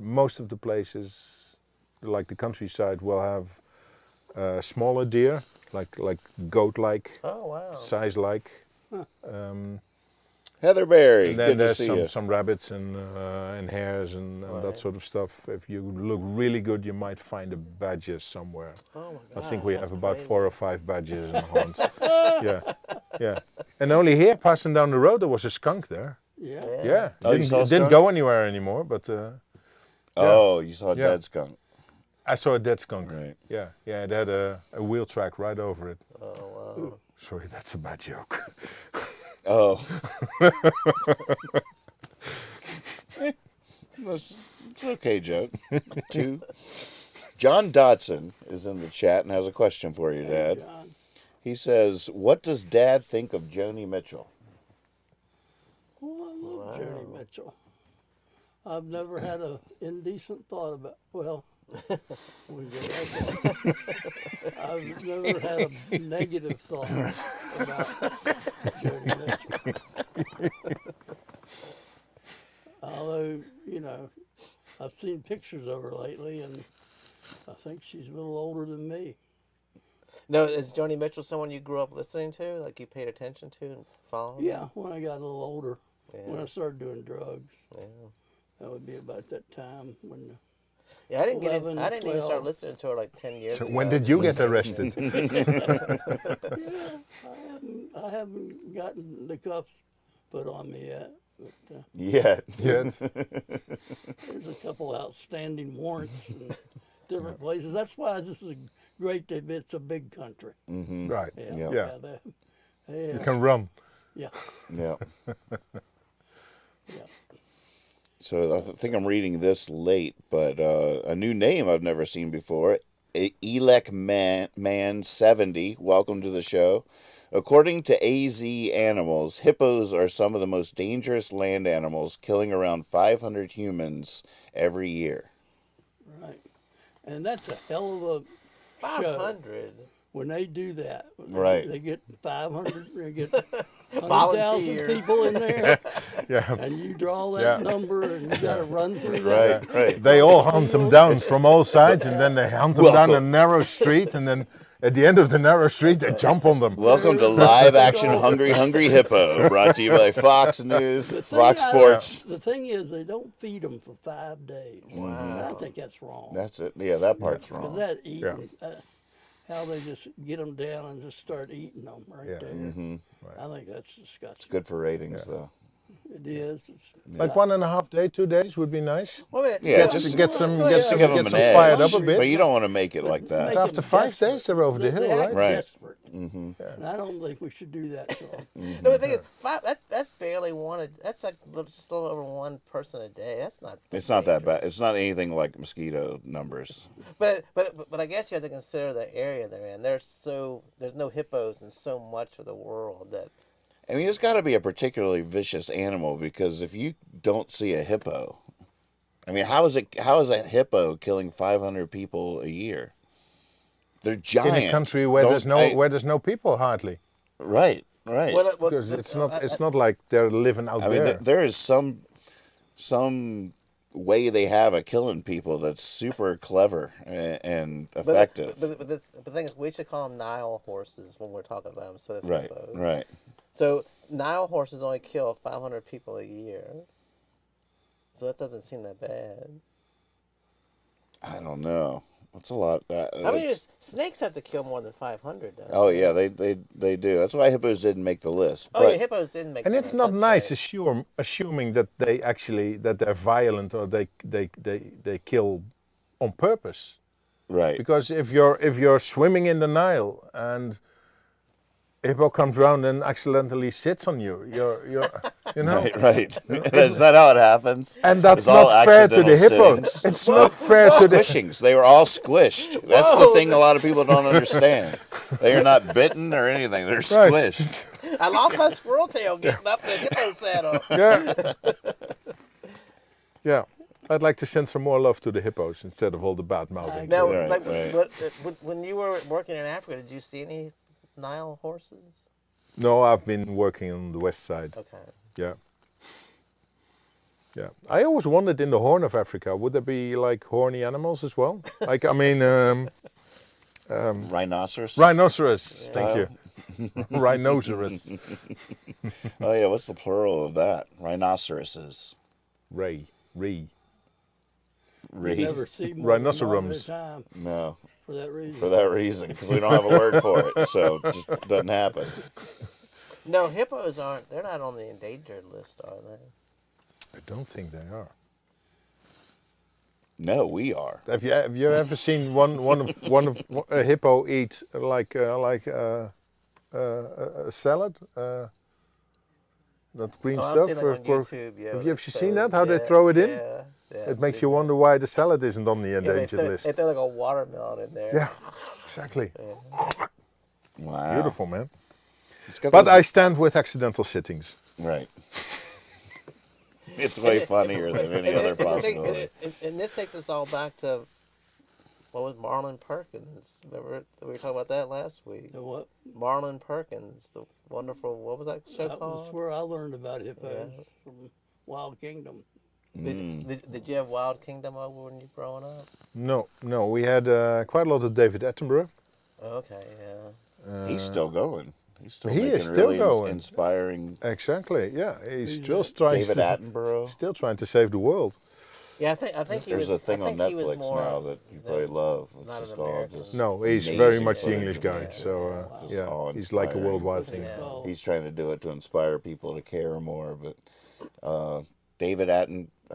[SPEAKER 3] most of the places, like the countryside, will have smaller deer, like goat-like,
[SPEAKER 4] Oh wow.
[SPEAKER 3] size-like.
[SPEAKER 1] Heather Berry,
[SPEAKER 3] And then
[SPEAKER 1] good to
[SPEAKER 3] there's
[SPEAKER 1] see you.
[SPEAKER 3] some rabbits and hares and that
[SPEAKER 4] Right.
[SPEAKER 3] sort of stuff. If you look really good, you might find a badger somewhere.
[SPEAKER 4] Oh my
[SPEAKER 3] I
[SPEAKER 4] God.
[SPEAKER 3] think we
[SPEAKER 4] that's
[SPEAKER 3] have about
[SPEAKER 4] crazy.
[SPEAKER 3] 4 or 5 badgers in the hunt. Yeah, yeah. And only here, passing down the road, there was a skunk there.
[SPEAKER 2] Yeah.
[SPEAKER 3] Yeah,
[SPEAKER 1] Oh, you saw a
[SPEAKER 3] didn't
[SPEAKER 1] skunk?
[SPEAKER 3] go anywhere anymore, but
[SPEAKER 1] Oh, you saw a
[SPEAKER 3] Yeah.
[SPEAKER 1] dead skunk.
[SPEAKER 3] I saw a dead skunk.
[SPEAKER 1] Right.
[SPEAKER 3] Yeah, yeah. It had a wheel track right over it.
[SPEAKER 4] Oh wow.
[SPEAKER 3] Sorry, that's a bad joke.
[SPEAKER 1] Oh. It's okay, joke. 2. John Dotson is in the chat and has a question for you, Dad.
[SPEAKER 2] John.
[SPEAKER 1] He says, what does Dad think of Joni Mitchell?
[SPEAKER 2] Oh, I love Joni Mitchell. I've never had an indecent thought about, well, we get that far. I've never had a negative thought about Joni Mitchell. Although, I've seen pictures of her lately, and I think she's a little older than me.
[SPEAKER 4] No, is Joni Mitchell someone you grew up listening to, like you paid attention to and followed?
[SPEAKER 2] Yeah, when I got a little older, when
[SPEAKER 4] Yeah.
[SPEAKER 2] I started doing drugs.
[SPEAKER 4] Yeah.
[SPEAKER 2] That would be about that time when
[SPEAKER 4] Yeah, I didn't
[SPEAKER 2] 11,
[SPEAKER 4] I didn't even start
[SPEAKER 2] 12.
[SPEAKER 4] listening to her like 10 years
[SPEAKER 3] So
[SPEAKER 4] ago.
[SPEAKER 3] when did you get arrested?
[SPEAKER 2] I haven't gotten the cuffs put on me yet. But,
[SPEAKER 1] Yet.
[SPEAKER 3] Yet?
[SPEAKER 2] there's a couple outstanding warrants in different places. That's why this is great that it's a big country.
[SPEAKER 3] Right.
[SPEAKER 1] Yeah.
[SPEAKER 3] Yeah.
[SPEAKER 2] They,
[SPEAKER 3] You can run.
[SPEAKER 2] yeah,
[SPEAKER 1] Yeah.
[SPEAKER 2] yeah.
[SPEAKER 1] So I think I'm reading this late, but a new name I've never seen before. Elec Man 70. Welcome to the show. According to AZ Animals, hippos are some of the most dangerous land animals, killing around 500 humans every year.
[SPEAKER 2] Right. And that's a hell of a show.
[SPEAKER 4] 500.
[SPEAKER 2] When they do that,
[SPEAKER 1] Right.
[SPEAKER 2] They get 500, they get 100,000
[SPEAKER 4] Volunteers.
[SPEAKER 2] people in there,
[SPEAKER 3] Yeah.
[SPEAKER 2] and you draw that
[SPEAKER 3] Yeah.
[SPEAKER 2] number, and you got to run through that.
[SPEAKER 1] Right, right.
[SPEAKER 3] They all hunt them down from all sides, and then they hunt them down a
[SPEAKER 1] Welcome.
[SPEAKER 3] narrow street, and then at the end of the narrow street, they jump on them.
[SPEAKER 1] Welcome to Live Action Hungry Hungry Hippo, brought to you by Fox News, Fox Sports.
[SPEAKER 2] The thing is, they don't feed them for 5 days. And I think that's wrong.
[SPEAKER 1] That's it. Yeah, that part's
[SPEAKER 2] Because
[SPEAKER 1] wrong.
[SPEAKER 2] that eating, how they just get them down and just start eating them right
[SPEAKER 3] Yeah.
[SPEAKER 2] there. I think that's disgusting.
[SPEAKER 1] Good for ratings, though.
[SPEAKER 2] It is. It's,
[SPEAKER 3] Like 1.5 day, 2 days would be nice.
[SPEAKER 4] Wait a minute.
[SPEAKER 1] Yeah,
[SPEAKER 3] Get
[SPEAKER 1] just
[SPEAKER 3] to get some,
[SPEAKER 2] well,
[SPEAKER 3] get
[SPEAKER 2] just
[SPEAKER 3] some,
[SPEAKER 1] to give
[SPEAKER 3] get
[SPEAKER 1] them
[SPEAKER 3] some
[SPEAKER 1] an
[SPEAKER 3] fired
[SPEAKER 1] edge.
[SPEAKER 3] up a bit.
[SPEAKER 1] But you don't want to make it like that.
[SPEAKER 2] make
[SPEAKER 3] After
[SPEAKER 2] them
[SPEAKER 3] 5
[SPEAKER 2] desperate.
[SPEAKER 3] days, they're over the hill,
[SPEAKER 2] They
[SPEAKER 3] right?
[SPEAKER 2] act
[SPEAKER 1] Right.
[SPEAKER 2] desperate. And I don't think we should do that to them.
[SPEAKER 4] No, but the thing is, that's barely one. That's like just a little over one person a day. That's not.
[SPEAKER 1] It's not that bad.
[SPEAKER 4] dangerous.
[SPEAKER 1] It's not anything like mosquito numbers.
[SPEAKER 4] But I guess you have to consider the area they're in. There's no hippos in so much of the world that.
[SPEAKER 1] I mean, it's got to be a particularly vicious animal because if you don't see a hippo, I mean, how is a hippo killing 500 people a year? They're giant.
[SPEAKER 3] In a country where there's no people hardly,
[SPEAKER 1] Right, right.
[SPEAKER 3] because it's not like they're living out
[SPEAKER 1] I mean,
[SPEAKER 3] there.
[SPEAKER 1] there is some way they have of killing people that's super clever and effective.
[SPEAKER 4] But the thing is, we should call them Nile horses when we're talking about them instead of
[SPEAKER 1] Right,
[SPEAKER 4] hippos.
[SPEAKER 1] right.
[SPEAKER 4] So Nile horses only kill 500 people a year. So that doesn't seem that bad.
[SPEAKER 1] I don't know. That's a lot.
[SPEAKER 4] I mean, snakes have to kill more than 500. Though.
[SPEAKER 1] Oh yeah, they do. That's why hippos didn't make the list.
[SPEAKER 4] Oh
[SPEAKER 1] But
[SPEAKER 4] yeah, hippos didn't make.
[SPEAKER 3] And
[SPEAKER 4] the
[SPEAKER 3] it's
[SPEAKER 4] list,
[SPEAKER 3] not
[SPEAKER 4] that's
[SPEAKER 3] nice
[SPEAKER 4] right.
[SPEAKER 3] assuming that they're violent or they kill on purpose.
[SPEAKER 1] right.
[SPEAKER 3] Because if you're swimming in the Nile and a hippo comes around and accidentally sits on you, you're you know.
[SPEAKER 1] Right. Is that how it happens?
[SPEAKER 3] And that's
[SPEAKER 1] It's all
[SPEAKER 3] not fair to the
[SPEAKER 1] accidental
[SPEAKER 3] hippos.
[SPEAKER 1] sittings.
[SPEAKER 3] It's not fair to the
[SPEAKER 1] Squishings. They were all squished. That's the thing a lot of people don't understand. They are not bitten or anything. They're
[SPEAKER 3] Right.
[SPEAKER 1] squished.
[SPEAKER 4] I lost my squirrel tail getting up the hippo saddle.
[SPEAKER 3] Yeah. Yeah. I'd like to send some more love to the hippos instead of all the bad mouthing.
[SPEAKER 4] Now,
[SPEAKER 1] Right,
[SPEAKER 4] like,
[SPEAKER 1] right.
[SPEAKER 4] when you were working in Africa, did you see any Nile horses?
[SPEAKER 3] No, I've been working on the west side.
[SPEAKER 4] Okay.
[SPEAKER 3] Yeah. Yeah. I always wondered in the Horn of Africa, would there be like horny animals as well? Like, I mean,
[SPEAKER 1] Rhinoceros.
[SPEAKER 3] rhinoceros. Thank you. Rhinoceros.
[SPEAKER 1] Oh yeah. What's the plural of that? Rhinoceroses.
[SPEAKER 3] Ray.
[SPEAKER 2] Never see more than one at a
[SPEAKER 3] Rhinocerums.
[SPEAKER 2] time
[SPEAKER 1] No.
[SPEAKER 2] for that reason.
[SPEAKER 1] For that reason, because we don't have a word for it, so it just doesn't happen.
[SPEAKER 4] No, hippos aren't. They're not on the endangered list, are they?
[SPEAKER 3] I don't think they are.
[SPEAKER 1] No, we are.
[SPEAKER 3] Have you ever seen one of a hippo eat like a salad? That green
[SPEAKER 4] Oh, I've
[SPEAKER 3] stuff.
[SPEAKER 4] seen it on YouTube. Yeah,
[SPEAKER 3] have you ever
[SPEAKER 4] with
[SPEAKER 3] seen
[SPEAKER 4] the-
[SPEAKER 3] that? How they throw it in?
[SPEAKER 4] Yeah. Yeah,
[SPEAKER 3] It
[SPEAKER 4] I've
[SPEAKER 3] makes
[SPEAKER 4] seen
[SPEAKER 3] you wonder why the salad isn't on the
[SPEAKER 4] that. Yeah,
[SPEAKER 3] endangered list.
[SPEAKER 4] They throw like a watermelon in there.
[SPEAKER 3] Yeah, exactly.
[SPEAKER 1] Wow.
[SPEAKER 3] Beautiful, man.
[SPEAKER 1] It's got
[SPEAKER 3] But
[SPEAKER 1] those-
[SPEAKER 3] I stand with accidental sittings.
[SPEAKER 1] Right. It's way funnier than any other possibility.
[SPEAKER 4] And this takes us all back to what was Marlon Perkins? Remember we were talking about that last week.
[SPEAKER 2] The what?
[SPEAKER 4] Marlon Perkins, the wonderful. What was that show
[SPEAKER 2] That
[SPEAKER 4] called?
[SPEAKER 2] was where I learned about hippos from Wild Kingdom.
[SPEAKER 4] Did you have Wild Kingdom over when you were growing up?
[SPEAKER 3] No, we had quite a lot of David Attenborough.
[SPEAKER 4] Okay, yeah.
[SPEAKER 1] He's still going. He's still
[SPEAKER 3] He
[SPEAKER 1] making
[SPEAKER 3] is still
[SPEAKER 1] really
[SPEAKER 3] going.
[SPEAKER 1] inspiring.
[SPEAKER 3] Exactly. Yeah, he's still trying
[SPEAKER 1] David
[SPEAKER 3] to
[SPEAKER 1] Attenborough.
[SPEAKER 3] still trying to save the world.
[SPEAKER 4] Yeah, I think he
[SPEAKER 1] There's
[SPEAKER 4] was.
[SPEAKER 1] a thing
[SPEAKER 4] I
[SPEAKER 1] on
[SPEAKER 4] think he was
[SPEAKER 1] Netflix
[SPEAKER 4] more
[SPEAKER 1] now that you probably love. It's
[SPEAKER 4] not
[SPEAKER 1] just
[SPEAKER 4] an
[SPEAKER 1] all
[SPEAKER 4] American.
[SPEAKER 1] just
[SPEAKER 3] No, he's
[SPEAKER 1] amazing
[SPEAKER 3] very much the
[SPEAKER 1] footage
[SPEAKER 3] English
[SPEAKER 1] of
[SPEAKER 3] guy.
[SPEAKER 1] nature.
[SPEAKER 3] So
[SPEAKER 1] Just
[SPEAKER 2] Wow.
[SPEAKER 3] he's like a
[SPEAKER 1] awe-inspiring.
[SPEAKER 3] worldwide
[SPEAKER 2] What's
[SPEAKER 3] thing.
[SPEAKER 2] it called?
[SPEAKER 1] He's trying to do it to inspire people to care more. But David I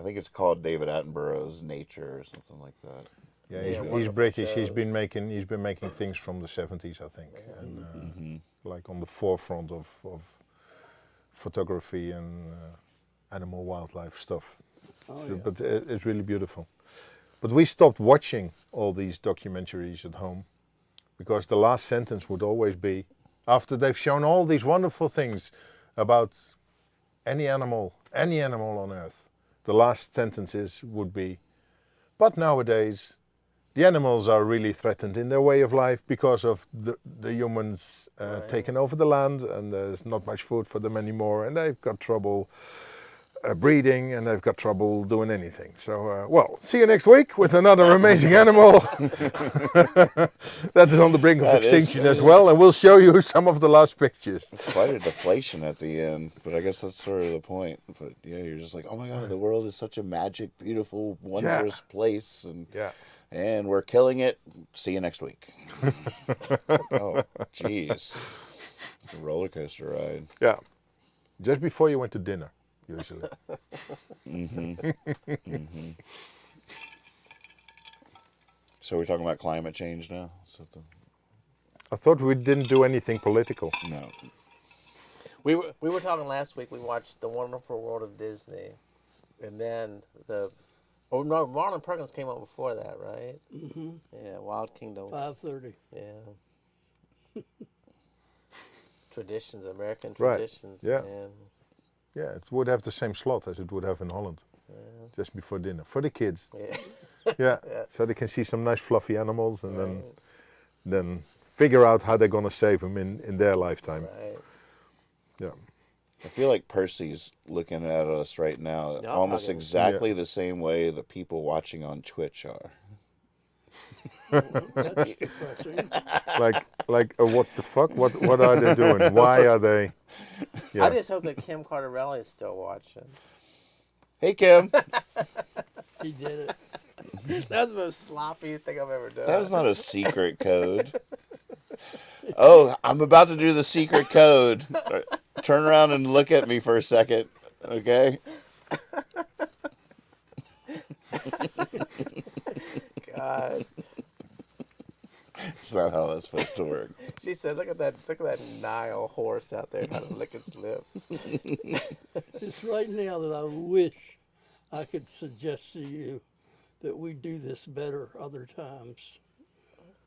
[SPEAKER 1] think it's called David Attenborough's Nature or something like that.
[SPEAKER 3] Yeah,
[SPEAKER 4] Yeah,
[SPEAKER 3] he's
[SPEAKER 4] wonderful
[SPEAKER 3] British. He's
[SPEAKER 4] shows.
[SPEAKER 3] been making things from the 70s, I think, and like on the forefront of photography and animal wildlife stuff.
[SPEAKER 2] Oh,
[SPEAKER 3] So,
[SPEAKER 2] yeah.
[SPEAKER 3] but it's really beautiful. But we stopped watching all these documentaries at home because the last sentence would always be, after they've shown all these wonderful things about any animal on earth, the last sentences would be, but nowadays the animals are really threatened in their way of life because of the humans taking over the land, and there's not much food for them anymore, and they've got trouble breeding, and they've got trouble doing anything. So, well, see you next week with another amazing animal that is on the brink of extinction as well, and we'll show you some of the last pictures.
[SPEAKER 1] It's quite a deflation at the end, but I guess that's sort of the point. But yeah, you're just like, oh my God, the world is such a magic, beautiful, wondrous place, and we're killing it. See you next week. Oh, jeez, it's a roller coaster ride.
[SPEAKER 3] Yeah, just before you went to dinner. Usually.
[SPEAKER 1] So we're talking about climate change now?
[SPEAKER 3] I thought we didn't do anything political.
[SPEAKER 1] No.
[SPEAKER 4] We were talking last week. We watched The Wonderful World of Disney, and then Marlon Perkins came out before that, right?
[SPEAKER 2] Mm-hmm.
[SPEAKER 4] Yeah, Wild Kingdom.
[SPEAKER 2] 5:30.
[SPEAKER 4] Yeah. Traditions, American
[SPEAKER 3] Right,
[SPEAKER 4] traditions.
[SPEAKER 3] yeah.
[SPEAKER 4] Man.
[SPEAKER 3] Yeah, it would have the same slot as it would have in Holland. Just before dinner. For the kids.
[SPEAKER 4] Yeah.
[SPEAKER 3] Yeah. So they can see some nice fluffy animals and then figure out how they're going to save them in their lifetime.
[SPEAKER 4] Right.
[SPEAKER 3] Yeah.
[SPEAKER 1] I feel like Percy's looking at us right now
[SPEAKER 4] I'm
[SPEAKER 1] almost
[SPEAKER 4] talking-
[SPEAKER 1] exactly the same way the people watching on Twitch are.
[SPEAKER 2] That's depressing.
[SPEAKER 3] Like what the fuck? What are they doing? Why are they? Yeah.
[SPEAKER 4] I just hope that Kim Cardarelli is still watching.
[SPEAKER 1] Hey, Kim.
[SPEAKER 2] He did it.
[SPEAKER 4] That's the most sloppy thing I've ever done.
[SPEAKER 1] That was not a secret code. Oh, I'm about to do the secret code. Turn around and look at me for a second, okay?
[SPEAKER 4] God.
[SPEAKER 1] It's not how that's supposed to work.
[SPEAKER 4] She said, look at that Nile horse out there trying to lick its lips.
[SPEAKER 2] It's right now that I wish I could suggest to you that we do this better other times.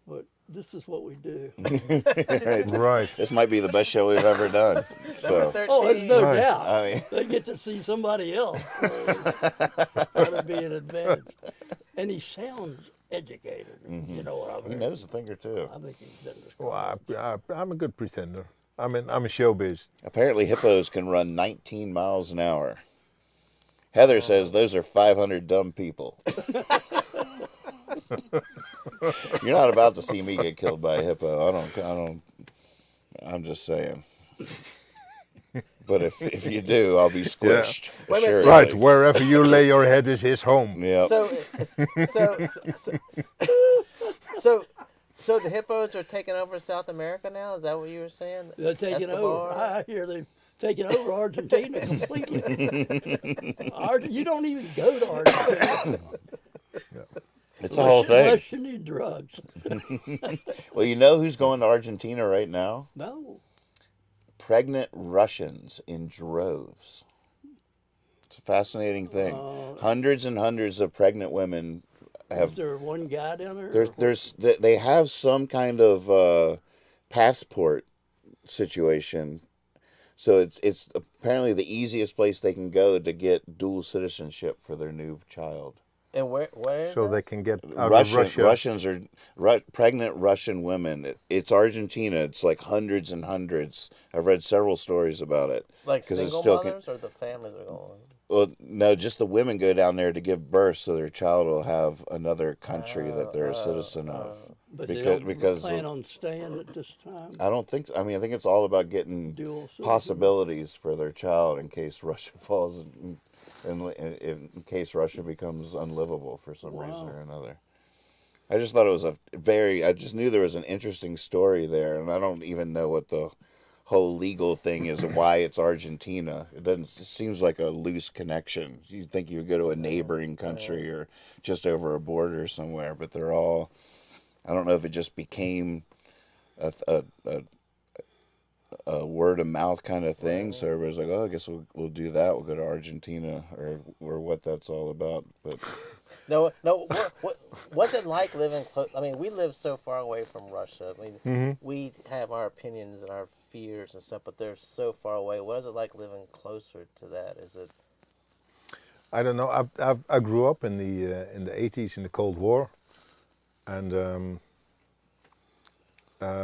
[SPEAKER 2] But this is what we do.
[SPEAKER 3] Right.
[SPEAKER 1] This might be the best show we've ever done. So,
[SPEAKER 2] Oh, there's no
[SPEAKER 3] Right.
[SPEAKER 2] doubt.
[SPEAKER 1] I mean,
[SPEAKER 2] They get to see somebody else. That'd be an advantage. And he sounds educated. You know what I
[SPEAKER 1] he
[SPEAKER 2] mean?
[SPEAKER 1] knows a thing or two.
[SPEAKER 2] I think he's done this.
[SPEAKER 3] Well, I'm a good pretender. I'm in showbiz.
[SPEAKER 1] Apparently, hippos can run 19 miles an hour. Heather says those are 500 dumb people. You're not about to see me get killed by a hippo. I'm just saying. But if you do, I'll be squished.
[SPEAKER 4] Wait a minute,
[SPEAKER 1] assuredly.
[SPEAKER 3] Right, wherever you lay your head is his home.
[SPEAKER 1] Yep.
[SPEAKER 4] So the hippos are taking over South America now? Is that what you were saying?
[SPEAKER 2] They're taking over.
[SPEAKER 4] Escobar?
[SPEAKER 2] I hear they've taken over Argentina completely. You don't even go to Argentina
[SPEAKER 1] It's a whole thing.
[SPEAKER 2] unless you need drugs.
[SPEAKER 1] Well, you know who's going to Argentina right now?
[SPEAKER 2] No.
[SPEAKER 1] Pregnant Russians in droves. It's a fascinating thing. Hundreds and hundreds of pregnant women have.
[SPEAKER 2] Is there one guy down there?
[SPEAKER 1] They have some kind of passport situation. So it's apparently the easiest place they can go to get dual citizenship for their new child.
[SPEAKER 4] And where is
[SPEAKER 3] So they
[SPEAKER 4] this?
[SPEAKER 3] can get out of Russia.
[SPEAKER 1] Russians are pregnant Russian women. It's Argentina. It's like hundreds and hundreds. I've read several stories about it.
[SPEAKER 4] Like
[SPEAKER 1] 'Cause it's
[SPEAKER 4] single
[SPEAKER 1] still
[SPEAKER 4] mothers or the families are going?
[SPEAKER 1] Well, no, just the women go down there to give birth, so their child will have another country that they're a citizen of.
[SPEAKER 2] But they
[SPEAKER 1] Because
[SPEAKER 2] don't plan on staying at this time.
[SPEAKER 1] I don't think. I mean, I think it's all about getting
[SPEAKER 2] Dual citizen.
[SPEAKER 1] possibilities for their child in case Russia falls in case Russia becomes unlivable for some reason
[SPEAKER 2] Wow.
[SPEAKER 1] or another. I just thought it was I just knew there was an interesting story there, and I don't even know what the whole legal thing is and why it's Argentina. It seems like a loose connection. You'd think you would go to a neighboring country or just over a border somewhere, but they're all, I don't know if it just became a word of mouth kind of thing. So everybody's like, oh, I guess we'll do that. We'll go to Argentina or what that's all about. But
[SPEAKER 4] No. What's it like living close? I mean, we live so far away from Russia. I mean, we have our opinions and our fears and stuff, but they're so far away. What is it like living closer to that? Is it?
[SPEAKER 3] I don't know. I grew up in the 80s in the Cold War, and I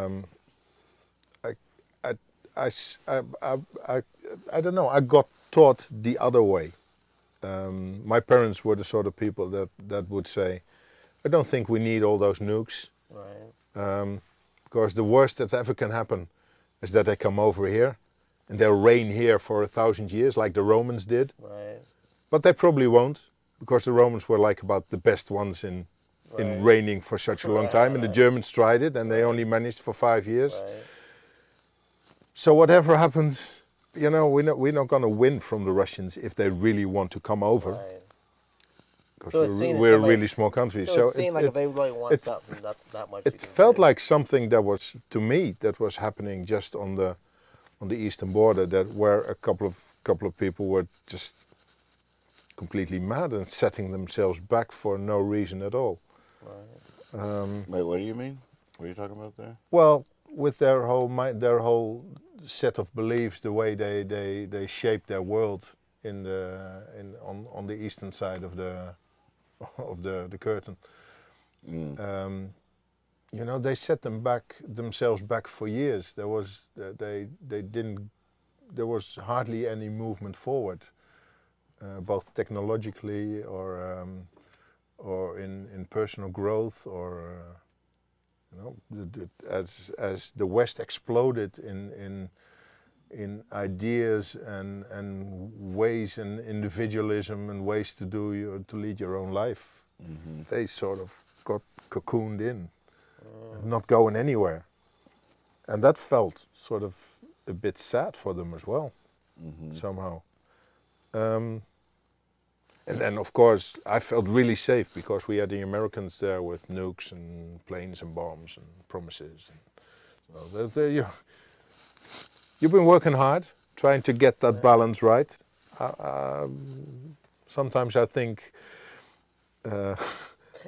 [SPEAKER 3] don't know. I got taught the other way. My parents were the sort of people that would say, I don't think we need all those nukes.
[SPEAKER 4] Right.
[SPEAKER 3] Because the worst that ever can happen is that they come over here and they'll reign here for 1,000 years like the Romans did.
[SPEAKER 4] Right.
[SPEAKER 3] But they probably won't, because the Romans were like about the best ones in reigning for such a long time, and the Germans tried it and they only managed for 5 years.
[SPEAKER 4] Right.
[SPEAKER 3] So whatever happens, you know, we're not going to win from the Russians if they really want to come over.
[SPEAKER 4] Right.
[SPEAKER 3] Because
[SPEAKER 4] So it seemed
[SPEAKER 3] we're a
[SPEAKER 4] somebody-
[SPEAKER 3] really small country.
[SPEAKER 4] So it seemed like if they really want something, not much.
[SPEAKER 3] It
[SPEAKER 4] you can
[SPEAKER 3] felt
[SPEAKER 4] do.
[SPEAKER 3] like something that was, to me, that was happening just on the eastern border, that where a couple of people were just completely mad and setting themselves back for no reason at all.
[SPEAKER 4] Right.
[SPEAKER 1] wait, what do you mean? What are you talking about there?
[SPEAKER 3] Well, with their whole set of beliefs, the way they shape their world on the eastern side of the curtain. You know, they set themselves back for years. There was hardly any movement forward, both technologically or in personal growth, or you know, as the West exploded in ideas and ways and individualism and ways to lead your own life. They sort of got cocooned in, not going anywhere, and that felt sort of a bit sad for them as well, somehow. And then, of course, I felt really safe because we had the Americans there with nukes and planes and bombs and promises. And so you've been working hard, trying to get that balance right. Sometimes I think...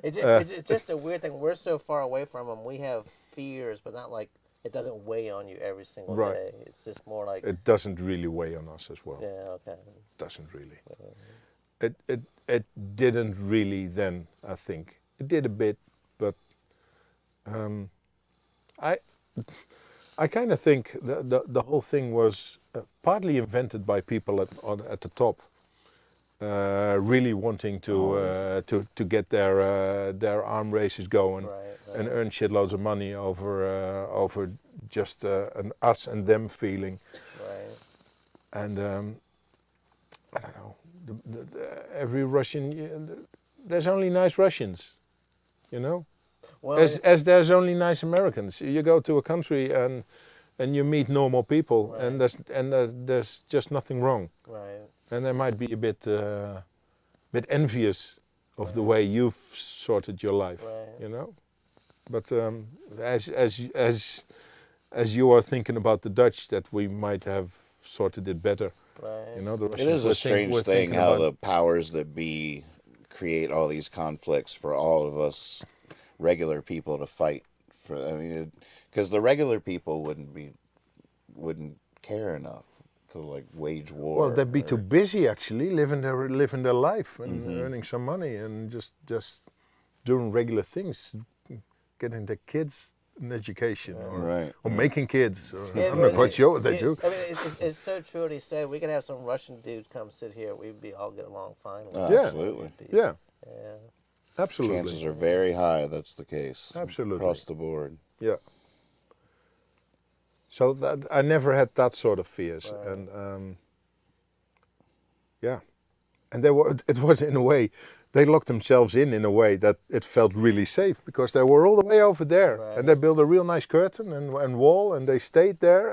[SPEAKER 4] It's just a weird thing. We're so far away from them. We have fears, but not like it doesn't weigh on you every single
[SPEAKER 3] Right.
[SPEAKER 4] day. It's just more like
[SPEAKER 3] It doesn't really weigh on us as well.
[SPEAKER 4] yeah, okay.
[SPEAKER 3] Doesn't really. It didn't really then, I think. It did a bit, but I kind of think the whole thing was partly invented by people at the top, really wanting to get their arm races going,
[SPEAKER 4] Right.
[SPEAKER 3] and earn shitloads of money over just an us and them feeling.
[SPEAKER 4] Right.
[SPEAKER 3] And I don't know. Every Russian, there's only nice Russians, you know.
[SPEAKER 4] Well,
[SPEAKER 3] As there's only nice Americans. You go to a country and you meet normal people,
[SPEAKER 4] Right.
[SPEAKER 3] and there's just nothing wrong.
[SPEAKER 4] right.
[SPEAKER 3] And they might be a bit envious of the way you've sorted your life,
[SPEAKER 4] Right.
[SPEAKER 3] you know. But as you are thinking about the Dutch, that we might have sorted it better.
[SPEAKER 4] Right.
[SPEAKER 3] You know, the
[SPEAKER 1] It
[SPEAKER 3] Russians
[SPEAKER 1] is a
[SPEAKER 3] were
[SPEAKER 1] strange
[SPEAKER 3] were
[SPEAKER 1] thing
[SPEAKER 3] thinking
[SPEAKER 1] how
[SPEAKER 3] about-
[SPEAKER 1] the powers that be create all these conflicts for all of us regular people to fight for. I mean, because the regular people wouldn't care enough to like wage war.
[SPEAKER 3] Well, they'd be
[SPEAKER 1] or-
[SPEAKER 3] too busy actually living their life and earning some money and just doing regular things, getting their kids an education
[SPEAKER 1] Right.
[SPEAKER 3] or making kids. Or,
[SPEAKER 4] Yeah,
[SPEAKER 3] I'm
[SPEAKER 4] but
[SPEAKER 3] not quite sure what they do.
[SPEAKER 4] I mean, it's so true what he said. We could have some Russian dude come sit here. We'd be all get along fine. With
[SPEAKER 3] Yeah.
[SPEAKER 1] Absolutely.
[SPEAKER 3] Yeah,
[SPEAKER 4] Yeah.
[SPEAKER 3] absolutely.
[SPEAKER 1] Chances are very high that's the case.
[SPEAKER 3] Absolutely.
[SPEAKER 1] Across the board.
[SPEAKER 3] Yeah. So that I never had that sort of fears,
[SPEAKER 4] Right.
[SPEAKER 3] and yeah, and it was in a way, they locked themselves in a way that it felt really safe because they were all the way over there,
[SPEAKER 4] Right.
[SPEAKER 3] and they built a real nice curtain and wall, and they stayed there,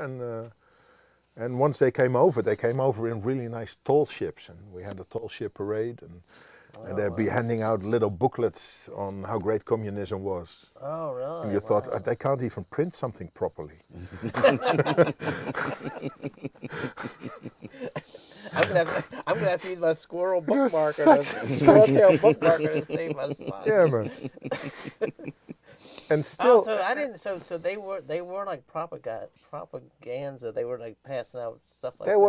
[SPEAKER 3] and once they came over in really nice tall ships, and we had a tall ship parade, and they'd be handing out little booklets on how great communism was.
[SPEAKER 4] Oh, really?
[SPEAKER 3] And you thought, they can't even print something properly.
[SPEAKER 4] I'm gonna have to use my squirrel bookmarker, swallowtail bookmarker to save my spot.
[SPEAKER 3] Yeah, man. And still,
[SPEAKER 4] Oh, so I didn't. So they were like propaganda. They were like passing out stuff like
[SPEAKER 3] they
[SPEAKER 4] that.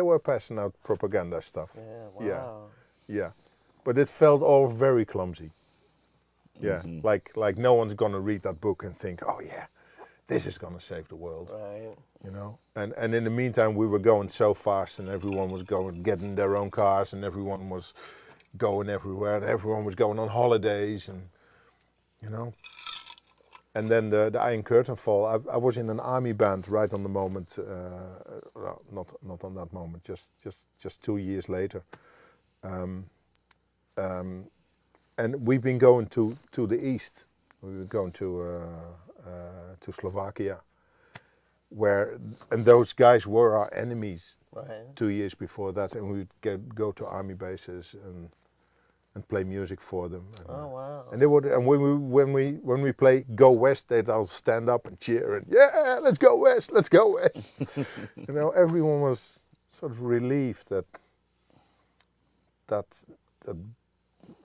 [SPEAKER 3] were passing out propaganda stuff.
[SPEAKER 4] Yeah. Wow.
[SPEAKER 3] Yeah, but it felt all very clumsy. Yeah, like no one's gonna read that book and think, oh yeah, this is gonna save the world.
[SPEAKER 4] Right.
[SPEAKER 3] You know, and in the meantime we were going so fast, and everyone was getting their own cars, and everyone was going everywhere, and everyone was going on holidays, and you know. And then the Iron Curtain fall. I was in an army band right on the moment, well, not on that moment, just 2 years later. And we've been going to the east. We were going to Slovakia, and those guys were our enemies.
[SPEAKER 4] Right.
[SPEAKER 3] 2 years before that, and we'd go to army bases and play music for them. And,
[SPEAKER 4] Oh, wow.
[SPEAKER 3] and they would, and when we play Go West, they'd all stand up and cheer and yeah, let's go West, let's go West. You know, everyone was sort of relieved that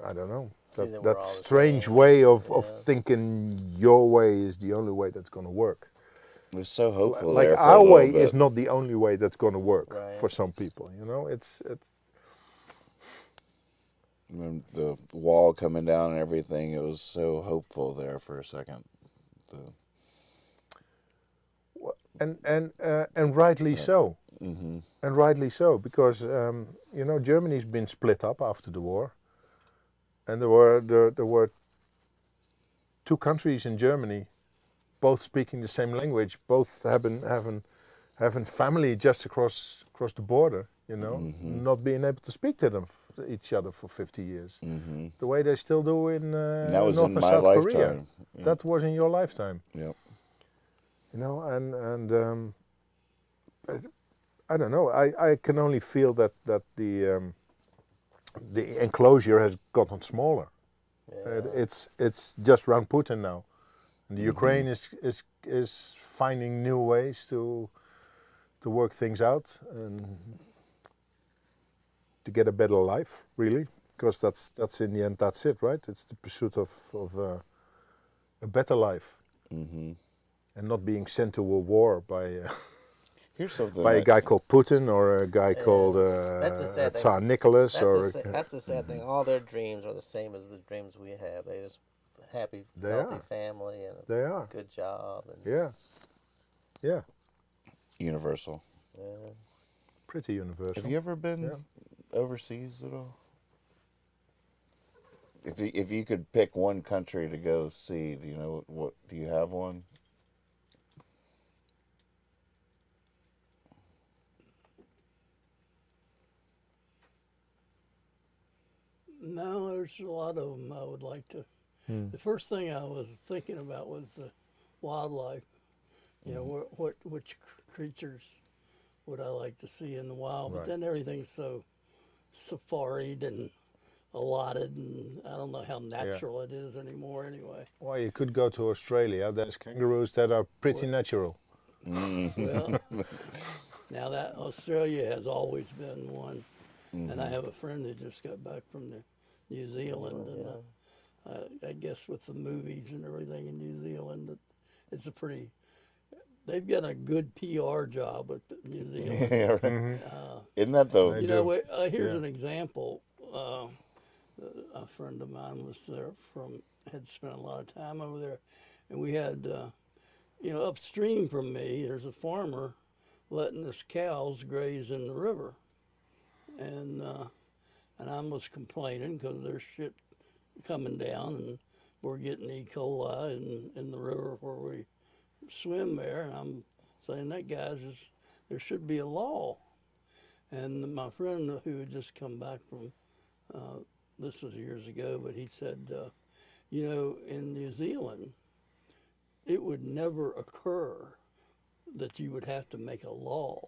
[SPEAKER 3] I don't know,
[SPEAKER 4] See, that we're all
[SPEAKER 3] that
[SPEAKER 4] the
[SPEAKER 3] strange
[SPEAKER 4] same.
[SPEAKER 3] way of
[SPEAKER 4] Yeah.
[SPEAKER 3] thinking your way is the only way that's going to work.
[SPEAKER 1] It was so hopeful.
[SPEAKER 3] Like
[SPEAKER 1] there for
[SPEAKER 3] our
[SPEAKER 1] a little
[SPEAKER 3] way
[SPEAKER 1] bit.
[SPEAKER 3] is not the only way that's going to work
[SPEAKER 4] Right.
[SPEAKER 3] for some people. You know, it's
[SPEAKER 1] When the wall coming down and everything, it was so hopeful there for a second.
[SPEAKER 3] and rightly so.
[SPEAKER 1] Mm-hmm.
[SPEAKER 3] And rightly so, because you know, Germany's been split up after the war, and there were two countries in Germany, both speaking the same language, both having family just across the border. You know, not being able to speak to them each other for 50 years, the way they still do in
[SPEAKER 1] That was
[SPEAKER 3] North
[SPEAKER 1] in
[SPEAKER 3] and
[SPEAKER 1] my
[SPEAKER 3] South Korea.
[SPEAKER 1] lifetime. Yeah.
[SPEAKER 3] That was in your lifetime.
[SPEAKER 1] Yep.
[SPEAKER 3] You know, and I don't know. I can only feel that the enclosure has gotten smaller.
[SPEAKER 4] Yeah.
[SPEAKER 3] It's just around Putin now, and the Ukraine is finding new ways to work things out and to get a better life, really, because that's in the end, that's it, right? It's the pursuit of a better life, and not being sent to a war by
[SPEAKER 1] Here's something.
[SPEAKER 3] a guy called Putin or a guy called
[SPEAKER 4] That's a sad thing.
[SPEAKER 3] Tsar Nicholas
[SPEAKER 4] That's a sad thing. All their dreams are the same as the dreams we have. They just happy,
[SPEAKER 3] They
[SPEAKER 4] healthy
[SPEAKER 3] are.
[SPEAKER 4] family and
[SPEAKER 3] They are.
[SPEAKER 4] a good job. And,
[SPEAKER 3] yeah,
[SPEAKER 1] Universal.
[SPEAKER 4] yeah.
[SPEAKER 3] pretty universal.
[SPEAKER 1] Have you ever been
[SPEAKER 3] Yeah.
[SPEAKER 1] overseas at all? If you could pick one country to go see, do you know what? Do you have one?
[SPEAKER 2] No, there's a lot of them I would like to. The first thing I was thinking about was the wildlife. You know, which creatures would I like to see in the wild?
[SPEAKER 3] Right.
[SPEAKER 2] But then everything's so safaried and allotted, and I don't know how natural it is anymore. Anyway,
[SPEAKER 3] Well, you could go to Australia. There's kangaroos that are pretty natural.
[SPEAKER 2] well, now that Australia has always been one, and I have a friend that just got back from New Zealand, and I guess with the movies and everything in New Zealand, it's a pretty. They've got a good PR job with New Zealand.
[SPEAKER 1] Yeah, right. Isn't that the?
[SPEAKER 2] You know,
[SPEAKER 3] do.
[SPEAKER 2] here's
[SPEAKER 3] Yeah.
[SPEAKER 2] an example. A friend of mine was there had spent a lot of time over there, and we had, you know, upstream from me, there's a farmer letting his cows graze in the river, and I was complaining because there's shit coming down, and we're getting E. coli in the river where we swim there, and I'm saying that there should be a law. And my friend who had just come back from, this was years ago, but he said, you know, in New Zealand, it would never occur that you would have to make a law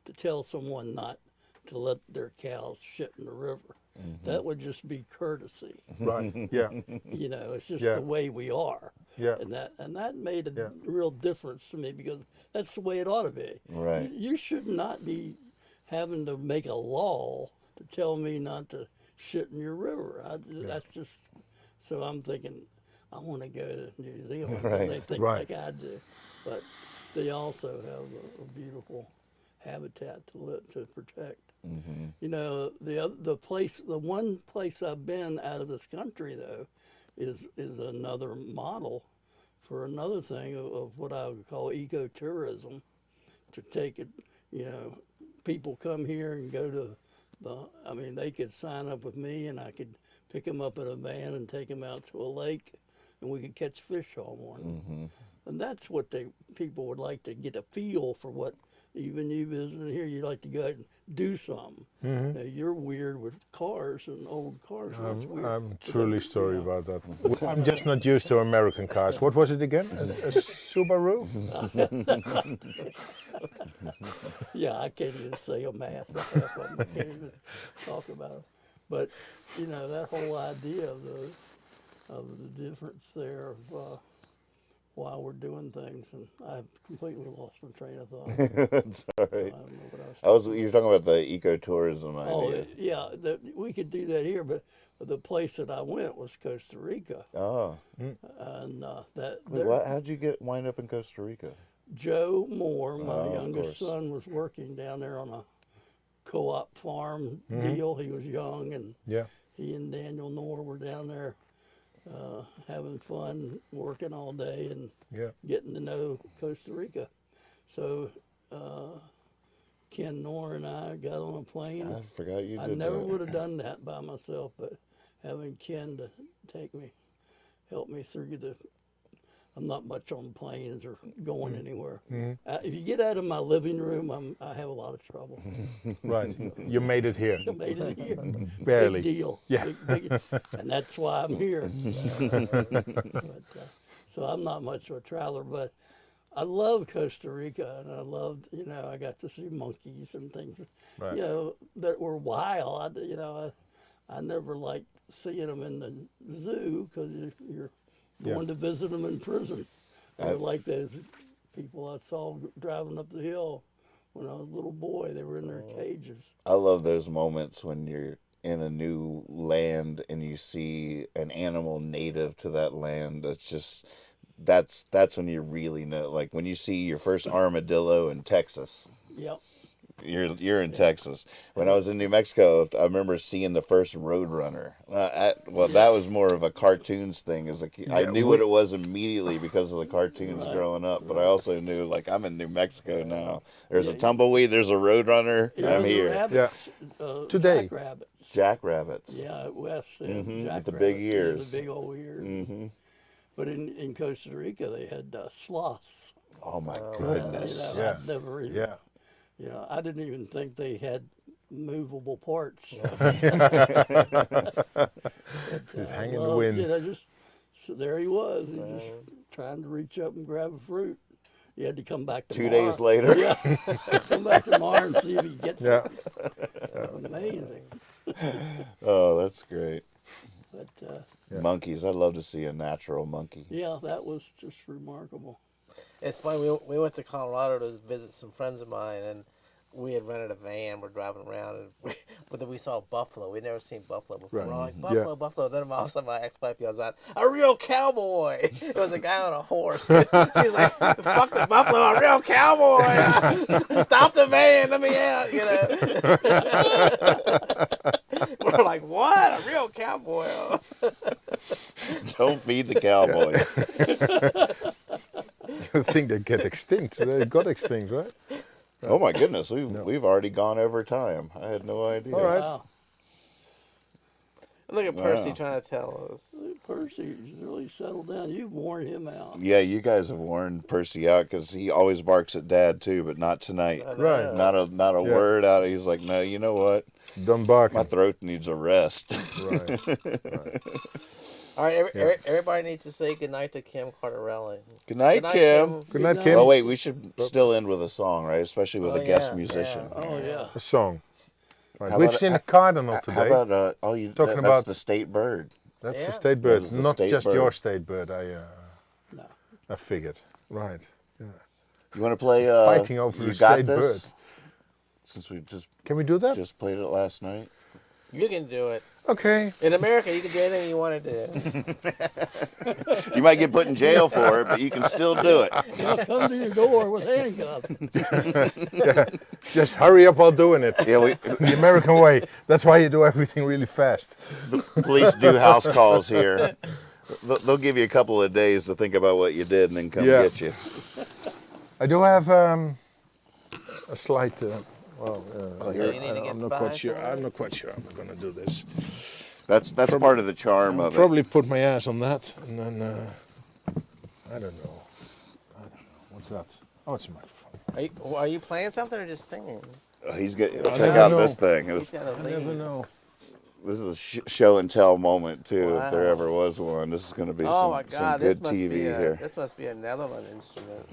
[SPEAKER 2] to tell someone not to let their cows shit in the river. That would just be courtesy.
[SPEAKER 3] Right. Yeah.
[SPEAKER 2] You know, it's just
[SPEAKER 3] Yeah.
[SPEAKER 2] the way we are.
[SPEAKER 3] Yeah.
[SPEAKER 2] And that made a
[SPEAKER 3] Yeah.
[SPEAKER 2] real difference to me because that's the way it ought to be.
[SPEAKER 1] Right.
[SPEAKER 2] You should not be having to make a law to tell me not to shit in your river. That's just, so I'm thinking, I want to go to New Zealand.
[SPEAKER 1] Right.
[SPEAKER 2] They think
[SPEAKER 3] Right.
[SPEAKER 2] like I do. But they also have a beautiful habitat to protect. You know, the one place I've been out of this country though, is another model for another thing of what I would call ecotourism. To take it, you know, people come here and go to I mean, they could sign up with me and I could pick them up in a van and take them out to a lake, and we could catch fish all morning. And that's what people would like to get a feel for. What even you visiting here, you'd like to go out and do something. Now, you're weird with cars and old cars. That's weird.
[SPEAKER 3] I'm truly sorry about that. I'm just not used to American cars. What was it again? A Subaru?
[SPEAKER 2] Yeah, I can't even say a math. I can't even talk about it. But you know, that whole idea of the difference there of why we're doing things, and I've completely lost my train of thought.
[SPEAKER 1] That's all right.
[SPEAKER 2] I don't know what I was.
[SPEAKER 1] You're talking about the ecotourism
[SPEAKER 2] Oh
[SPEAKER 1] idea.
[SPEAKER 2] yeah, we could do that here, but the place that I went was Costa Rica,
[SPEAKER 1] Oh.
[SPEAKER 2] and
[SPEAKER 1] How'd you wind up in Costa Rica?
[SPEAKER 2] Joe Moore, my
[SPEAKER 1] Oh, of
[SPEAKER 2] youngest
[SPEAKER 1] course.
[SPEAKER 2] son, was working down there on a co-op farm deal. He was young, and
[SPEAKER 3] Yeah.
[SPEAKER 2] he and Daniel Knorr were down there having fun, working all day, and
[SPEAKER 3] Yeah.
[SPEAKER 2] getting to know Costa Rica. So Ken Knorr and I got on a plane.
[SPEAKER 1] I forgot you
[SPEAKER 2] I
[SPEAKER 1] did
[SPEAKER 2] never
[SPEAKER 1] that.
[SPEAKER 2] would have done that by myself, but having Ken to help me through I'm not much on planes or going anywhere. If you get out of my living room, I have a lot of trouble.
[SPEAKER 3] Right. You made it here.
[SPEAKER 2] I made it here.
[SPEAKER 3] Barely.
[SPEAKER 2] Big deal.
[SPEAKER 3] Yeah.
[SPEAKER 2] Big, and that's why I'm here. So I'm not much of a traveler, but I love Costa Rica, and I loved, you know, I got to see monkeys and things,
[SPEAKER 3] Right.
[SPEAKER 2] you know, that were wild. I never liked seeing them in the zoo because you're going to visit them in prison. They were like those people I saw driving up the hill when I was a little boy. They were in their cages.
[SPEAKER 1] I love those moments when you're in a new land and you see an animal native to that land. That's when you really know. Like when you see your first armadillo in Texas.
[SPEAKER 2] Yep.
[SPEAKER 1] You're in Texas. When I was in New Mexico, I remember seeing the first Roadrunner. That was more of a cartoons thing. As a kid. I knew what it was immediately because of the cartoons growing up, but I also knew, like, I'm in New Mexico now. There's a tumbleweed. There's a Roadrunner. I'm here.
[SPEAKER 2] Rabbits,
[SPEAKER 3] Today.
[SPEAKER 2] Jackrabbits.
[SPEAKER 1] Jackrabbits.
[SPEAKER 2] Yeah, out west.
[SPEAKER 1] With the big ears.
[SPEAKER 2] The big old ears. But in Costa Rica, they had sloths.
[SPEAKER 1] Oh my
[SPEAKER 2] You
[SPEAKER 1] goodness.
[SPEAKER 2] know,
[SPEAKER 3] Yeah.
[SPEAKER 2] I'd never even,
[SPEAKER 3] Yeah.
[SPEAKER 2] you know, I didn't even think they had movable parts.
[SPEAKER 3] Just hang in the wind.
[SPEAKER 2] You know, so there he was. He just trying to reach up and grab a fruit. You had to come back
[SPEAKER 1] 2
[SPEAKER 2] tomorrow.
[SPEAKER 1] days later.
[SPEAKER 2] Yeah, come back tomorrow and see if he gets
[SPEAKER 3] Yeah.
[SPEAKER 2] it. It was amazing.
[SPEAKER 1] Oh, that's great.
[SPEAKER 2] But
[SPEAKER 1] Monkeys. I'd love to see a natural monkey.
[SPEAKER 2] yeah, that was just remarkable.
[SPEAKER 4] It's funny. We went to Colorado to visit some friends of mine, and we had rented a van. We're driving around, and we saw buffalo. We'd never seen buffalo before.
[SPEAKER 3] Right.
[SPEAKER 4] We're all like,
[SPEAKER 3] Yeah.
[SPEAKER 4] buffalo, buffalo. Then all of a sudden, my ex-wife yells out, "A real cowboy!" It was a guy on a horse. She's like, "Fuck the buffalo, a real cowboy! Stop the van, let me out!" You know. We're like, "What? A real cowboy?"
[SPEAKER 1] Don't feed the cowboys.
[SPEAKER 3] You think they get extinct? They got extinct, right?
[SPEAKER 1] Oh my goodness, we've already gone over time. I had no idea.
[SPEAKER 3] All right.
[SPEAKER 2] Wow.
[SPEAKER 4] Look at Percy
[SPEAKER 1] Wow.
[SPEAKER 4] trying to tell us.
[SPEAKER 2] Percy's really settled down. You've worn him out.
[SPEAKER 1] Yeah, you guys have worn Percy out because he always barks at Dad too, but not tonight.
[SPEAKER 3] Right.
[SPEAKER 1] Not a
[SPEAKER 3] Yeah.
[SPEAKER 1] word out. He's like, no, you know what?
[SPEAKER 3] Done barking.
[SPEAKER 1] My throat needs a rest.
[SPEAKER 3] Right.
[SPEAKER 4] All right, everybody needs to say goodnight to Kim Cardarelli.
[SPEAKER 1] Good night, Kim.
[SPEAKER 3] Good night, Kim.
[SPEAKER 1] Oh wait, we should still end with a song, right? Especially with
[SPEAKER 4] Oh,
[SPEAKER 1] a guest
[SPEAKER 4] yeah,
[SPEAKER 1] musician.
[SPEAKER 4] yeah.
[SPEAKER 2] Oh, yeah.
[SPEAKER 3] A song. Right.
[SPEAKER 1] How
[SPEAKER 3] We've
[SPEAKER 1] about-
[SPEAKER 3] seen a cardinal
[SPEAKER 1] How
[SPEAKER 3] today.
[SPEAKER 1] about
[SPEAKER 3] Talking
[SPEAKER 1] that's
[SPEAKER 3] about-
[SPEAKER 1] the state bird.
[SPEAKER 3] That's
[SPEAKER 4] Yeah.
[SPEAKER 3] the state
[SPEAKER 1] That
[SPEAKER 3] bird,
[SPEAKER 1] is the
[SPEAKER 3] not
[SPEAKER 1] state
[SPEAKER 3] just
[SPEAKER 1] bird.
[SPEAKER 3] your state bird.
[SPEAKER 2] No.
[SPEAKER 3] I figured. Right. Yeah.
[SPEAKER 1] You want to play?
[SPEAKER 3] Fighting over
[SPEAKER 1] you
[SPEAKER 3] the
[SPEAKER 1] got
[SPEAKER 3] state
[SPEAKER 1] this?
[SPEAKER 3] bird.
[SPEAKER 1] Since we
[SPEAKER 3] Can we do that?
[SPEAKER 1] just played it last night.
[SPEAKER 4] You can do it.
[SPEAKER 3] Okay.
[SPEAKER 4] In America, you can do anything you want to do.
[SPEAKER 1] You might get put in jail for it, but you can still do it.
[SPEAKER 2] They'll come to your door with handcuffs.
[SPEAKER 3] Just hurry up while doing it.
[SPEAKER 1] Yeah, we
[SPEAKER 3] The American way. That's why you do everything really fast.
[SPEAKER 1] police do house calls here. They'll give you a couple of days to think about what you did and then come
[SPEAKER 3] Yeah.
[SPEAKER 1] get you.
[SPEAKER 3] I do have a slight.
[SPEAKER 4] You need to get
[SPEAKER 3] I'm not
[SPEAKER 4] by
[SPEAKER 3] quite sure.
[SPEAKER 4] somewhere.
[SPEAKER 3] I'm not quite sure I'm going to do this.
[SPEAKER 1] That's part of the charm of it.
[SPEAKER 3] Probably put my ass on that, and then I don't know. What's that? Oh, it's a microphone.
[SPEAKER 4] Are you playing something or just singing?
[SPEAKER 1] He's get
[SPEAKER 3] I
[SPEAKER 1] check
[SPEAKER 3] never
[SPEAKER 1] out
[SPEAKER 3] know.
[SPEAKER 1] this thing.
[SPEAKER 4] He's got a
[SPEAKER 3] I never
[SPEAKER 4] lead.
[SPEAKER 3] know.
[SPEAKER 1] This is a show and tell moment too, if there
[SPEAKER 4] Wow.
[SPEAKER 1] ever was one. This is going to be
[SPEAKER 4] Oh my
[SPEAKER 1] some
[SPEAKER 4] God! This
[SPEAKER 1] good
[SPEAKER 4] must
[SPEAKER 1] TV
[SPEAKER 4] be
[SPEAKER 1] here.
[SPEAKER 4] this must be a Netherlands instrument.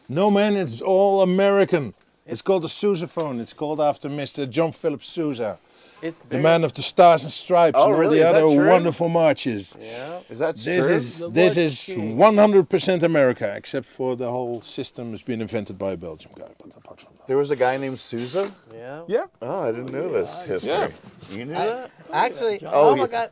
[SPEAKER 3] No, man, it's all American. It's called a sousaphone. It's called after Mr. John Philip Sousa,
[SPEAKER 4] It's
[SPEAKER 3] the
[SPEAKER 4] bigger-
[SPEAKER 3] man of the Stars and Stripes
[SPEAKER 1] Oh,
[SPEAKER 3] and all
[SPEAKER 1] really?
[SPEAKER 3] the
[SPEAKER 1] Is that
[SPEAKER 3] other
[SPEAKER 1] true?
[SPEAKER 3] wonderful marches.
[SPEAKER 4] Yeah.
[SPEAKER 1] Is that
[SPEAKER 3] This
[SPEAKER 1] true?
[SPEAKER 3] is
[SPEAKER 2] The
[SPEAKER 3] this
[SPEAKER 2] White
[SPEAKER 3] is
[SPEAKER 2] King.
[SPEAKER 3] 100% America, except for the whole system has been invented by a Belgian guy. But apart from that,
[SPEAKER 1] There was a guy named Sousa.
[SPEAKER 4] Yeah.
[SPEAKER 3] yeah.
[SPEAKER 1] Oh, I didn't know this history.
[SPEAKER 3] Yeah.
[SPEAKER 1] You knew that?
[SPEAKER 4] Actually,
[SPEAKER 1] Oh,
[SPEAKER 4] oh my
[SPEAKER 1] yeah.
[SPEAKER 4] God!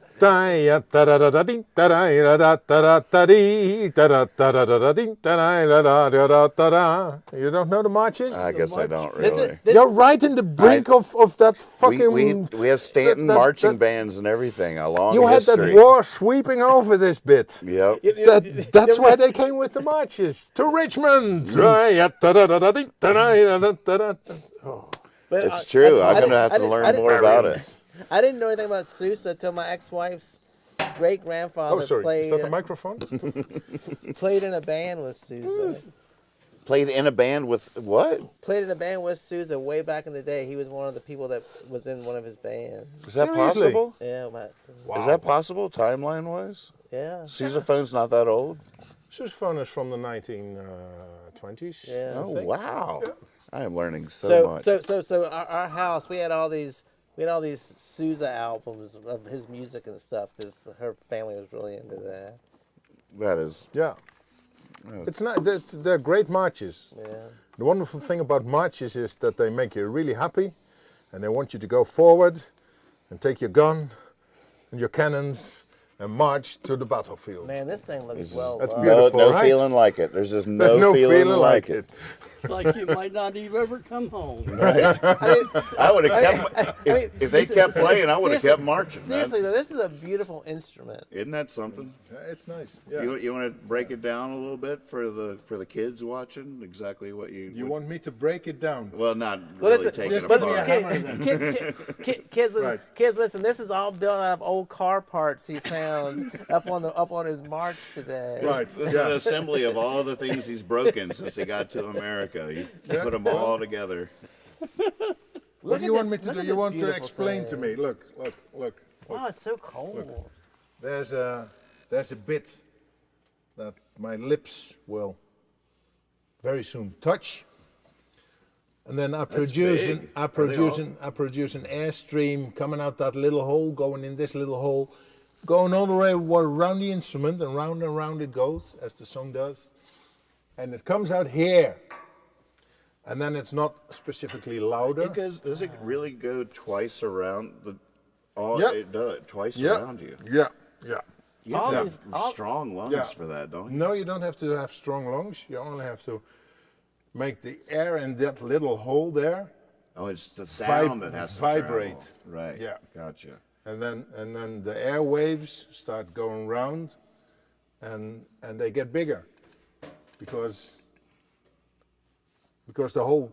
[SPEAKER 3] You don't know the marches?
[SPEAKER 1] I guess I don't
[SPEAKER 4] This is-
[SPEAKER 1] really.
[SPEAKER 4] this-
[SPEAKER 3] You're right in the brink of that fucking.
[SPEAKER 1] We have Stanton
[SPEAKER 3] that-
[SPEAKER 1] marching
[SPEAKER 3] that-
[SPEAKER 1] bands and everything. A long
[SPEAKER 3] You had
[SPEAKER 1] history.
[SPEAKER 3] that war sweeping over this bit.
[SPEAKER 1] Yep.
[SPEAKER 3] That's where they came with the marches to Richmond.
[SPEAKER 4] But
[SPEAKER 1] It's true. I'm
[SPEAKER 4] I
[SPEAKER 1] going to have to
[SPEAKER 4] didn't- I
[SPEAKER 1] learn
[SPEAKER 4] didn't-
[SPEAKER 1] more about it.
[SPEAKER 4] I didn't know anything about Sousa until my ex-wife's great grandfather
[SPEAKER 3] Oh, sorry. Is
[SPEAKER 4] played
[SPEAKER 3] that a microphone?
[SPEAKER 4] played in a band with Sousa.
[SPEAKER 1] Played in a band with what?
[SPEAKER 4] Played in a band with Sousa way back in the day. He was one of the people that was in one of his bands.
[SPEAKER 1] Is that
[SPEAKER 3] Seriously?
[SPEAKER 1] possible?
[SPEAKER 4] Yeah,
[SPEAKER 1] Is that possible, timeline wise?
[SPEAKER 4] yeah,
[SPEAKER 1] Sousaphone's not that old.
[SPEAKER 3] Sousaphone is from the 1920s.
[SPEAKER 4] yeah.
[SPEAKER 1] Oh wow! I am learning so
[SPEAKER 4] So
[SPEAKER 1] much.
[SPEAKER 4] so our house, we had all these Sousa albums of his music and stuff because her family was really into that.
[SPEAKER 1] That is.
[SPEAKER 3] Yeah. It's not. They're great marches.
[SPEAKER 4] Yeah.
[SPEAKER 3] The wonderful thing about marches is that they make you really happy, and they want you to go forward, and take your gun, and your cannons, and march to the battlefield.
[SPEAKER 4] Man, this thing looks
[SPEAKER 1] This is-
[SPEAKER 4] well.
[SPEAKER 3] That's
[SPEAKER 4] done.
[SPEAKER 3] beautiful.
[SPEAKER 1] No
[SPEAKER 3] right?
[SPEAKER 1] feeling like it. There's just
[SPEAKER 3] There's
[SPEAKER 1] no feeling like it.
[SPEAKER 2] It's like you might not even ever come home.
[SPEAKER 1] I would have kept. If they
[SPEAKER 4] this-
[SPEAKER 1] kept playing, I would have
[SPEAKER 4] seriously-
[SPEAKER 1] kept marching. man.
[SPEAKER 4] Seriously though, this is a beautiful instrument.
[SPEAKER 1] Isn't that something?
[SPEAKER 3] Yeah, it's nice. Yeah.
[SPEAKER 1] You want to break it down a little bit for the kids watching? Exactly what you.
[SPEAKER 3] You want me to break it down?
[SPEAKER 1] Well, not
[SPEAKER 4] But
[SPEAKER 1] really
[SPEAKER 4] listen,
[SPEAKER 1] taking
[SPEAKER 3] just
[SPEAKER 1] it
[SPEAKER 3] give
[SPEAKER 4] but
[SPEAKER 3] me a
[SPEAKER 1] apart.
[SPEAKER 3] hammer then.
[SPEAKER 4] kids, listen,
[SPEAKER 3] Right.
[SPEAKER 4] kids, listen. This is all built out of old car parts he found up on his march today.
[SPEAKER 3] Right.
[SPEAKER 1] This is an assembly of all the things he's broken since he got to America. You put them all together.
[SPEAKER 3] What do you want me
[SPEAKER 4] look
[SPEAKER 3] to do?
[SPEAKER 4] at
[SPEAKER 3] You
[SPEAKER 4] this
[SPEAKER 3] want to
[SPEAKER 4] beautiful
[SPEAKER 3] explain to
[SPEAKER 4] thing.
[SPEAKER 3] me? Look.
[SPEAKER 4] Oh, it's so cold.
[SPEAKER 3] There's a bit that my lips will very soon touch, and then I produce
[SPEAKER 1] big.
[SPEAKER 3] I produce an airstream coming out that little hole, going in this little hole, going all the way around the instrument, and round it goes as the song does, and it comes out here, and then it's not specifically louder.
[SPEAKER 1] Does it really go twice around the? All
[SPEAKER 3] Yep.
[SPEAKER 1] it does twice
[SPEAKER 3] Yeah.
[SPEAKER 1] around you.
[SPEAKER 3] Yeah.
[SPEAKER 1] You have
[SPEAKER 4] All
[SPEAKER 1] to have
[SPEAKER 4] these- all-
[SPEAKER 1] strong lungs
[SPEAKER 3] Yeah.
[SPEAKER 1] for that, don't you?
[SPEAKER 3] No, you don't have to have strong lungs. You only have to make the air in that little hole there,
[SPEAKER 1] Oh, it's the sound that has to
[SPEAKER 3] vibrate.
[SPEAKER 1] travel. Right.
[SPEAKER 3] Yeah.
[SPEAKER 1] Gotcha.
[SPEAKER 3] and then the air waves start going round, and they get bigger, because the hole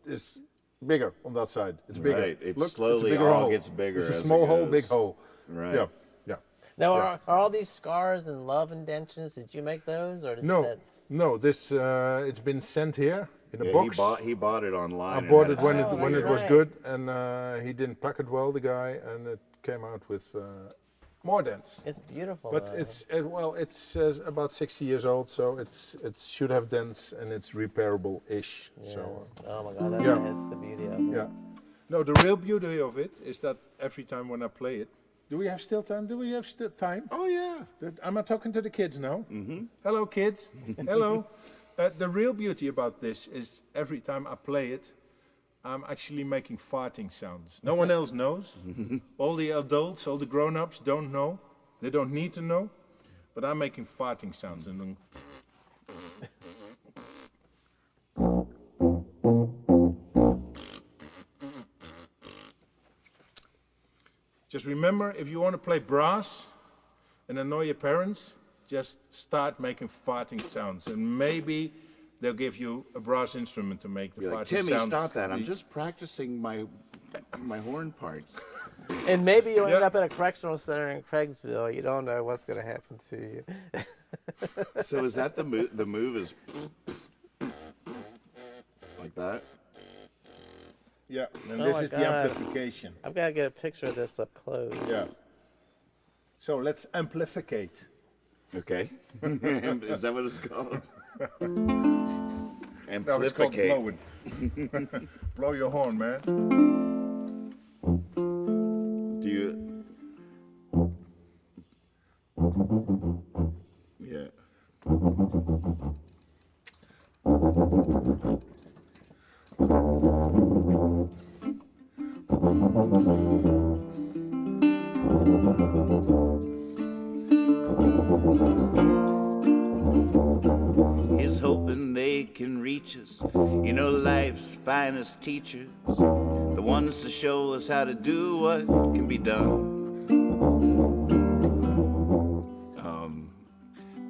[SPEAKER 3] is bigger on that side. It's bigger.
[SPEAKER 1] Right. It
[SPEAKER 3] Look, it's a
[SPEAKER 1] slowly
[SPEAKER 3] bigger
[SPEAKER 1] all
[SPEAKER 3] hole.
[SPEAKER 1] gets bigger
[SPEAKER 3] It's a
[SPEAKER 1] as it
[SPEAKER 3] small hole,
[SPEAKER 1] goes.
[SPEAKER 3] big hole.
[SPEAKER 1] Right.
[SPEAKER 3] Yeah. Yeah.
[SPEAKER 4] Now, are all these scars and love indentions? Did you make those, or did
[SPEAKER 3] No,
[SPEAKER 4] that's...
[SPEAKER 3] no. This it's been sent here in a
[SPEAKER 1] Yeah,
[SPEAKER 3] box.
[SPEAKER 1] he bought it online.
[SPEAKER 3] I
[SPEAKER 1] and
[SPEAKER 3] bought
[SPEAKER 1] had
[SPEAKER 3] it when
[SPEAKER 4] Oh,
[SPEAKER 3] it
[SPEAKER 4] that's
[SPEAKER 3] was
[SPEAKER 4] right.
[SPEAKER 3] good, and he didn't pack it well, the guy, and it came out with more dents.
[SPEAKER 4] It's beautiful.
[SPEAKER 3] But
[SPEAKER 4] though.
[SPEAKER 3] it's about 60 years old, so it should have dents, and it's repairable-ish.
[SPEAKER 4] Yeah.
[SPEAKER 3] So
[SPEAKER 4] Oh my God, that's the beauty of it.
[SPEAKER 3] yeah. No, the real beauty of it is that every time when I play it, do we have still time? Do we have still time?
[SPEAKER 1] Oh yeah.
[SPEAKER 3] Am I talking to the kids now? Mm-hmm. Hello, kids. Hello. The real beauty about this is every time I play it, I'm actually making farting sounds. No one else knows. All the adults, all the grown-ups don't know. They don't need to know. But I'm making farting sounds. And then just remember, if you want to play brass and annoy your parents, just start making farting sounds, and maybe they'll give you a brass instrument to make the
[SPEAKER 1] Be
[SPEAKER 3] farting
[SPEAKER 1] like, Timmy,
[SPEAKER 3] sounds.
[SPEAKER 1] stop that! I'm just practicing my horn parts.
[SPEAKER 4] And maybe you'll end
[SPEAKER 3] Yeah.
[SPEAKER 4] up at a correctional center in Craigsville. You don't know what's going to happen to you.
[SPEAKER 1] So is that the move? The move is like that.
[SPEAKER 3] Yeah, and
[SPEAKER 4] Oh
[SPEAKER 3] this
[SPEAKER 4] my
[SPEAKER 3] is the
[SPEAKER 4] God.
[SPEAKER 3] amplification.
[SPEAKER 4] I've got to get a picture of this up close.
[SPEAKER 3] Yeah. So let's amplificate.
[SPEAKER 1] Okay. Is that what it's called?
[SPEAKER 3] No, it's called
[SPEAKER 1] Amplificate.
[SPEAKER 3] blowing. Blow your horn, man.
[SPEAKER 1] Do you? Yeah. He's hoping they can reach us. You know, life's finest teachers, the ones to show us how to do what can be done.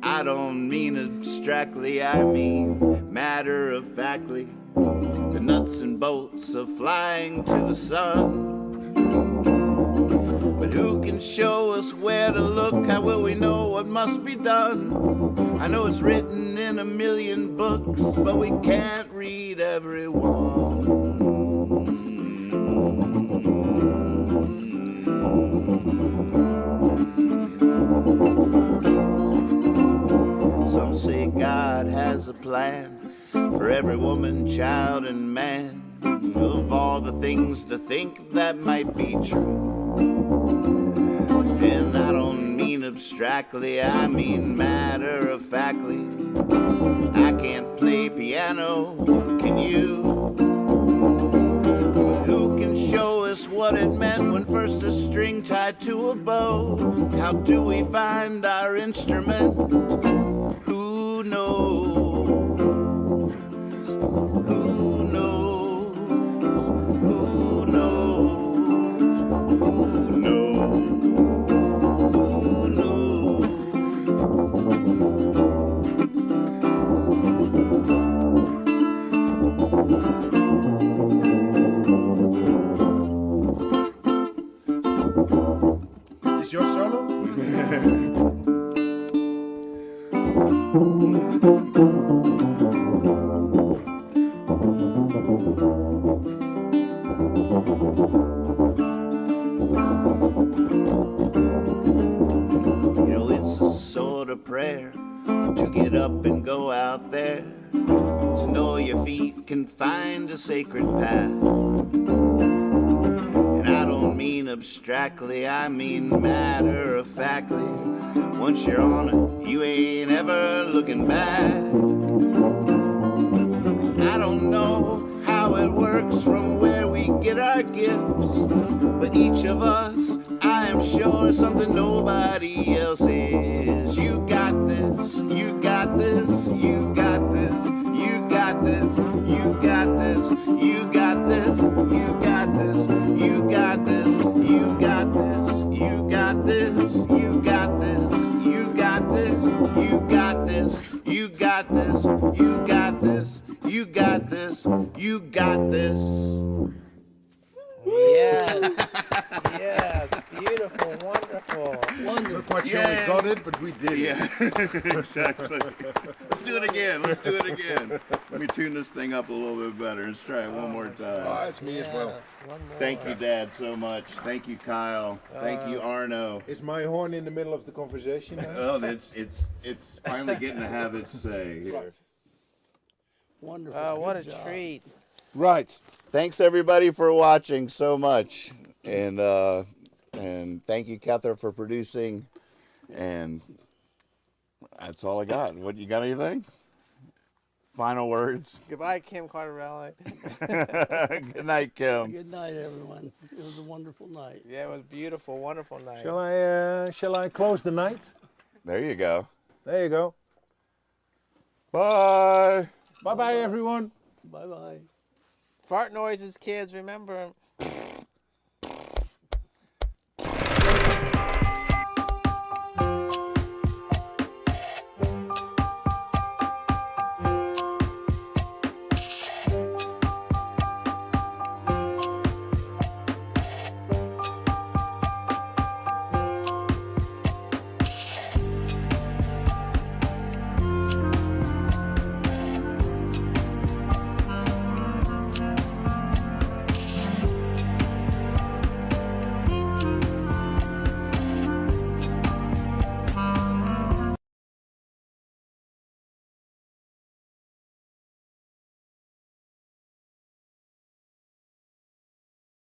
[SPEAKER 1] I don't mean abstractly, I mean matter-of-factly. The nuts and bolts of flying to the sun. But who can show us where to look? How will we know what must be done? I know it's written in a million books, but we can't read every one. Some say God has a plan for every woman, child, and man. Of all the things to think that might be true. And I don't mean abstractly, I mean matter-of-factly. I can't play piano, can you? But who can show us what it meant when first a string tied to a bow? How do we find our instrument? Who knows? Who knows? Who knows? Who knows? Who knows?
[SPEAKER 3] Is this your solo?
[SPEAKER 1] You know, it's a sort of prayer to get up and go out there, to know your feet can find a sacred path. And I don't mean abstractly, I mean matter-of-factly. Once you're on it, you ain't ever looking back. I don't know how it works from where we get our gifts, but each of us, I am sure, is something nobody else is. You got this, you got this, you got this, you got this, you got this, you got this, you got this, you got this, you got this, you got this, you got this, you got this, you got this, you got this, you got this, you got this, you got this.
[SPEAKER 4] Beautiful, wonderful.
[SPEAKER 2] Wonderful.
[SPEAKER 3] Not quite sure we got it, but we did.
[SPEAKER 1] Yeah, exactly. Let's do it again. Let's do it again. Let me tune this thing up a little bit better. Let's try it one more time.
[SPEAKER 3] Oh, that's me as well.
[SPEAKER 4] One more.
[SPEAKER 1] Thank you, Dad, so much. Thank you, Kyle. Thank you, Arno.
[SPEAKER 3] Is my horn in the middle of the conversation now?
[SPEAKER 1] Well, it's finally getting to have its say here.
[SPEAKER 2] Wonderful.
[SPEAKER 4] Oh, what a
[SPEAKER 2] Good job.
[SPEAKER 4] treat.
[SPEAKER 3] Right.
[SPEAKER 1] Thanks everybody for watching so much, and thank you, Catherine, for producing. And that's all I got. What, you got anything? Final words.
[SPEAKER 4] Goodbye, Kim Carterelli.
[SPEAKER 1] Good night, Kim.
[SPEAKER 2] Good night, everyone. It was a wonderful night.
[SPEAKER 4] Yeah, it was beautiful, wonderful night.
[SPEAKER 3] Shall I close the night?
[SPEAKER 1] There you go.
[SPEAKER 3] There you go.
[SPEAKER 1] Bye.
[SPEAKER 3] Bye bye everyone.
[SPEAKER 2] Bye-bye.
[SPEAKER 4] Fart noises, kids, remember 'em.